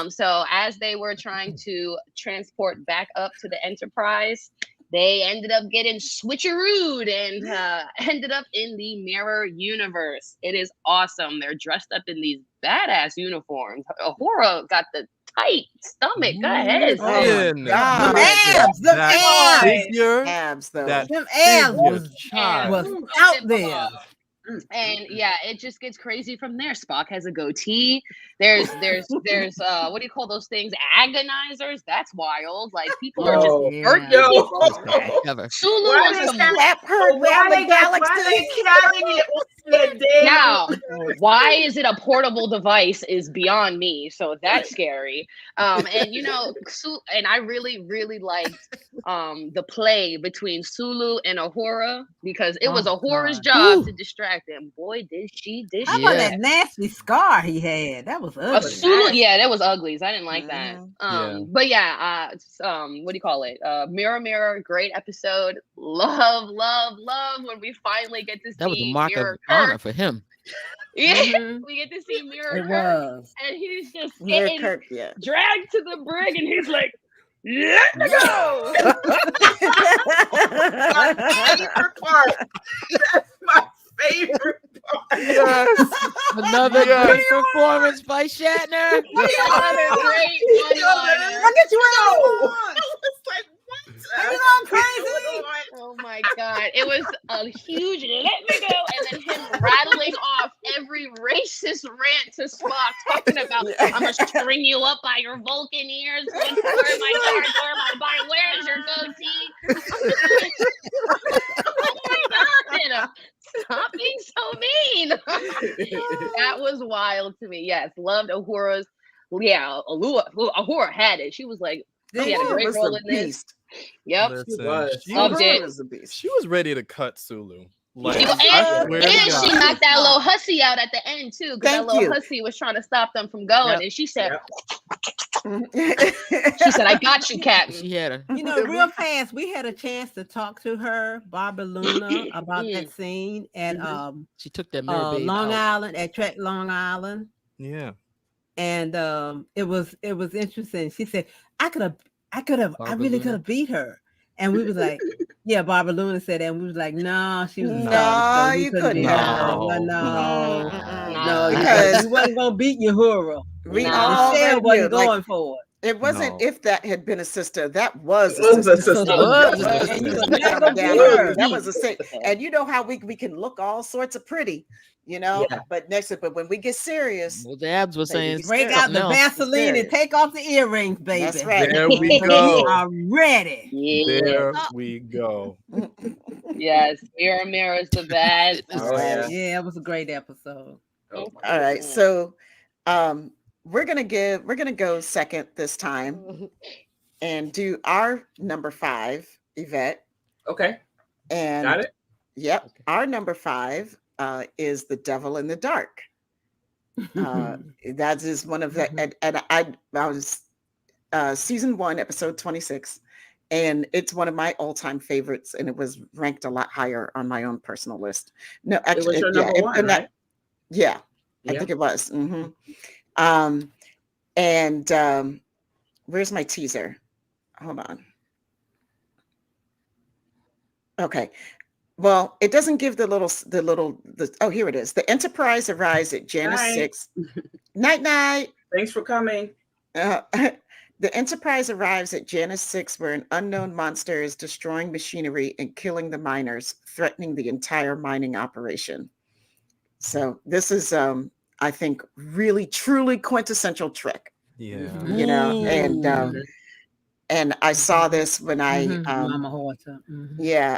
I: So as they were trying to transport back up to the Enterprise, they ended up getting switcherooed and ended up in the mirror universe. It is awesome. They're dressed up in these badass uniforms. Ahura got the tight stomach. Go ahead.
J: Them abs, them
A: abs, though.
J: Them abs was out there.
I: And yeah, it just gets crazy from there. Spock has a goatee. There's what do you call those things? Agonizers. That's wild. Like people are just hurt. Sulu wants to
A: slap her around the galaxy.
I: Now, why is it a portable device is beyond me. So that's scary. And and I really liked the play between Sulu and Ahura, because it was Ahura's job to distract him. Boy, did she dish.
J: How about that nasty scar he had? That was ugly.
I: Sulu, yeah, that was ugly. I didn't like that. But yeah, what do you call it? Mirror Mirror, great episode. Love when we finally get to see
K: That was a mark
I: Mirror
K: of honor for him.
I: Yeah, we get to see Mirror Kirk, and he's just getting dragged to the brig, and he's like, "Let me go!"
B: My favorite part. That's my favorite part.
K: Another great performance by Shatner.
I: Another great one-liner.
J: Look at you out.
B: It's like,
J: are you going crazy?
I: Oh my God. It was a huge let me go, and then him rattling off every racist rant to Spock, talking about, I'm going to string you up by your Vulcan ears. Where's my body? Where's your goatee? Oh my God. Stop being so mean. That was wild to me. Yes. Loved Ahura's. Yeah. Ahura had it. She was like, she had a great role in this. Yep.
H: She was ready to cut Sulu. Like,
I: and she knocked that little hussy out at the end too, because that little hussy was trying to stop them from going, and she said, "She said, I got you, Captain."
K: She had a,
J: real fast. We had a chance to talk to her, Barbara Luna, about that scene at
K: she took that Long
J: Island at Trek Long Island.
H: Yeah,
J: and it was interesting. She said, I really could have beat her. And we was like, yeah, Barbara Luna said that. And we was like, no, she was
A: no, you couldn't.
J: No, because you wasn't gonna beat Uhura.
A: We all
J: wasn't going for it.
A: It wasn't if that had been a sister. That was a sister. That was a sister. And you know how we can look all sorts of pretty, but when we get serious,
K: well, the abs were saying,
J: break out the Vaseline and take off the earrings, baby.
A: That's right.
H: There we go.
J: We are ready.
I: Yeah.
H: There we go.
I: Yes, Mirror Mirror is the best.
J: Yeah, it was a great episode.
A: All right, so we're gonna go second this time and do our number 5, Yvette.
B: Okay.
A: And
B: got it.
A: Yep. Okay. Our number 5 is The Devil in the Dark. That is one of the and I was season 1, episode 26. And it's one of my all-time favorites, and it was ranked a lot higher on my own personal list. No, actually,
B: it was your number 1, right?
A: Yeah, I think it was. Mm-hmm. Where's my teaser? Hold on. Okay. Well, it doesn't give oh, here it is. The Enterprise arrives at Janus 6. Night.
B: Thanks for coming.
A: The Enterprise arrives at Janus 6, where an unknown monster is destroying machinery and killing the miners, threatening the entire mining operation. So this is, I think, really, truly quintessential Trek.
H: Yeah.
A: And I saw this when I,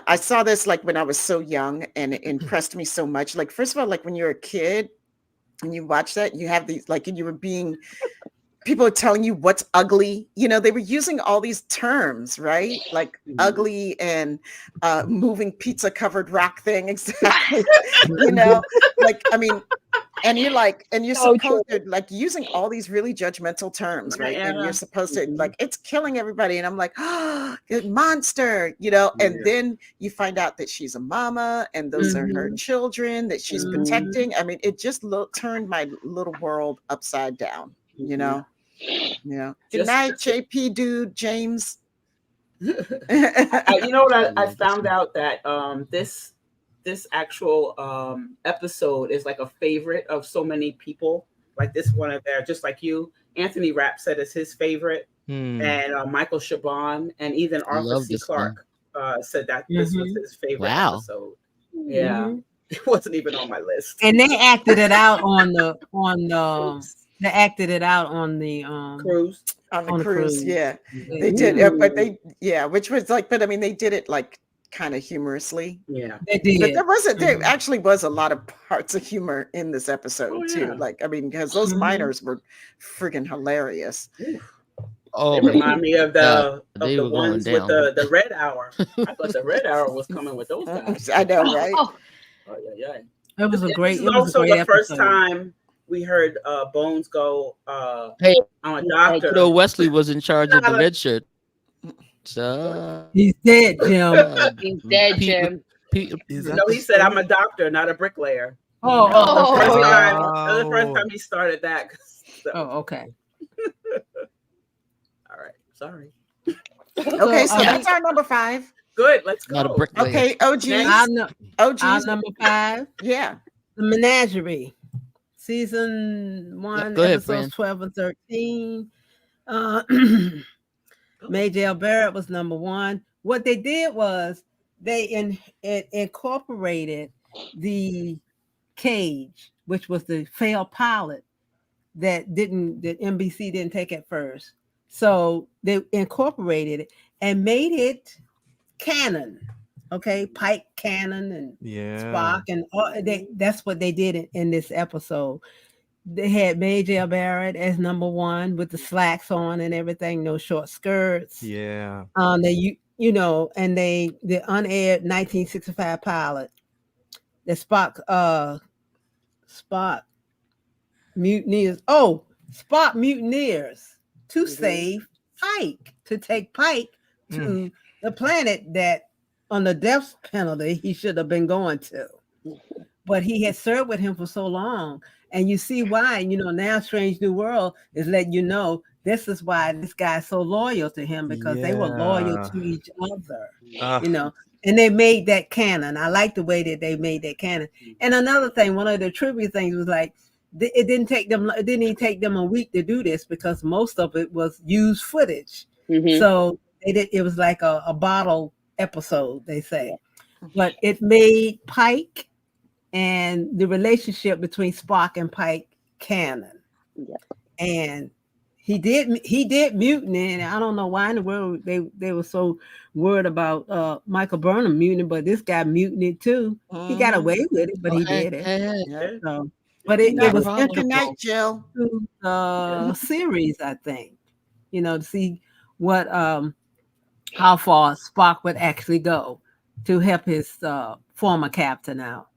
A: I saw this like when I was so young, and it impressed me so much. Like, first of all, like when you're a kid and you watch that, you have these, like, and you were being people are telling you what's ugly. You know, they were using all these terms, right? Like ugly and moving pizza covered rock thing. Exactly. You know, like, I mean, and you're like, and you're
I: So
A: supposed to like using all these really judgmental terms, right? And you're supposed to like, it's killing everybody. And I'm like, oh, monster, you know, and then you find out that she's a mama and those are her children that she's protecting. I mean, it just turned my little world upside down, you know? Yeah. Good night, JP dude, James.
B: You know what? I found out that this actual episode is like a favorite of so many people. Like this one of their, just like you, Anthony Rapp said is his favorite, and Michael Chabon and even Arthur C. Clarke said that this was his favorite episode. Yeah, it wasn't even on my list.
J: And they acted it out on the they acted it out on the
B: cruise.
A: On the cruise, yeah. They did, but which was like, but I mean, they did it like kind of humorously.
B: Yeah,
J: they did.
A: But there actually was a lot of parts of humor in this episode too. Like, I mean, because those miners were friggin' hilarious.
B: Oh, they remind me of the ones with the red hour. I thought the red hour was coming with those guys.
A: I know, right?
J: It was a great.
B: This is also the first time we heard Bones go.
K: Hey,
B: I'm a doctor.
K: Kiddo Wesley was in charge of the red shirt. So
J: he's dead, Jim.
I: He's dead, Jim.
B: No, he said, "I'm a doctor, not a bricklayer."
J: Oh,
B: the first time he started that. So.
J: Oh, okay.
B: All right, sorry.
A: Okay, so that's our number 5.
B: Good, let's go.
K: Not a bricklayer.
A: Okay,
J: Our number 5.
A: Yeah,
J: The Menagerie, season 1, episodes 12 and 13. Majel Barrett was number 1. What they did was they incorporated the cage, which was the failed pilot that NBC didn't take at first. So they incorporated it and made it canon. Okay, Pike canon and Spock and that's what they did in this episode. They had Majel Barrett as number 1 with the slacks on and everything, no short skirts.
H: Yeah.
J: They and the unaired 1965 pilot, the Spock mutineers. Oh, Spock mutineers to save Pike, to take Pike to the planet that on the death penalty he should have been going to. But he had served with him for so long. And you see why, now Strange New World is letting you know this is why this guy's so loyal to him, because they were loyal to each other, and they made that canon. I like the way that they made that canon. And another thing, one of the trivia things was like, it didn't even take them a week to do this because most of it was used footage. So it was like a bottle episode, they say. But it made Pike and the relationship between Spock and Pike canon. And he did mutiny, and I don't know why in the world they were so worried about Michael Burnham mutiny, but this guy mutinied too. He got away with it, but he did it. So, but it was
A: Night, Jill.
J: To series, I think, to see what how far Spock would actually go to help his former captain out.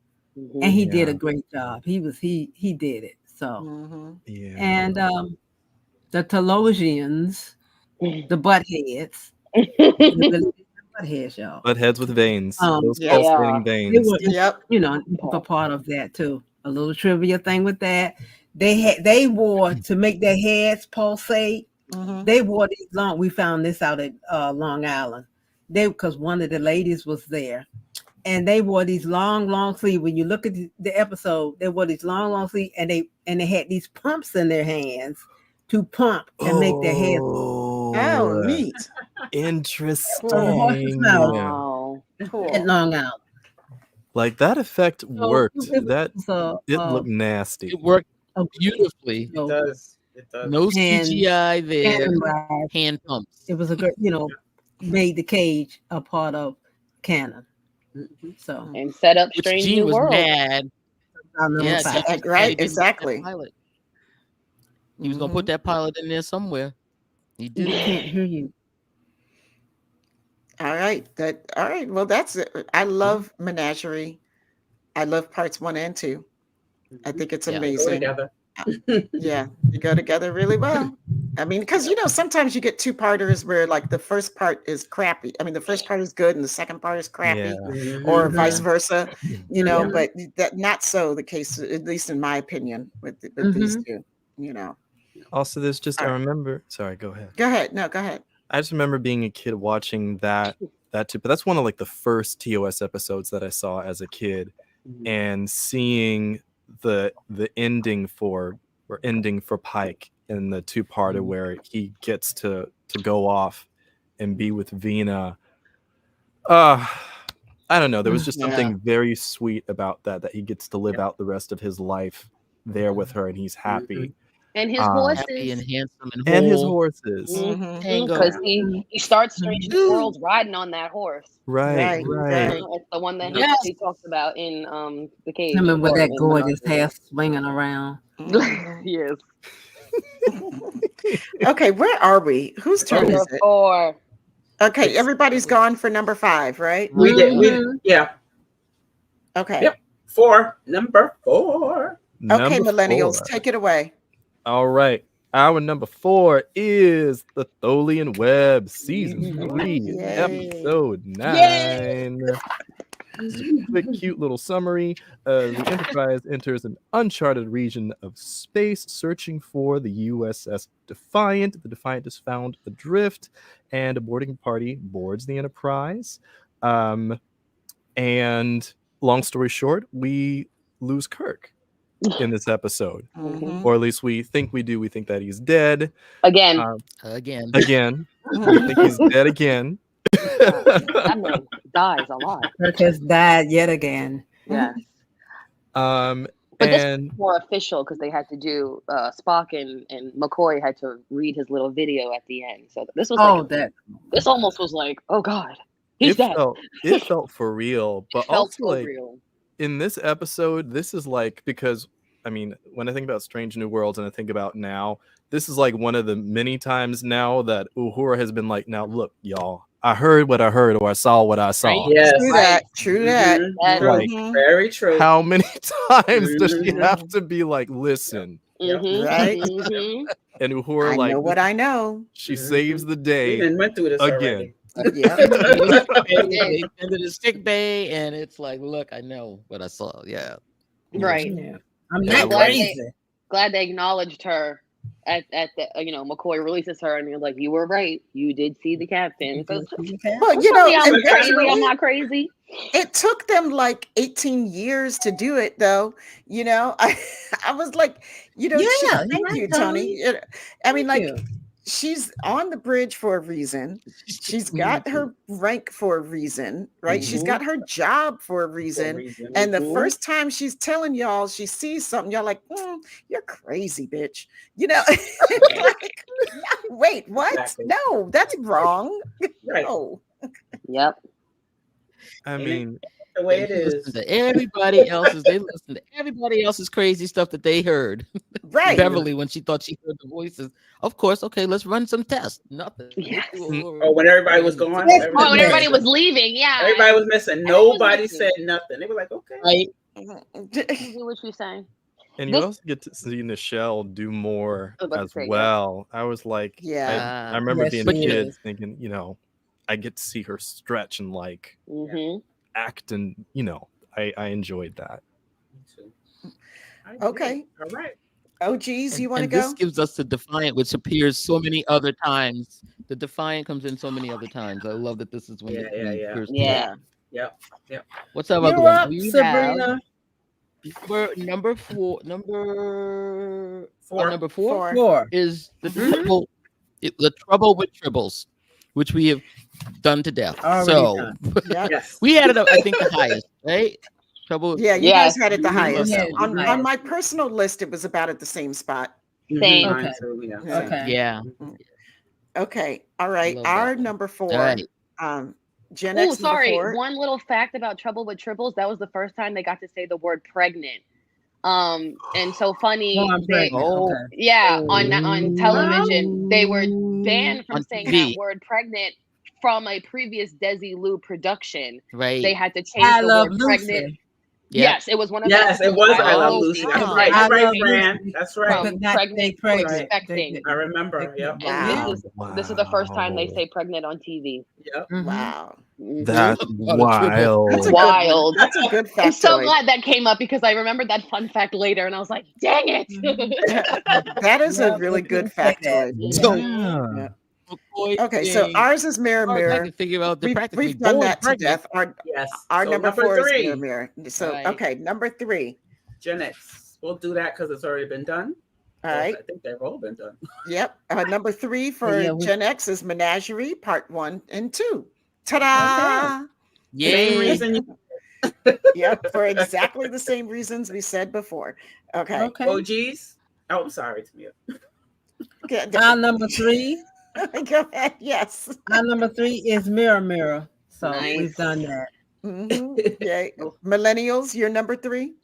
J: And he did a great job. He did it. So and the Telosians, the buttheads, buttheads, y'all.
H: Buttheads with veins. Those pulsating veins.
J: They were, a part of that too. A little trivia thing with that. They wore to make their heads pulsate. They wore these long. We found this out at Long Island. Because one of the ladies was there. And they wore these long sleeves. When you look at the episode, they wore these long sleeves, and they had these pumps in their hands to pump and make their heads.
A: Oh, neat.
H: Interesting.
I: Wow.
A: Cool.
J: At Long Island.
H: Like that effect worked. It looked nasty.
K: It worked beautifully.
B: It does.
K: No CGI there. Hand pumps.
J: It was a good, made the cage a part of canon. So
I: and set up Strange New World.
K: Mad.
A: Right, exactly.
K: He was gonna put that pilot in there somewhere. He did
J: We
K: it.
J: can't hear you.
A: All right. All right. Well, that's it. I love Menagerie. I love parts 1 and 2. I think it's
K: Yeah.
B: Go
A: amazing.
B: together.
A: Yeah, they go together really well. I mean, because sometimes you get 2-parters where like the first part is crappy. I mean, the first part is good and the second part is crappy,
H: Yeah.
A: or
B: Mhm.
A: vice versa.
B: Yeah.
A: But that not so the case, at least in my opinion, with these two.
H: Also, there's just I
A: All right.
H: remember. Sorry, go ahead.
A: Go ahead. No, go ahead.
H: I just remember being a kid watching that too. But that's one of like the first TOS episodes that I saw as a kid, and seeing the ending for Pike in the 2-parter where he gets to go off and be with Vina. I don't know. There was just something very sweet about that he gets to live out the rest of his life there with her, and he's happy.
I: And his
K: Happy
I: horses.
K: and handsome and
H: And his
K: whole.
H: horses.
K: Tango.
I: Because he starts Strange New Worlds riding on that horse.
H: Right.
I: It's the one that he talks about in the cave.
J: I remember that
I: in
J: gorgeous
I: Menagerie.
J: hair swinging around.
I: Yes.
A: Okay, where are we? Whose turn is it?
I: 4.
A: Okay, everybody's gone for number 5, right?
B: We did. Yeah.
A: Okay.
B: Yep. Number 4.
A: Okay,
H: Number
A: millennials,
H: 4.
A: take it away.
H: All right. Our number 4 is the Tholian Web, season 3,
A: Yay.
H: episode 9. Just a quick, cute little summary. The Enterprise enters an uncharted region of space, searching for the USS Defiant. The Defiant is found adrift, and a boarding party boards the Enterprise. And long story short, we lose Kirk in this episode, or at least we think we do. We think that he's dead
I: Again.
K: Again.
H: We think he's dead again.
I: That man dies a lot.
J: Kirk has died yet again.
I: Yeah.
H: But
I: this was more official because they had to do Spock and McCoy had to read his little video at the end. So this was this almost was like, oh God, he's dead.
H: It felt for real, but
I: felt
H: also
I: so
H: like
I: real.
H: in this episode, this is like, because I mean, when I think about Strange New Worlds and I think about now, this is like one of the many times now that Uhura has been like, now look, y'all, I heard what I heard, or I saw what I saw.
B: Yes.
A: True that.
H: Like,
B: very true.
H: How many times does she have to be like, listen?
A: Right.
H: And Uhura,
A: I
H: like,
A: know what I know.
H: She saves the day.
B: We went through this
H: again.
A: Yeah.
K: They ended the sick bay, and it's like, look, I know what I saw. Yeah.
I: Right.
J: Yeah. I'm not crazy.
I: Glad they acknowledged her at the McCoy releases her and you're like, you were right, you did see the captain.
A: Well,
I: I'm crazy. I'm not crazy.
A: It took them like 18 years to do it, though. I was like, thank you, Tony. I mean, like, she's on the bridge for a reason. She's got her rank for a reason, right? She's got her job for a reason. And the first time she's telling y'all she sees something, y'all like, you're crazy, bitch. Like, wait, what?
B: Exactly.
A: No, that's wrong.
B: Right.
A: No.
I: Yep.
H: I mean,
B: the way it
K: They
B: is.
K: listen to everybody else's. They listen to everybody else's crazy stuff that they heard.
A: Right.
K: Beverly, when she thought she heard the voices, of course. Okay, let's run some tests. Nothing.
I: Yes.
B: Oh, when everybody was gone.
I: When everybody was leaving, yeah.
B: Everybody was missing. Nobody said nothing. They were like, okay.
K: Right.
I: I see what you're saying.
H: And you also get to see Nichelle do more
I: I was about to
H: as
I: say,
H: well. I was like,
A: Yeah.
H: I remember
J: Yes,
H: being a
J: she
H: kid
J: is.
H: thinking, I get to see her stretch and like act, and I enjoyed that.
A: Okay.
B: All right.
A: Oh, geez, you want to
K: And
A: go?
K: this gives us the Defiant, which appears so many other times. The Defiant comes in so many other times. I love that this is when it appears.
I: Yeah.
B: Yep.
K: What's up,
J: You're
K: other one?
J: up,
K: We
J: Sabrina.
K: have number four
J: Four.
K: is the trouble. The trouble with tribbles, which we have done to death.
J: Already
K: so
J: done.
A: Yeah.
B: Yes.
K: we had it up, I think, the highest, right? Trouble.
A: Yeah, you guys had it the
K: We
A: highest.
K: love that one.
A: On my personal list, it was about at the same spot.
I: Same.
B: Mine
J: Okay.
B: too, yeah.
A: Yeah.
J: Okay.
K: Yeah.
A: Okay. All right.
K: Love that
A: Our
K: one.
A: number 4.
K: All right.
A: Gen
I: Oh,
A: X number
I: sorry.
A: 4.
I: One little fact about Trouble with Tribbles. That was the first time they got to say the word pregnant And so funny,
J: Oh, I'm pregnant.
K: Oh.
J: Okay.
I: yeah, on television, they were banned from
K: On
I: saying
K: TV.
I: that word pregnant from a previous Desi Lou production.
K: Right.
I: They had to change
J: I
I: the
J: Love
I: word pregnant.
J: Lucy.
K: Yep.
I: Yes, it was one of
B: Yes, it was I Love Lucy.
I: and
B: That's
I: they
B: right.
I: had
B: You're
I: to
B: right,
I: change
B: Fran.
I: it
B: That's
J: They
B: right.
J: could
I: from
J: not say
I: pregnant to
J: pregnant.
I: expecting.
B: I remember. Yep.
A: Wow.
I: This is the first time they say pregnant on TV.
B: Yep.
A: Wow.
H: That's
K: On a triple.
A: That's a
K: Wild.
A: good, that's a good
I: I'm so
A: factoid.
I: glad that came up because I remembered that fun fact later, and I was like, "Dang it!"
A: That is a
J: Yep,
A: really
J: they
A: good
J: couldn't say that.
A: factoid.
K: So
A: Yeah.
K: McCoy
A: Okay, so
K: saying,
A: ours is mirror
K: as far as I
A: mirror.
K: can figure out, they're practically
A: We've done
K: born
A: that to
K: pregnant.
A: death. Our
B: Yes. So
A: number
B: number
A: 4 is
B: three.
A: mirror mirror. So
K: Right.
A: okay, number 3.
B: Gen X. We'll do that because it's already been done.
A: All
B: Well,
A: right.
B: I think they've all been done.
A: Yep. Number 3 for
J: Yeah,
A: Gen X is Menagerie Part 1 and 2. Ta-da!
B: Same
K: Yay.
B: reason.
A: Yep, for exactly the same reasons we said before. Okay.
J: Okay.
B: OGs. Oh, I'm sorry, Tamia.
J: Our number 3.
A: Go ahead. Yes.
J: Our number 3 is Mirror Mirror. So
I: Nice.
J: we've done that.
A: Yeah. Millennials, your number 3?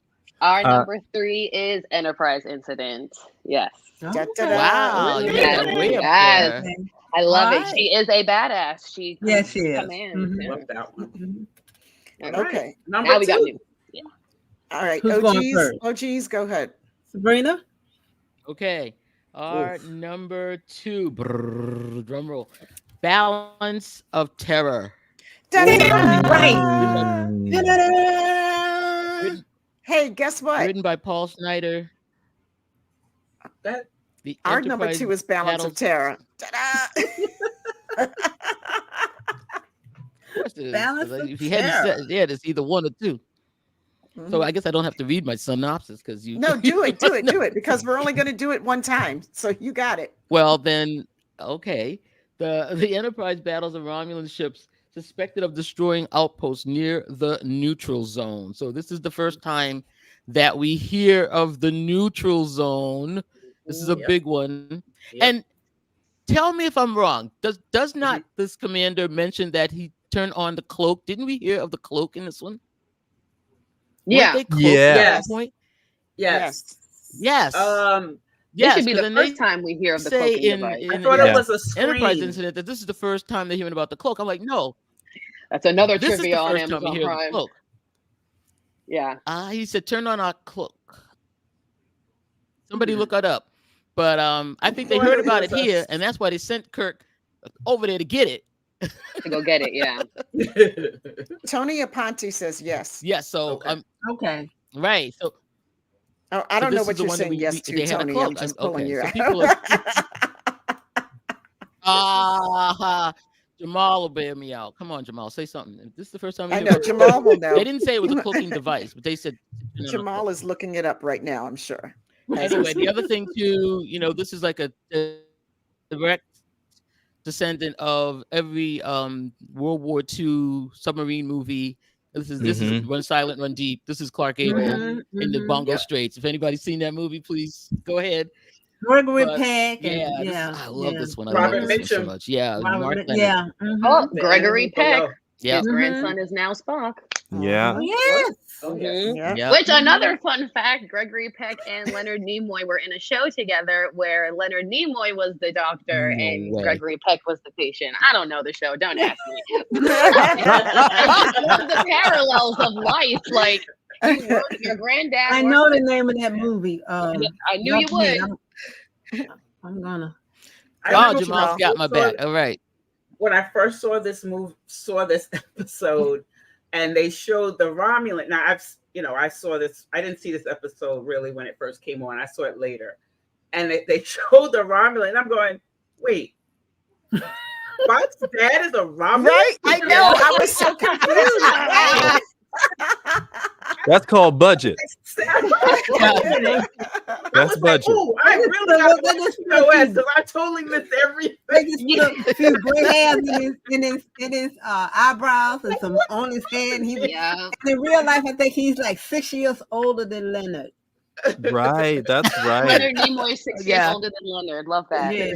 I: Our number 3 is Enterprise Incident. Yes.
A: Da-da-da.
K: Wow, you
I: Yes.
K: got it way up
I: Yes.
K: there.
I: I love it.
J: Alright.
I: She is a badass. She
J: Yes, she is.
I: commands.
J: Mhm.
B: Love that one.
I: Yeah.
A: Okay.
B: Number
I: Now we got
B: 2.
I: new. Yeah.
A: All right.
J: Who's going
A: OGs,
J: first?
A: OGs, go ahead.
J: Sabrina?
K: Okay. Our number 2, drum roll, Balance of Terror.
A: Da-da-da.
K: Written,
A: Hey, guess what?
K: written by Paul Snyder.
B: That
K: The
A: Our number
K: Enterprise
A: 2 is Balance of
K: battles-
A: Terror. Ta-da.
K: Of course it is,
J: Balance
K: 'cause
J: of
K: if you hadn't
J: Terror.
K: said, yeah, it's either 1 or 2. So
A: Mhm.
K: I guess I don't have to read my synopsis because you.
A: No, do it, do it,
K: No.
A: do it, because we're only going to do it one time. So you got it.
K: Well, then, okay. The Enterprise battles a Romulan ships suspected of destroying outposts near the neutral zone. So this is the first time that we hear of the neutral zone. This is a
B: Yep.
K: big one.
B: Yep.
K: And tell me if I'm wrong. Does not this commander mention that he turned on the cloak? Didn't we hear of the cloak in this one?
I: Yeah.
K: Weren't they cloaked
H: Yeah.
K: at
B: Yes.
K: one point?
B: yes.
K: Yes.
I: This
K: yes.
I: should be
K: 'cause
I: the
K: then they
I: first time we hear of the
K: say
I: cloaking
K: in,
I: device.
B: I
K: in
B: thought
K: the
B: it was a
K: Enterprise
B: screen.
K: incident that this is the first time they're hearing about the cloak. I'm like, no,
I: That's another
K: this is the
I: trivia on
K: first time we
I: Amazon
K: hear of the
I: Prime.
K: cloak.
I: Yeah.
K: He said, turn on our cloak. Somebody
B: Mhm.
K: look it up. But I think they
B: Well,
K: heard
B: it
K: about it
B: was
K: here,
B: us.
K: and that's why they sent Kirk over there to get it.
I: To go get it. Yeah.
A: Tony Aponte says yes.
K: Yes, so
B: Okay.
J: Okay.
K: right. So
A: Oh, I
K: So
A: don't know
K: this is
A: what
K: the
A: you're
K: one that
A: saying yes to,
K: they had a
A: Tony.
K: cloak.
A: I'm just pulling
K: Okay,
A: you
K: so
A: out.
K: people are Jamal will bear me out. Come on, Jamal, say something. If this is the first time we
A: I
K: hear
A: know
K: about the
A: Jamal
K: cloak,
A: will know.
K: They didn't say it was a cloaking device, but they said
A: Jamal is looking it up right now, I'm sure.
K: Anyway, the other thing too, this is like a direct descendant of every World War II submarine movie. This is Run Silent, Run Deep. This is Clark Gable in the Bongo Straits. If anybody's seen that movie, please go ahead.
J: Gregory
K: But,
J: Peck.
K: Yeah,
J: And,
K: I love this one. I
B: Robert
K: love this one so
B: Mitchum.
K: much. Yeah,
J: Robert
K: Mark
J: Mitchum,
K: Leonard.
J: yeah.
I: Oh,
B: The
I: Gregory
B: animal below.
I: Peck.
K: Yeah.
I: His grandson is now Spock.
H: Yeah.
J: Yes.
B: Oh, yes.
A: Yeah.
K: Yeah.
I: Which another fun fact, Gregory Peck and Leonard Nimoy were in a show together where Leonard Nimoy was the doctor
K: No
I: and
K: way.
I: Gregory Peck was the patient. I don't know the show. Don't ask me. One of the parallels of life, like your granddad.
J: I know the name of that movie.
I: I knew you would.
J: I'm gonna.
B: I
K: Oh,
B: remember
K: Jamal's got my back. All right.
B: when I first saw this episode, and they showed the Romulan. Now I saw this. I didn't see this episode really when it first came on. I saw it later, and they showed the Romulan. I'm going, wait, Spock's dad is a Romulan?
A: Right? I know. I was so confused.
H: That's called budget. That's budget.
B: Oh, I really got to watch TOS because I totally missed everything.
J: They just put a few gray hairs in his eyebrows and some on his head. And in real life, I think he's like 6 years older than Leonard.
H: Right, that's right.
I: Leonard Nimoy is 6 years
J: Yeah.
I: older than Leonard. Love that.
J: Yeah.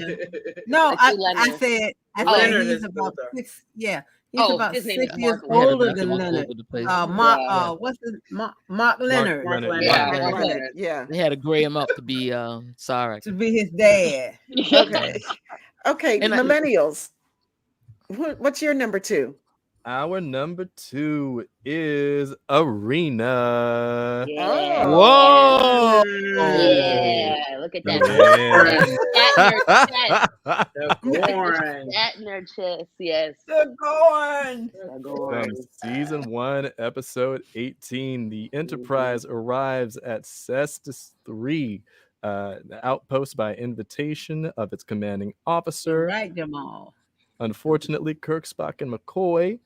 J: No,
I: Let's
J: I,
I: do
J: I
I: Leonard.
J: said
B: Leonard
J: he's
B: is
J: about
B: older.
J: 6. Yeah, he's
I: Oh,
J: about
I: his name
J: 6
I: is
J: years
I: Mark
K: They had to
J: older
K: back him
J: than
K: up all
J: Leonard.
K: over the place.
J: Mark,
I: Yeah.
J: what's his Mark Leonard
B: Mark Leonard.
I: Yeah.
J: Mark
A: Mark
J: Leonard
A: Leonard, yeah.
K: They had to gray him up to be Sarek.
J: to be his dad.
A: Okay. Okay,
K: And I-
A: millennials. What's your number 2?
H: Our number 2 is Arena.
I: Yeah.
H: Whoa!
I: Yeah. Look at that.
H: Yeah.
I: That nerd chest.
B: The Gorn.
I: That nerd chest. Yes.
J: The Gorn.
I: The Gorn.
H: From season 1, episode 18, the Enterprise arrives at Cestus 3, the outpost by invitation of its commanding officer.
J: Right, Jamal.
H: Unfortunately, Kirk, Spock, and McCoy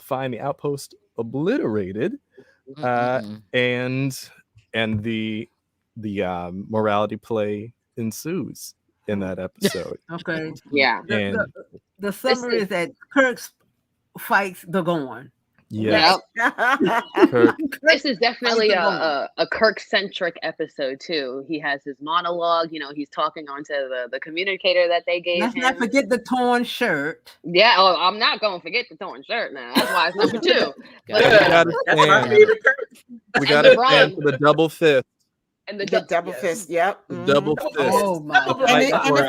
H: find the outpost obliterated, and the morality play ensues in that episode.
J: Okay.
I: Yeah.
H: And
J: The summary is that Kirk fights the Gorn.
H: yes, Kirk,
I: This is definitely
J: Fight the
I: a Kirk-centric episode too. He has his monologue. He's talking onto the communicator that they gave
J: Let's
I: him.
J: not forget the torn shirt.
I: Yeah. Oh, I'm not gonna forget the torn shirt now. That's why it's number 2.
H: we gotta
B: That's my
H: stand.
B: favorite Kirk.
H: We gotta
I: run.
H: stand for the double fist.
I: And
A: The double fist, yep.
H: The
A: mhm.
H: double fist.
J: Oh my
A: And
H: Like
A: it-
H: the
A: and it-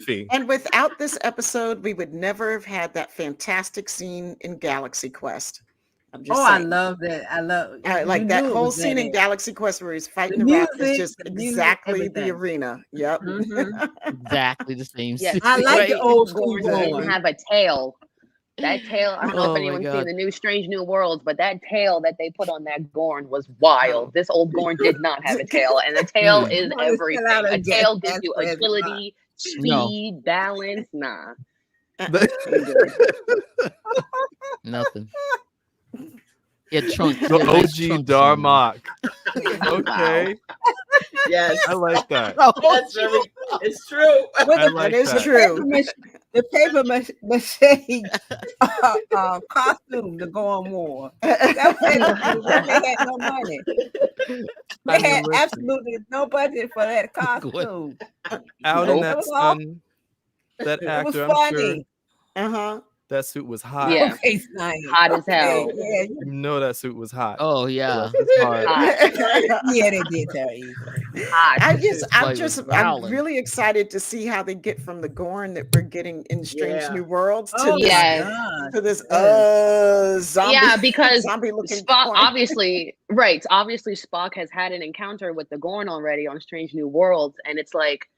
H: choreography.
A: And without this episode, we would never have had that fantastic scene in Galaxy Quest. I'm just
J: I
A: saying.
J: love that. I love
A: Like
J: you
A: that
J: knew it
A: whole
J: was
A: scene in
J: badass.
A: Galaxy Quest where he's fighting
J: The
A: the rock is
J: music,
A: just
J: the music,
A: exactly the
J: everything.
A: arena. Yep.
J: Mhm.
K: Exactly the same.
I: Yes.
K: scene.
J: I like the
I: Right.
J: old school
I: Gorn didn't
J: Gorn.
I: have a tail. That tail, I don't know
K: Oh
I: if
K: my
I: anyone's
K: God.
I: seen the new Strange New Worlds, but that tail that they put on that Gorn was wild. This old Gorn did not have a tail, and a tail is
J: No, it's
I: everything.
J: still out of
I: A tail
J: gas-
I: gives you
J: gas
I: agility,
K: No.
I: speed, balance. Nah.
K: Nothing. Yeah, trunk.
H: The OG Darmok. Okay,
B: Yes.
H: I like that.
B: That's very, it's true.
H: I like
A: That is
H: that.
A: true.
J: The paper mache costume to go on war. That was they had no money. They
H: I mean,
J: had
H: listen.
J: absolutely no budget for that costume.
H: Out in
J: Nope.
H: that
J: It was all-
H: sun, that
J: It was
H: actor, I'm sure
J: funny.
A: Uh-huh.
H: that suit was hot.
I: Yeah.
J: Okay, nice.
I: Hot as hell.
J: Yeah,
H: You know that suit was hot.
K: Oh yeah.
H: It's hard.
J: yeah, they did tell you.
I: Hot.
A: I'm
K: Like was
A: I'm
K: growling.
A: really excited to see how they get from the Gorn that we're getting in Strange
B: Yeah.
A: New Worlds to
J: Oh,
A: this,
I: Yes.
J: God.
A: to this
J: Yes.
A: zombie.
I: Yeah, because
A: zombie looking
I: Spock,
A: Gorn.
I: obviously Spock has had an encounter with the Gorn already on Strange New Worlds, and it's like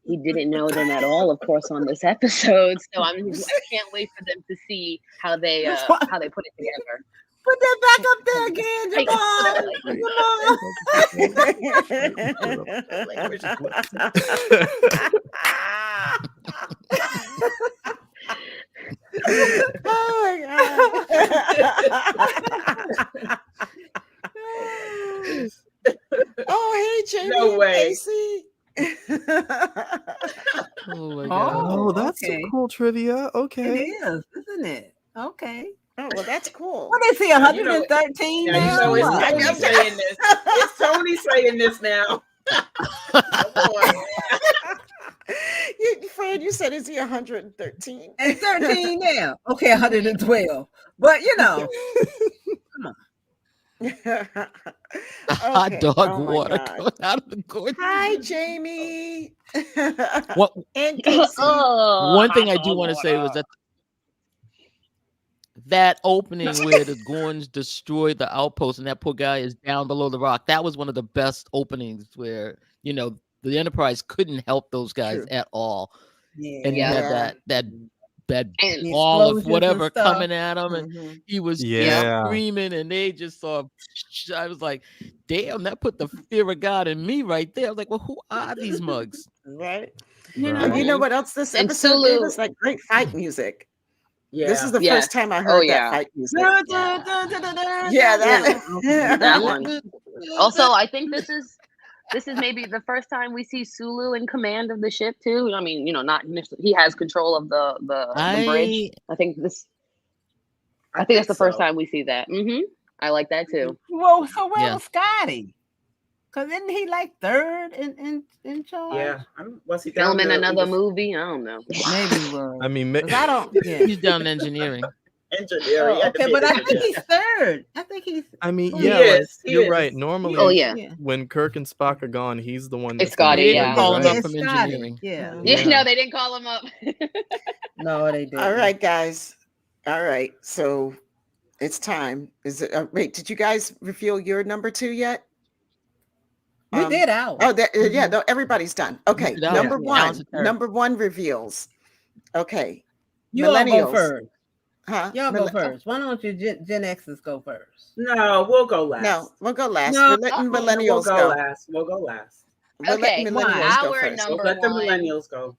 I: he didn't know them at all, of course, on this episode. So I can't wait for them to see how they put it together.
J: Put that back up there again,
I: Hey,
A: Oh my god. Oh, hey, Jamie.
B: No way.
A: Casey.
K: Oh my god.
H: Oh, that's
J: okay.
H: some cool trivia.
J: It
H: Okay.
J: is, isn't it? Okay.
A: Oh, well, that's cool.
J: What is he, 113
B: Yeah,
J: now?
B: it's
J: What?
B: Tony saying this. It's Tony saying this now.
A: Fred, you said, is he 113?
J: And 13 now. Okay, 112. But you know,
K: Hot
A: Okay.
K: dog
A: Oh my
K: water
A: God.
K: coming out of the Gorn.
A: Hi, Jamie.
K: What
A: And Casey.
I: Oh,
K: one thing I
I: hot
K: do
I: dog
K: want to say was
I: water.
K: that opening where the Gorns destroy the outpost and that poor guy is down below the rock. That was one of the best openings where the Enterprise couldn't help those guys
A: True.
K: at all,
J: yeah.
K: and
A: Yeah.
K: you had that
I: And
K: ball of
J: explosions and
K: whatever
J: stuff.
K: coming at him, and
A: Mhm.
K: he was
H: Yeah.
K: screaming, and they just saw. I was like, "Damn, that put the fear of God in me right there." I was like, "Well, who are these mugs?"
A: Right.
J: You know,
H: Right.
A: And you know what else this
I: And
A: episode gave
I: Sulu.
A: us? Like great fight music.
B: Yeah.
A: This is the
I: Yeah.
A: first time I heard
I: yeah.
A: that fight music.
J: Yeah,
A: Yeah, that.
I: That one. Also, I think this is maybe the first time we see Sulu in command of the ship too. I mean, not he has control of the bridge. I think that's the first
B: so.
I: time we see that. I like that too.
J: Well, so where
K: Yeah.
J: was Scotty? Cause isn't he like third in charge?
B: Yeah. Was he down
I: Filming
B: there?
I: another movie? I don't know.
J: Maybe he was.
H: I mean,
J: 'Cause I don't. Yeah.
K: He's down engineering.
B: Engineering.
J: Oh, okay, but I think he's third. I think he's.
H: I mean,
B: He
H: yeah,
B: is,
H: like,
B: he
H: you're
B: is.
H: right. Normally,
I: Oh yeah.
H: when Kirk and Spock are gone, he's the one.
I: It's
H: That's gonna
I: Scotty,
K: They
H: bring
K: didn't
I: yeah.
K: call him
H: right?
K: up from
J: Scotty.
K: engineering.
J: Yeah.
I: Yeah, no, they didn't call him up.
J: No, they didn't.
A: All right, guys. All right. So it's time. Is it? Wait, did you guys reveal your number 2 yet?
J: We did ours.
A: Oh, yeah. No, everybody's done. Okay.
K: did ours.
A: Number
K: Yeah.
A: one.
K: Balance of Terror.
A: Number 1 reveals. Okay.
J: You all go
A: Millennials.
J: first.
A: Huh?
J: Y'all go first. Why don't you Gen X's go first?
B: No, we'll go last.
A: No, we'll go last.
J: No.
A: We're letting
B: We'll
A: millennials
B: go
A: go.
B: last. We'll go last.
A: We're letting
I: Okay,
A: millennials go
I: our
A: first.
B: We'll
I: number
B: let the
I: one.
B: millennials go.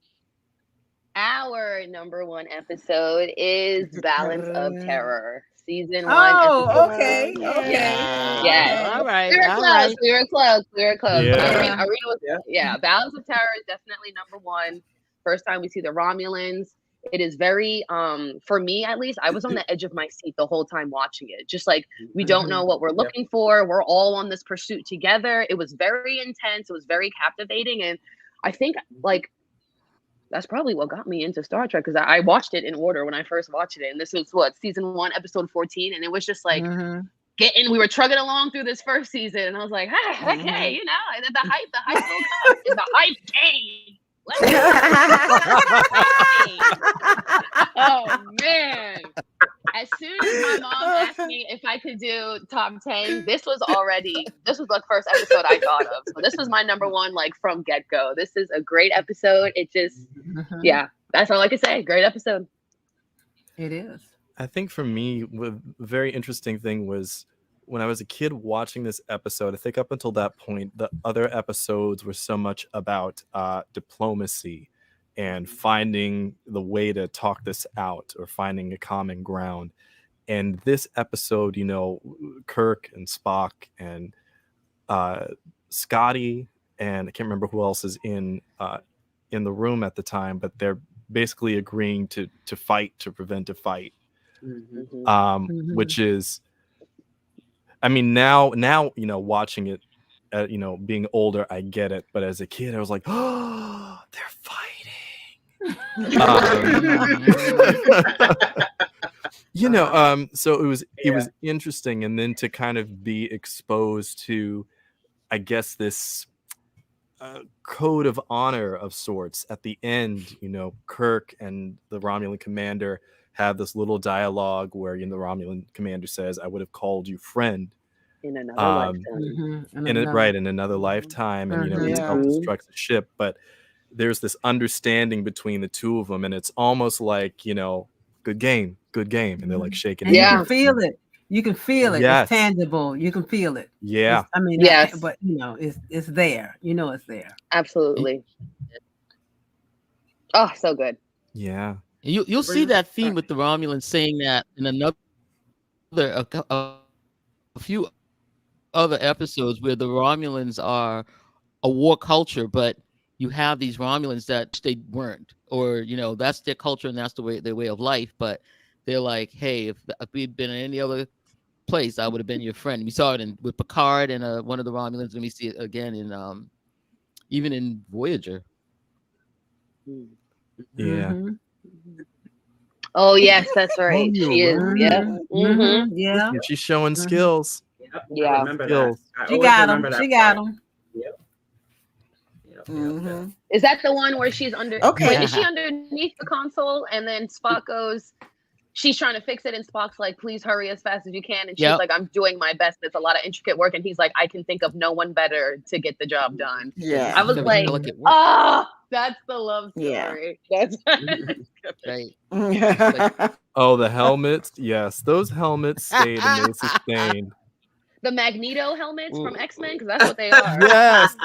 I: Our number 1 episode is Balance of Terror, season 1.
J: Oh,
I: episode
J: okay.
I: one.
J: Okay.
I: Yes.
K: All right.
I: We were
K: all
I: close.
K: right.
I: We were close. We were close. But
H: Yeah.
I: Arena was,
B: Yeah.
I: yeah. Balance of Terror is definitely number 1. First time we see the Romulans. It is very, for me at least, I was on the edge of my seat the whole time watching it. Just like, we don't know what we're looking for. We're all on this pursuit together. It was very intense. It was very captivating. And I think, like, that's probably what got me into Star Trek, because I watched it in order when I first watched it. And this was what, season 1, episode 14. And it was just like, we were trugging along through this first season. And I was like, okay, you know, and then the hype will come. And the hype came. Let's go. Oh man. As soon as my mom asked me if I could do top 10, this was the first episode I thought of. So this was my number 1, like, from get-go. This is a great episode. It just, yeah, that's all I can say. Great episode.
J: It is.
H: I think for me, the very interesting thing was when I was a kid watching this episode. I think up until that point, the other episodes were so much about diplomacy and finding the way to talk this out or finding a common ground. And this episode, you know, Kirk and Spock and Scotty, and I can't remember who else is in the room at the time, but they're basically agreeing to fight, to prevent a fight. Which is, I mean, now, you know, watching it, you know, being older, I get it. But as a kid, I was like, oh, they're fighting. You know, so it was interesting. And then to kind of be exposed to, I guess, this code of honor of sorts at the end. You know, Kirk and the Romulan commander have this little dialogue where, you know, the Romulan commander says, I would have called you friend
I: in another lifetime.
H: In another lifetime. And, you know, he self-destructs the ship. But there's this understanding between the two of them. And it's almost like, you know, good game. And they're like shaking hands.
J: You can feel it. You can feel it.
H: Yes.
J: It's tangible. You can feel it.
H: Yeah.
J: I mean,
I: yes.
J: But, you know, it's there. You know, it's there.
I: Absolutely. Oh, so good.
H: Yeah.
K: You'll see that theme with the Romulans saying that in a few other episodes where the Romulans are a war culture, but you have these Romulans that they weren't, or, you know, that's their culture and that's their way of life. But they're like, hey, if we'd been in any other place, I would have been your friend. We saw it with Picard and one of the Romulans, and we see it again in even in Voyager.
H: Yeah.
I: Oh yes, that's right. She is. Yeah.
J: Yeah.
H: She's showing skills.
I: Yeah.
B: I remember that.
J: She got them. She got them.
I: Is that the one where she's under?
A: Okay.
I: Wait, is she underneath the console? And then Spock goes, she's trying to fix it, and Spock's like, "Please hurry as fast as you can." And she's like, "I'm doing my best. It's a lot of intricate work." And he's like, "I can think of no one better to get the job done."
A: Yeah.
I: I was like, "Ah, that's the love story."
A: Yeah.
I: That's
K: right.
H: Oh, the helmets. Yes, those helmets stayed and they sustained.
I: the Magneto helmets from X-Men, because that's what they are.
H: Yes.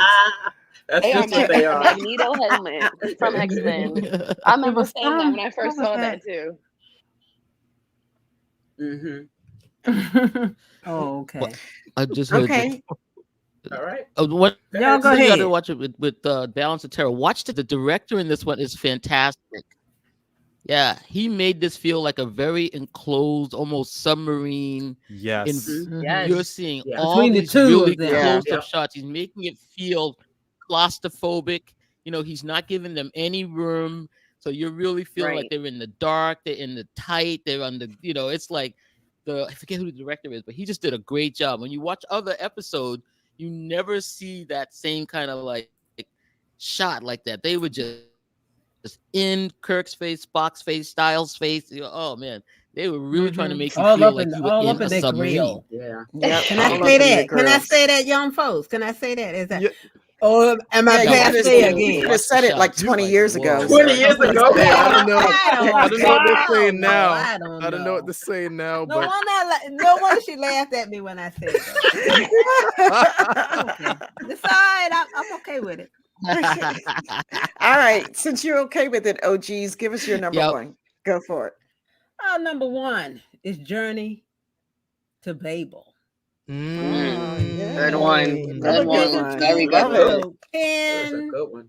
B: That's
I: They
B: just what they are.
I: Magneto helmet from X-Men. I remember saying that when I first saw that too.
J: Oh, okay.
K: Well, I just heard
A: Okay.
B: All right.
K: what
J: Y'all go
K: you
J: ahead.
K: gotta watch it with Balance of Terror. Watch the director in this one is fantastic. Yeah, he made this feel like a very enclosed, almost submarine.
H: Yes.
K: You're seeing
B: Yeah.
K: all
J: Between the
K: these
J: two
K: really
J: of them.
A: Yeah.
K: close-up
B: Yep.
K: shots. He's making it feel claustrophobic. You know, he's not giving them any room. So you're really feeling like
I: Right.
K: they're in the dark, they're in the tight, they're on the, you know, it's like I forget who the director is, but he just did a great job. When you watch other episodes, you never see that same kind of like shot like that. They were just in Kirk's face, Spock's face, Styles' face. You know, oh man, they were really trying to make you
J: All
K: feel
J: up
K: like
J: in
K: you were
J: all
K: in
J: up
K: a
J: in their
K: submarine.
J: grill.
B: Yeah.
A: Yep.
J: Can I
A: all
J: say
A: up in the
J: that? Can I
A: grills.
J: say that, young folks? Can I say that? Is that?
H: Yeah.
J: Or am I
A: Yeah,
K: Yeah,
A: you
K: watch
J: passe
K: the
A: could
K: movie,
J: again?
K: watch
A: have
K: the
A: said it like
K: shots. You're
A: 20
K: like,
A: years ago.
K: whoa.
B: 20
A: Sarah.
B: years ago.
H: Hey, I don't know.
J: I don't
H: I don't know what they're saying
J: know.
H: now.
J: I don't
H: I don't know what
J: know.
H: to say now,
J: No
H: but
J: wonder she laughed at me when I said that. Okay. It's all right. I'm okay with it.
A: All right. Since you're okay with it, OGs, give us your number
K: Yep.
A: one. Go for it.
J: Number one is Journey to Babel.
I: Good one.
H: Mm.
I: Good one.
J: Television
I: Very
J: two,
I: good
A: Love it.
I: one.
J: episode
B: That's a
J: 10,
B: good one.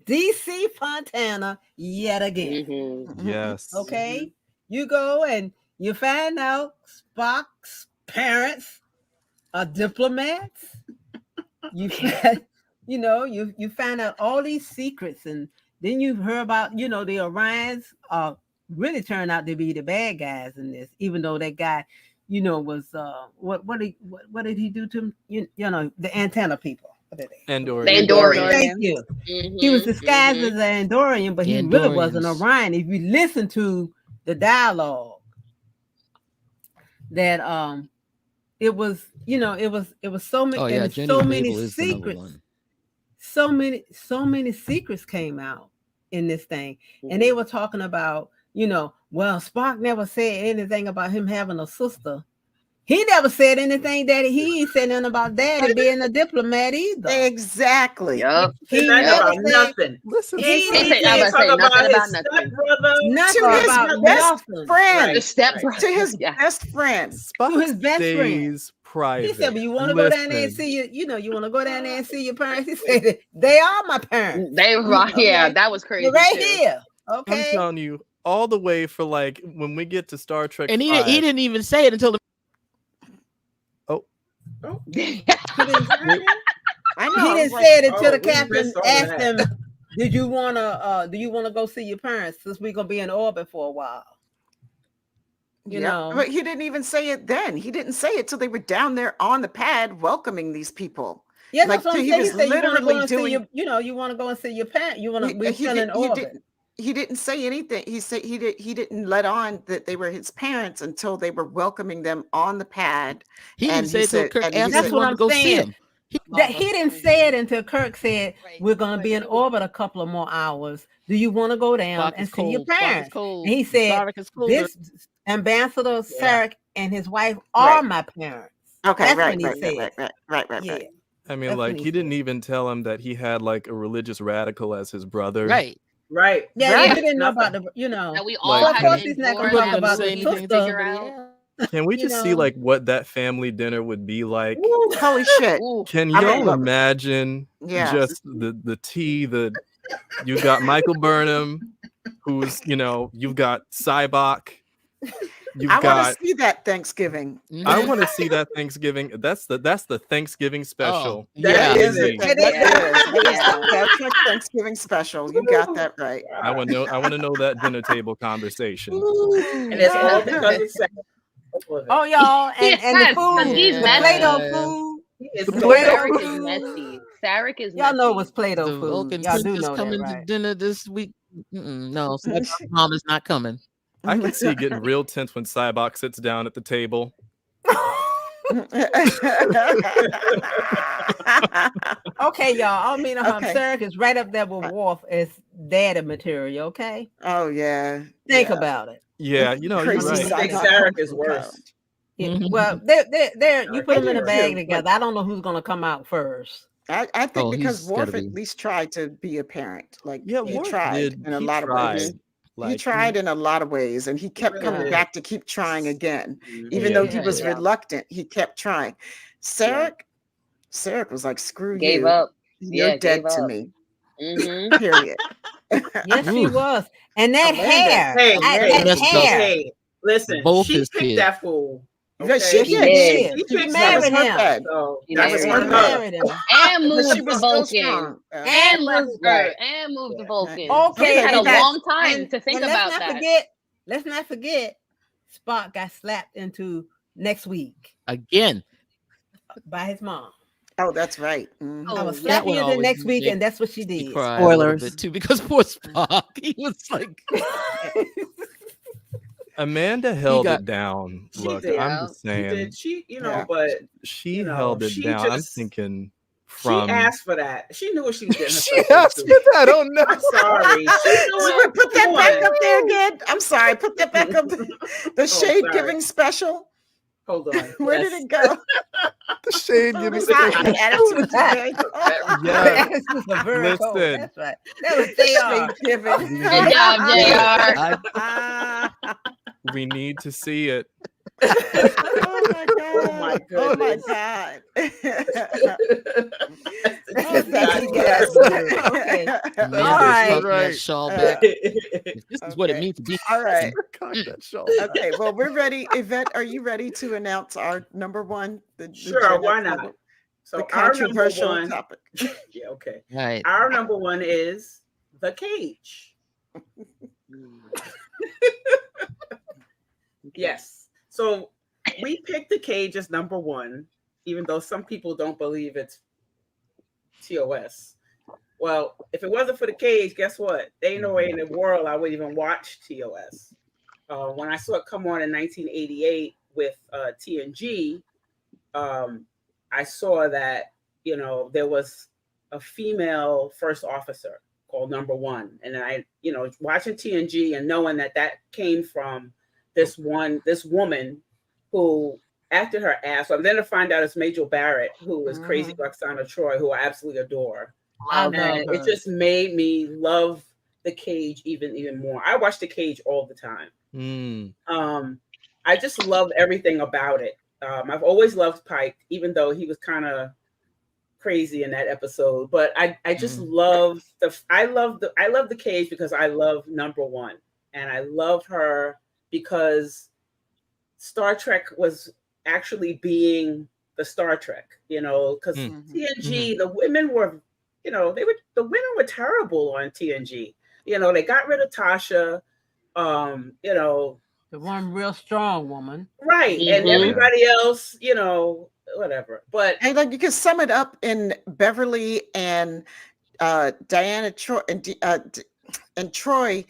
J: DC Fontana yet again.
I: Mm-hmm.
H: Yes.
J: Okay, you go and you find out Spock's parents are diplomats. You find, you find out all these secrets, and then you heard about, the Orions really turned out to be the bad guys in this, even though that guy, was what did he do to him? You know, the antenna people. What are they?
H: Andorian.
I: The Andorian.
J: Thank you. He was disguised as an Andorian, but he really wasn't
K: Andorians.
J: Orion. If you listen to the dialogue, that it was so many,
K: Oh yeah,
J: and
K: Journey
J: so
K: to
J: many
K: Babel is the number
J: secrets.
K: one.
J: So many secrets came out in this thing, and they were talking about, well, Spock never said anything about him having a sister. He never said anything that he ain't said nothing about Daddy being a diplomat either.
A: Exactly.
I: Yup.
J: He
B: Nothing
J: never
B: about
J: said
B: nothing.
H: Listen,
J: he
I: They
J: didn't
I: say, I
J: say
I: was say
B: Talk
I: nothing
B: about
I: about
B: his
I: nothing.
B: stepbrother.
J: nothing
A: To his
J: about
A: best
J: nothing.
A: friend.
I: The step
B: Right.
A: To his
I: yeah.
A: best friend.
J: To his
H: Spock
J: best friend.
H: stays private.
J: He said, "Well, you want to go down there and
H: Listen.
J: see you want to go down there and see your parents." He said, "They are my parents.
I: They right, yeah,
J: Okay.
I: that was crazy.
J: They're right
I: too.
J: here."
H: I'm
J: Okay.
H: telling you, all the way for like when we get to Star Trek
K: And he
H: 5,
K: didn't even say it until the
A: I know.
J: He
A: I was
J: didn't
A: like,
J: say it until the
B: we
J: captain
B: missed all of
J: asked
B: that.
J: him, do you wanna go see your parents since we're gonna be in orbit for a while? You
A: yep.
J: know.
A: But he didn't even say it then. He didn't say it till they were down there on the pad welcoming these people.
J: Yeah,
A: Like,
J: that's what I'm
A: he
J: saying. He
A: was
J: said you want to go
A: literally
J: and see
A: doing-
J: you want to go and see your parents. We're
A: He
J: still in orbit.
A: didn't say anything. He said he didn't let on that they were his parents until they were welcoming them on the pad.
K: he
A: And
K: didn't say
A: he
K: it till
A: said-
K: Kirk
A: and he
K: asked if
J: That's
K: he
J: what
K: wanted
J: I'm
K: to go see
J: saying.
K: him.
J: He didn't say it until Kirk said, we're going to be in orbit a couple of more hours. Do you want to go down
K: Spock
J: and
K: is
J: see your
K: cold. Spock is
J: parents?
K: cold.
J: And he said,
K: Sarek is colder.
J: this Ambassador
B: Yeah.
J: Sarek and his wife are
A: Right.
J: my parents.
A: Okay,
J: That's
A: right,
J: when he
A: right,
J: said.
A: right.
J: Yeah.
H: I mean,
J: That's
H: like
J: when he
H: he didn't
J: said.
H: even tell him that he had like a religious radical as his brother.
K: Right.
B: Right.
J: Yeah,
A: Right.
J: he didn't know about
B: Nothing.
I: That we all
H: Like,
J: of
I: had
J: course
I: to
J: he's not
I: endure
J: gonna
K: He
J: talk
K: wasn't
I: that
K: gonna
J: about
K: say
J: the
K: anything
J: sister.
K: until
I: figure
K: somebody
I: out.
H: Can we
J: You
H: just see
J: know.
H: like what that family dinner would be like?
A: Holy shit.
I: Ooh.
H: Can
A: I would
H: y'all
A: love it.
H: imagine
A: Yeah.
H: just the tea, you got Michael Burnham, who's, you've got Cybok, you've
A: I want
H: got
A: to see that Thanksgiving.
H: I want to see that Thanksgiving. That's the Thanksgiving special.
K: yeah.
B: That is
H: Really.
B: it.
A: That is the Star Trek Thanksgiving special. You got that right.
H: I want to know that dinner table conversation.
B: And it's all because of sex.
J: Oh, y'all, and the
I: Yes,
J: food,
I: he's
J: the
I: messy.
J: Play-Doh food.
B: He is
H: The
B: so
H: Play-Doh
B: bad.
I: Sarek
H: food.
I: is messy. Sarek is
J: Y'all know it
I: messy.
J: was Play-Doh
K: The
J: food.
K: Vulcan
J: Y'all do
K: princess
J: know that,
K: coming to
J: right?
K: dinner this week. No, Sark's mom is not coming.
H: I can see it getting real tense when Cybok sits down at the table.
J: Okay, y'all. I mean,
A: Okay.
J: Sarek is right up there with Worf as daddy material. Okay,
A: Oh yeah.
J: think
A: Yeah.
J: about it.
H: Yeah, you're
A: Crazy
H: right.
B: I think
A: Cybok
B: Sarek
A: comes
B: is
A: from
B: worse.
A: college.
J: Yeah,
K: Mhm.
J: well, they're you
B: Sarek
J: put them
B: is
J: in a
B: worse.
J: bag
A: Too,
J: together. I don't know who's gonna come out first.
A: I think
K: Oh,
A: because
K: he's
A: Worf
K: gotta
A: at
K: be.
A: least tried to be a parent. Like
H: Yeah,
A: he
H: Worf
A: tried
H: did.
A: in a
H: He
A: lot of ways.
H: tried.
A: He
H: Like
A: tried in a lot of ways, and he kept
B: really
A: coming
J: did.
A: back to keep trying again. Even
H: Yeah,
A: though
H: he
A: he was
J: did.
A: reluctant, he kept trying. Sarek was like, screw
I: Gave
A: you.
I: up.
A: You're
I: Yeah,
A: dead
I: gave
A: to
I: up.
A: me.
I: Mm-hmm.
A: Period.
J: Yes, she was. And that
A: Amanda.
J: hair.
B: Hey,
J: that
K: messed up.
J: hair.
B: hey, listen,
K: Both
B: she
K: his
B: picked
K: kids.
B: that fool.
A: Yeah,
B: Okay?
A: she
I: She
A: did.
I: did.
B: She
J: She
B: picked
A: That was
J: married
A: her
J: him.
A: bed.
B: So
I: She
B: that's
A: was
J: She
A: her
B: on
A: bed.
B: her.
J: married him.
I: And
A: But she
I: moved
A: was
I: to
A: still
I: Vulcan.
A: strong.
I: And moved
B: Right.
I: and moved to
B: Yeah.
I: Vulcan.
J: Okay,
I: She had a
J: and that's-
I: long time to think
J: and
I: about
J: let's not
I: that.
J: forget. Let's not forget. Spock got slapped into next week
K: Again.
J: by his mom.
A: Oh, that's right. Mhm.
J: I was
I: Oh,
K: That
J: slapping
K: one
J: you into
K: always
J: next week,
K: make
J: and that's what she
K: me
J: did.
K: cry a little
F: Spoilers.
K: bit too, because poor Spock, he was like,
H: Amanda held
K: got-
H: it down.
B: She
H: Look,
B: did.
H: I'm just
B: She
H: saying,
B: did. She,
A: Yeah.
B: but
H: she
B: you know,
H: held it
B: she
H: down. I'm
B: just-
H: thinking
B: she
H: from.
B: asked for that. She knew what she was getting
H: She
B: herself
H: asked
B: into.
H: for that. Oh no!
B: I'm sorry. She knew it.
A: Put that
B: Come
A: back
B: on.
A: up there again. I'm sorry. Put that back up. The shade
B: sorry.
A: giving special.
B: Hold on.
A: Where
B: Yes.
A: did it go?
H: The shade
A: Food
H: giving
A: is hot.
H: special.
A: Attitude is very cold.
H: Yes.
J: This was a very cold.
H: Listen.
J: That's right. That was JR.
A: Shade giving.
I: Good job, JR.
H: We need to see it.
A: Oh my god!
B: my
A: Oh my
B: goodness.
A: god!
B: That's
A: That's
B: the
A: what
B: guy.
J: Okay.
K: Amanda
J: All right.
K: tucking
H: Right.
K: that shawl
A: Uh,
K: back. This is what it
A: okay.
K: means to be.
A: All right.
H: Cock that shawl.
A: Okay. Well, we're ready. Yvette, are you ready to announce our number one? The
B: Sure,
A: Gen
B: why
A: X
B: not?
A: number-
B: So
A: the
B: our number
A: controversial
B: one.
A: topic.
B: Yeah, okay.
K: Right.
B: Our number one is The Cage. Yes. So we picked The Cage as number one, even though some people don't believe it's TOS. Well, if it wasn't for The Cage, guess what? There ain't no way in the world I would even watch TOS. When I saw it come on in 1988 with TNG, I saw that, you know, there was a female first officer called Number One. And I, you know, watching TNG and knowing that that came from this woman who acted her ass off. Then to find out it's Major Barrett, who is crazy Roxana Troy, who I absolutely adore.
J: I love
B: And
J: her.
B: it just made me love The Cage even more. I watch The Cage all the time. I just love everything about it. I've always loved Pike, even though he was kind of crazy in that episode. But I just love I love The Cage because I love Number One, and I love her because Star Trek was actually being the Star Trek, you know, because TNG, the women were, you know, the women were terrible on TNG. You know, they got rid of Tasha, you know,
J: The one real strong woman.
B: right, and everybody else, you know, whatever. But
A: And like you can sum it up in Beverly and Diana Troy and Troy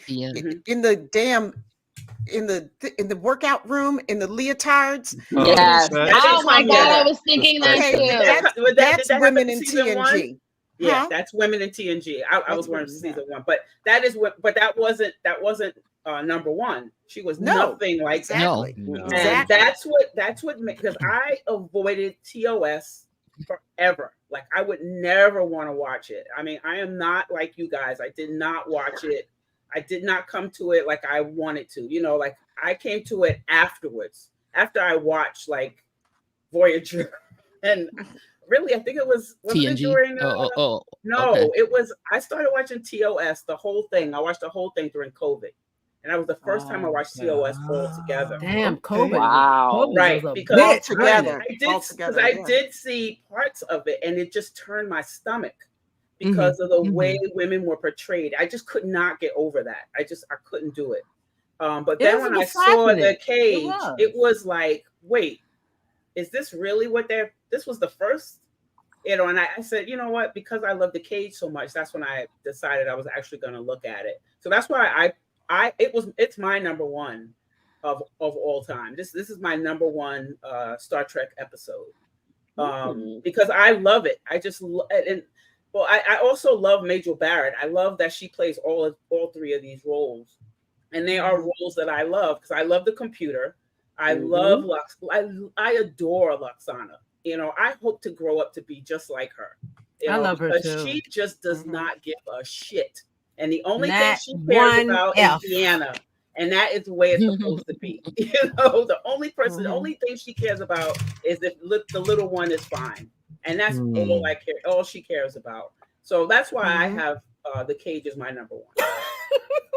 A: in the workout room in the leotards.
I: Yes.
H: That-
I: Oh my God, I was thinking that too.
A: That's
B: did that
A: women
B: happen
A: in
B: season one?
A: TNG.
B: Yeah,
A: Huh?
B: that's women in TNG. I
A: That's
B: was wearing
A: women,
B: season one, but that is what. But that wasn't number one. She was
A: No,
B: nothing like
A: exactly.
H: No.
B: that.
A: Exactly.
B: And that's what because I avoided TOS forever. Like I would never want to watch it. I mean, I am not like you guys. I did not watch it. I did not come to it like I wanted to. You know, like I came to it afterwards, after I watched like Voyager and. Really, I think it was
K: TNG.
B: during.
K: No,
B: okay. It was. I started watching TOS, the whole thing. I watched the whole thing during COVID, and that was the first time I watched TOS all together.
J: Damn, COVID.
I: Wow.
J: COVID
B: Right,
J: was a
B: because
J: bitch,
A: together.
J: wasn't it?
B: I did see parts of it, and it just turned my stomach because of the way women were portrayed. I just could not get over that. I couldn't do it. But then when I saw The Cage, it was like, wait, is this really what this was the first, you know, and I said, you know what, because I love The Cage so much, that's when I decided I was actually going to look at it. So that's why it's my number one of all time. This is my number one Star Trek episode. Because I love it. I just I also love Major Barrett. I love that she plays all three of these roles. And they are roles that I love because I love the computer. I love Lux. I adore Luxana. You know, I hope to grow up to be just like her.
J: I love her too.
B: She just does not give a shit. And the only thing
J: Not
B: she cares
J: one
B: about
J: F.
B: is Deanna. And that is the way it's supposed to be. You know, the only thing she cares about is if the little one is fine. And that's all she cares about. So that's why I have The Cage is my number one.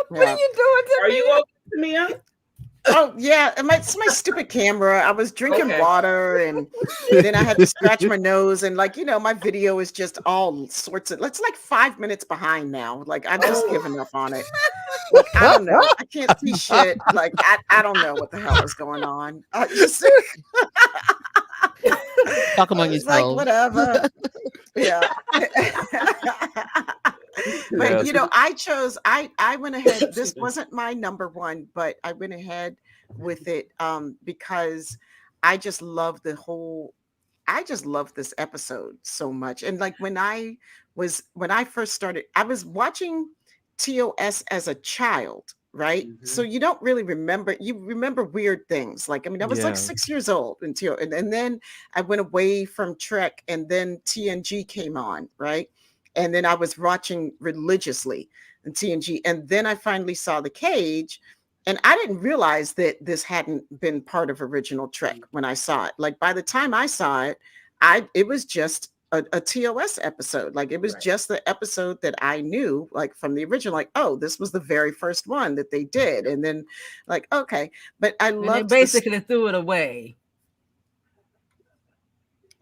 J: What are you doing to
B: Are
J: me?
B: you okay, Mia?
A: Oh yeah, it's my stupid camera. I was drinking water, and then I had to scratch my nose, and my video is just all sorts of. It's like 5 minutes behind now. Like I just given up on it. Like I don't know. I can't see shit. Like I don't know what the hell is going on. I just
K: Talk among
A: it's like
K: yourselves.
A: whatever. Yeah. But I went ahead. This wasn't my number one, but I went ahead with it because I just love this episode so much. And like when I first started, I was watching TOS as a child, right? So you don't really remember, you remember weird things. Like, I mean, I was like 6 years old until, and then I went away from Trek, and then TNG came on, right? And then I was watching religiously in TNG. And then I finally saw The Cage. And I didn't realize that this hadn't been part of original Trek when I saw it. Like by the time I saw it, it was just a TOS episode. Like it was just the episode that I knew, like from the original, like, oh, this was the very first one that they did. And then like, okay. But I love
J: basically threw it away.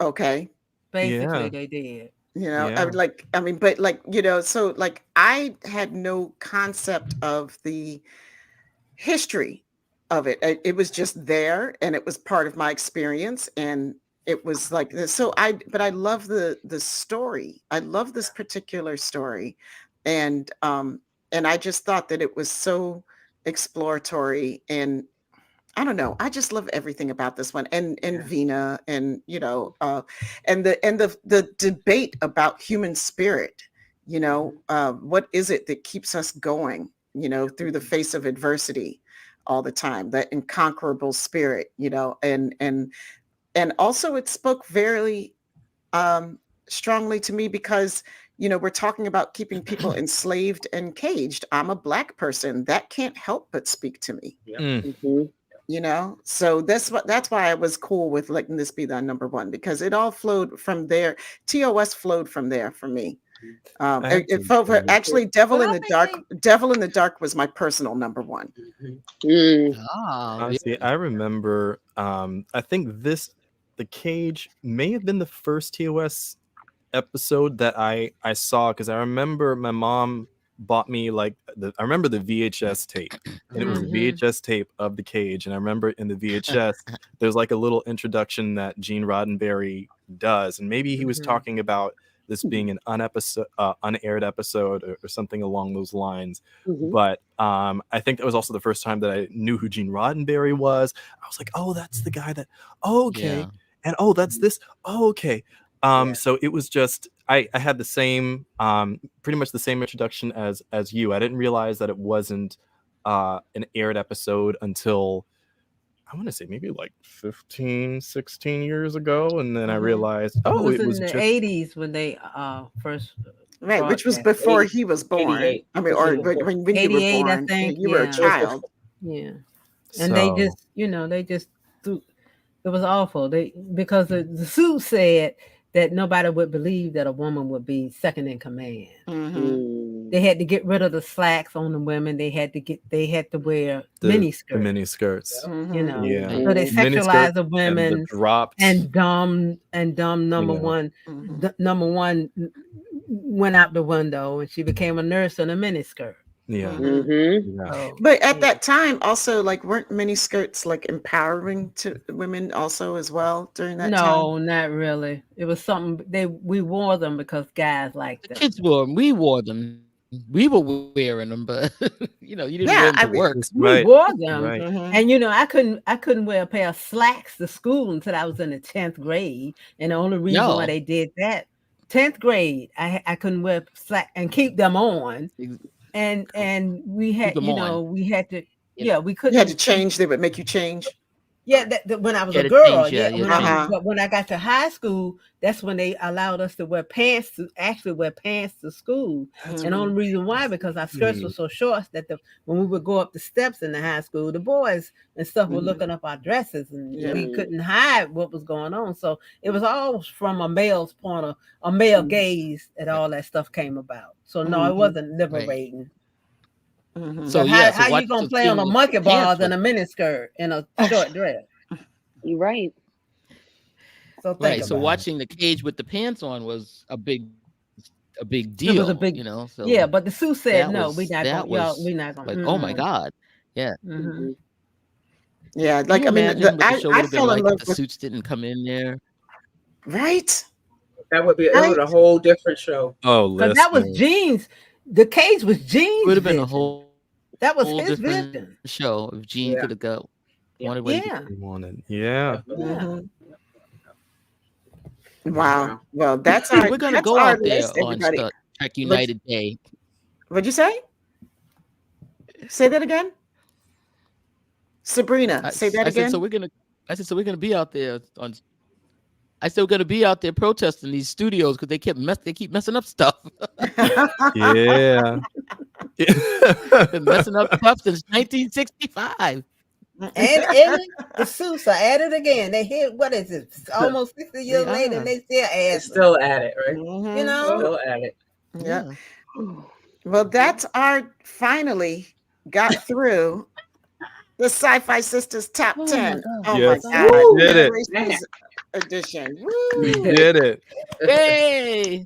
A: Okay.
J: Basically they did.
A: So like I had no concept of the history of it. It was just there, and it was part of my experience, and it was like this. But I love the story. I love this particular story, and I just thought that it was so exploratory, and I don't know. I just love everything about this one, and Vina, and and the debate about human spirit. What is it that keeps us going? Through the face of adversity, all the time. That unconquerable spirit. And also it spoke very strongly to me because we're talking about keeping people enslaved and caged. I'm a Black person. That can't help but speak to me. So that's why I was cool with letting this be the number one, because it all flowed from there. TOS flowed from there for me. Actually, Devil in the Dark was my personal number one.
H: Honestly, I remember I think The Cage may have been the first TOS episode that I saw, because I remember my mom bought me I remember the VHS tape, and it was a VHS tape of The Cage, and I remember in the VHS there's like a little introduction that Gene Roddenberry does, and maybe he was talking about this being an unaired episode or something along those lines. But I think that was also the first time that I knew who Gene Roddenberry was. I was like, oh, that's the guy that, and oh, that's this, okay. So it was just, I had the same, pretty much the same introduction as you. I didn't realize that it wasn't an aired episode until, I want to say maybe like 15, 16 years ago. And then I realized,
J: it was in the 80s when they first.
A: Right, which was before he was born.
B: 88.
A: I mean, or when you were born,
J: I think,
A: you were a child.
J: Yeah. And they just threw, it was awful. Because the suit said that nobody would believe that a woman would be second in command. They had to get rid of the slacks on the women. They had to wear mini skirts.
H: The mini skirts.
J: So they sexualized the women, and dumb number one went out the window, and she became a nurse in a mini skirt. But
A: at that time also, like, weren't mini skirts like empowering to women also as well during that time?
J: No, not really. It was something we wore them because guys liked them.
K: Kids wore them. We wore them. We were wearing them, but you didn't wear them to work.
J: We wore them, and I couldn't wear a pair of slacks to school until I was in the 10th grade. And the only reason why they did that, 10th grade, I couldn't wear slack and keep them on. And we had, we had to, we couldn't.
A: You had to change. They would make you change.
J: Yeah, when I was
K: Yeah,
J: a
K: the
J: girl,
K: change,
J: yeah.
K: yeah,
A: Uh-huh.
J: But when I got to high school, that's when they allowed us to wear pants to school.
D: That's
J: And the only reason why, because our skirts were so short that when we would go up the steps in the high school, the boys and stuff were looking up our dresses, and
A: Yeah.
J: we couldn't hide what was going on. So it was all from a male's point of a male gaze that all that stuff came about. So no, it wasn't liberating.
A: Mhm.
K: So
J: But
K: yeah,
J: how you gonna play on a monkey bars and a miniskirt and a short dress?
I: You're right.
J: So think
K: Right. So
J: about it.
K: watching the cage with the pants on was a big deal.
J: It was a big,
K: you know. So
J: yeah. But the Sue said
K: that
J: no,
K: was
J: we not
K: that
J: gonna, y'all,
K: was
J: we not gonna.
K: like, oh my God. Yeah.
J: Mhm.
A: Yeah,
K: Can
A: like
K: you
A: I mean,
K: imagine what the show would
A: I
K: have been
A: fell in
K: like
A: love
K: if the
A: with
K: suits didn't come in there?
A: right,
B: That would be it.
A: right.
B: Was a whole different show.
H: Oh,
J: Because that was
H: listen.
J: Gene's. The cage was
K: It
J: Gene's
K: would have been a
J: vision. That was
K: whole
J: his
K: different
J: vision.
K: show if Gene
B: Yeah.
K: could have got wanted what
J: Yeah.
H: He wanted. Yeah.
B: Definitely.
J: Yeah.
A: Mhm. Wow.
B: Wow.
A: Well, that's
K: So
A: our
K: we're gonna go
A: our
K: out there
A: list,
K: on
A: everybody.
K: Star Trek
A: What
K: United Day.
A: what'd you say? Say that again, Sabrina.
K: I,
A: Say that
K: I said so
A: again.
K: we're gonna I said so we're gonna be out there on I said we're gonna be out there protesting these studios because they keep messing up stuff.
H: Yeah.
K: Been messing up stuff since 1965.
J: And the Suits are at it again. They hit, what is it? Almost 60 years later, and they still
B: They're
J: add.
B: still at it, right?
J: You know?
B: Still at it.
A: Yeah. Well, that's our finally got through the Sci-Fi Sisters top 10. Oh
H: Yes,
A: my God.
H: we did it.
A: Generations edition.
H: We
A: Woo.
H: did it.
K: Yay!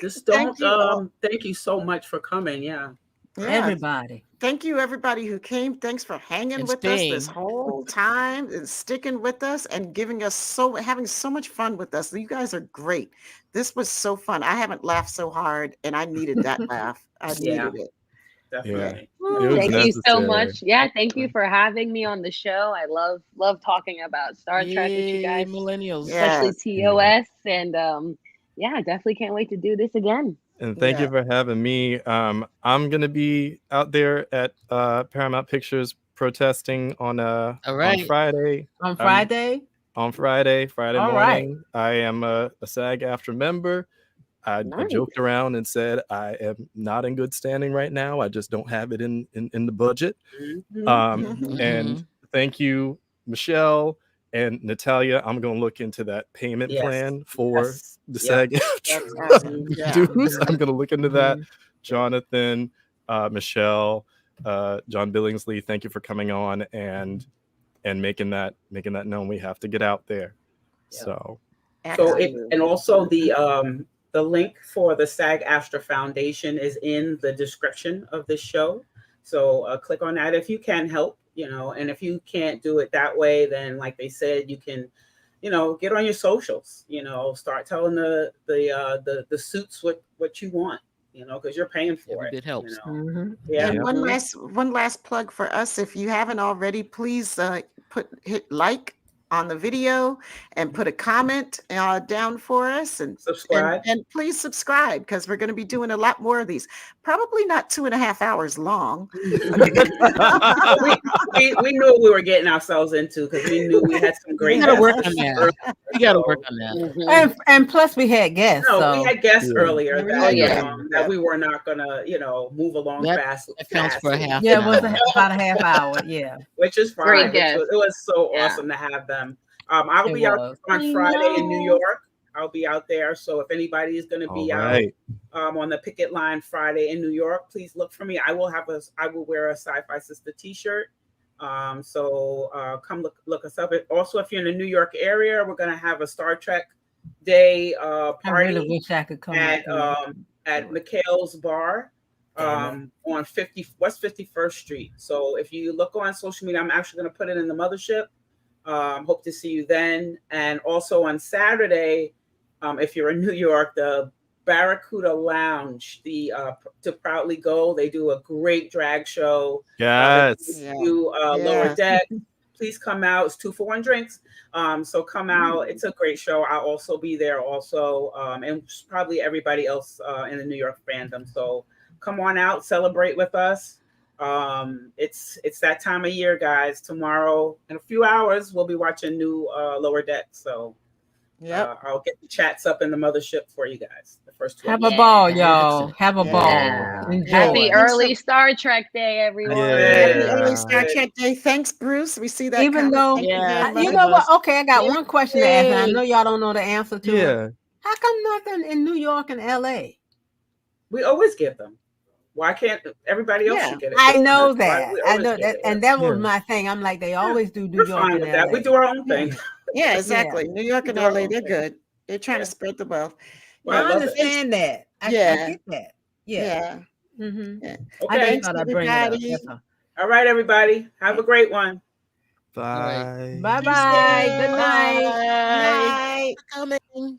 B: Just
A: Thank
B: don't
A: you all.
B: thank you so much for coming. Yeah.
A: Yeah.
J: Everybody.
A: Thank you, everybody who came. Thanks for hanging
K: And
A: with us this
K: staying.
A: whole time and sticking with us and giving us having so much fun with us. You guys are great. This was so fun. I haven't laughed so hard, and I needed that laugh. I
B: Yeah.
A: needed it.
B: Definitely.
H: It was
I: Thank you so
H: necessary.
I: much. Yeah, thank you for having me on the show. I love talking about Star Trek with you
K: Yay,
I: guys,
K: millennials.
I: especially
A: Yes.
I: TOS. And yeah, definitely can't wait to do this again.
H: And thank you for having me. I'm gonna be out there at Paramount Pictures protesting on
K: All right.
H: Friday.
J: On Friday?
H: On Friday
J: All right.
H: morning. I am a SAG-AFTRA member. I
I: Nice.
H: joked around and said I am not in good standing right now. I just don't have it in the budget.
B: Mhm.
H: And thank you, Michelle and Natalia. I'm going to look into that payment
B: Yes.
H: plan for
B: Yes.
H: the
B: Yeah.
A: That's awesome.
H: SAG
A: Yeah.
H: dues. I'm going to look into that. Jonathan, Michelle, John Billingsley, thank you for coming on and making that known. We have to get out there. So
B: And also the link for the SAG-AFTRA Foundation is in the description of this show. So click on that if you can help, and if you can't do it that way, then like they said, you can, get on your socials, start telling the suits what you want, because you're paying for it.
K: It helps.
B: Yeah.
A: And one last plug for us. If you haven't already, please hit like on the video and put a comment down for us and
B: subscribe.
A: And please subscribe, because we're going to be doing a lot more of these. Probably not 2.5 hours long.
B: we knew what we were getting ourselves into, because we knew we had some great
J: We gotta work
B: guests
J: on that.
B: earlier.
K: We got to work on that.
J: And plus we had guests.
B: No, we had guests earlier
A: Yeah.
B: that we were not gonna, move along fast.
K: That counts for a half.
J: Yeah,
K: an
J: it was
K: hour.
J: about a half hour. Yeah.
B: Which is fine.
I: Great guest.
B: It was so
I: Yeah.
B: awesome to have them. I'll
J: It
B: be out
J: was.
B: on Friday in New York. I'll be out there. So if anybody is going to be out on the picket line Friday in New York, please look for me. I will wear a Sci-Fi Sister T-shirt. So come look us up. Also, if you're in the New York area, we're going to have a Star Trek Day
J: I
B: party
J: really wish I could come
B: at Mikhail's Bar on West 51st Street. So if you look on social media, I'm actually going to put it in the mothership. Hope to see you then. And also on Saturday, if you're in New York, the Barracuda Lounge, to Proudly Go, they do a great drag show.
H: Yes.
B: Lower Deck. Please come out. It's 2 for 1 drinks. So come out. It's a great show. I'll also be there also. And probably everybody else in the New York fandom. So come on out, celebrate with us. It's that time of year, guys. Tomorrow in a few hours we'll be watching new Lower Deck. So I'll get the chats up in the mothership for you guys. The first two.
J: Have a ball, y'all. Have a ball.
I: Yeah.
J: Enjoy.
I: Happy early Star Trek Day, everyone.
A: Happy early Star Trek Day. Thanks, Bruce. We see that.
J: Even though,
A: Thank you very much.
J: you know what? Okay, I got one question to ask, and I know y'all don't know the answer to it. How come nothing in New York and LA?
B: We always give them. Why can't everybody else should get it?
J: I know that.
B: I know
J: that, and that was my thing. I'm like, they always do New York and LA.
B: We do our own thing.
A: Yeah, exactly. New York and LA, they're good. They're trying to spread the wealth.
J: I understand that. I get that. Yeah.
B: Okay.
J: I just thought I'd bring it up.
B: All right, everybody. Have a great one.
H: Bye.
J: Bye-bye. Good night.
A: Night.
C: Coming.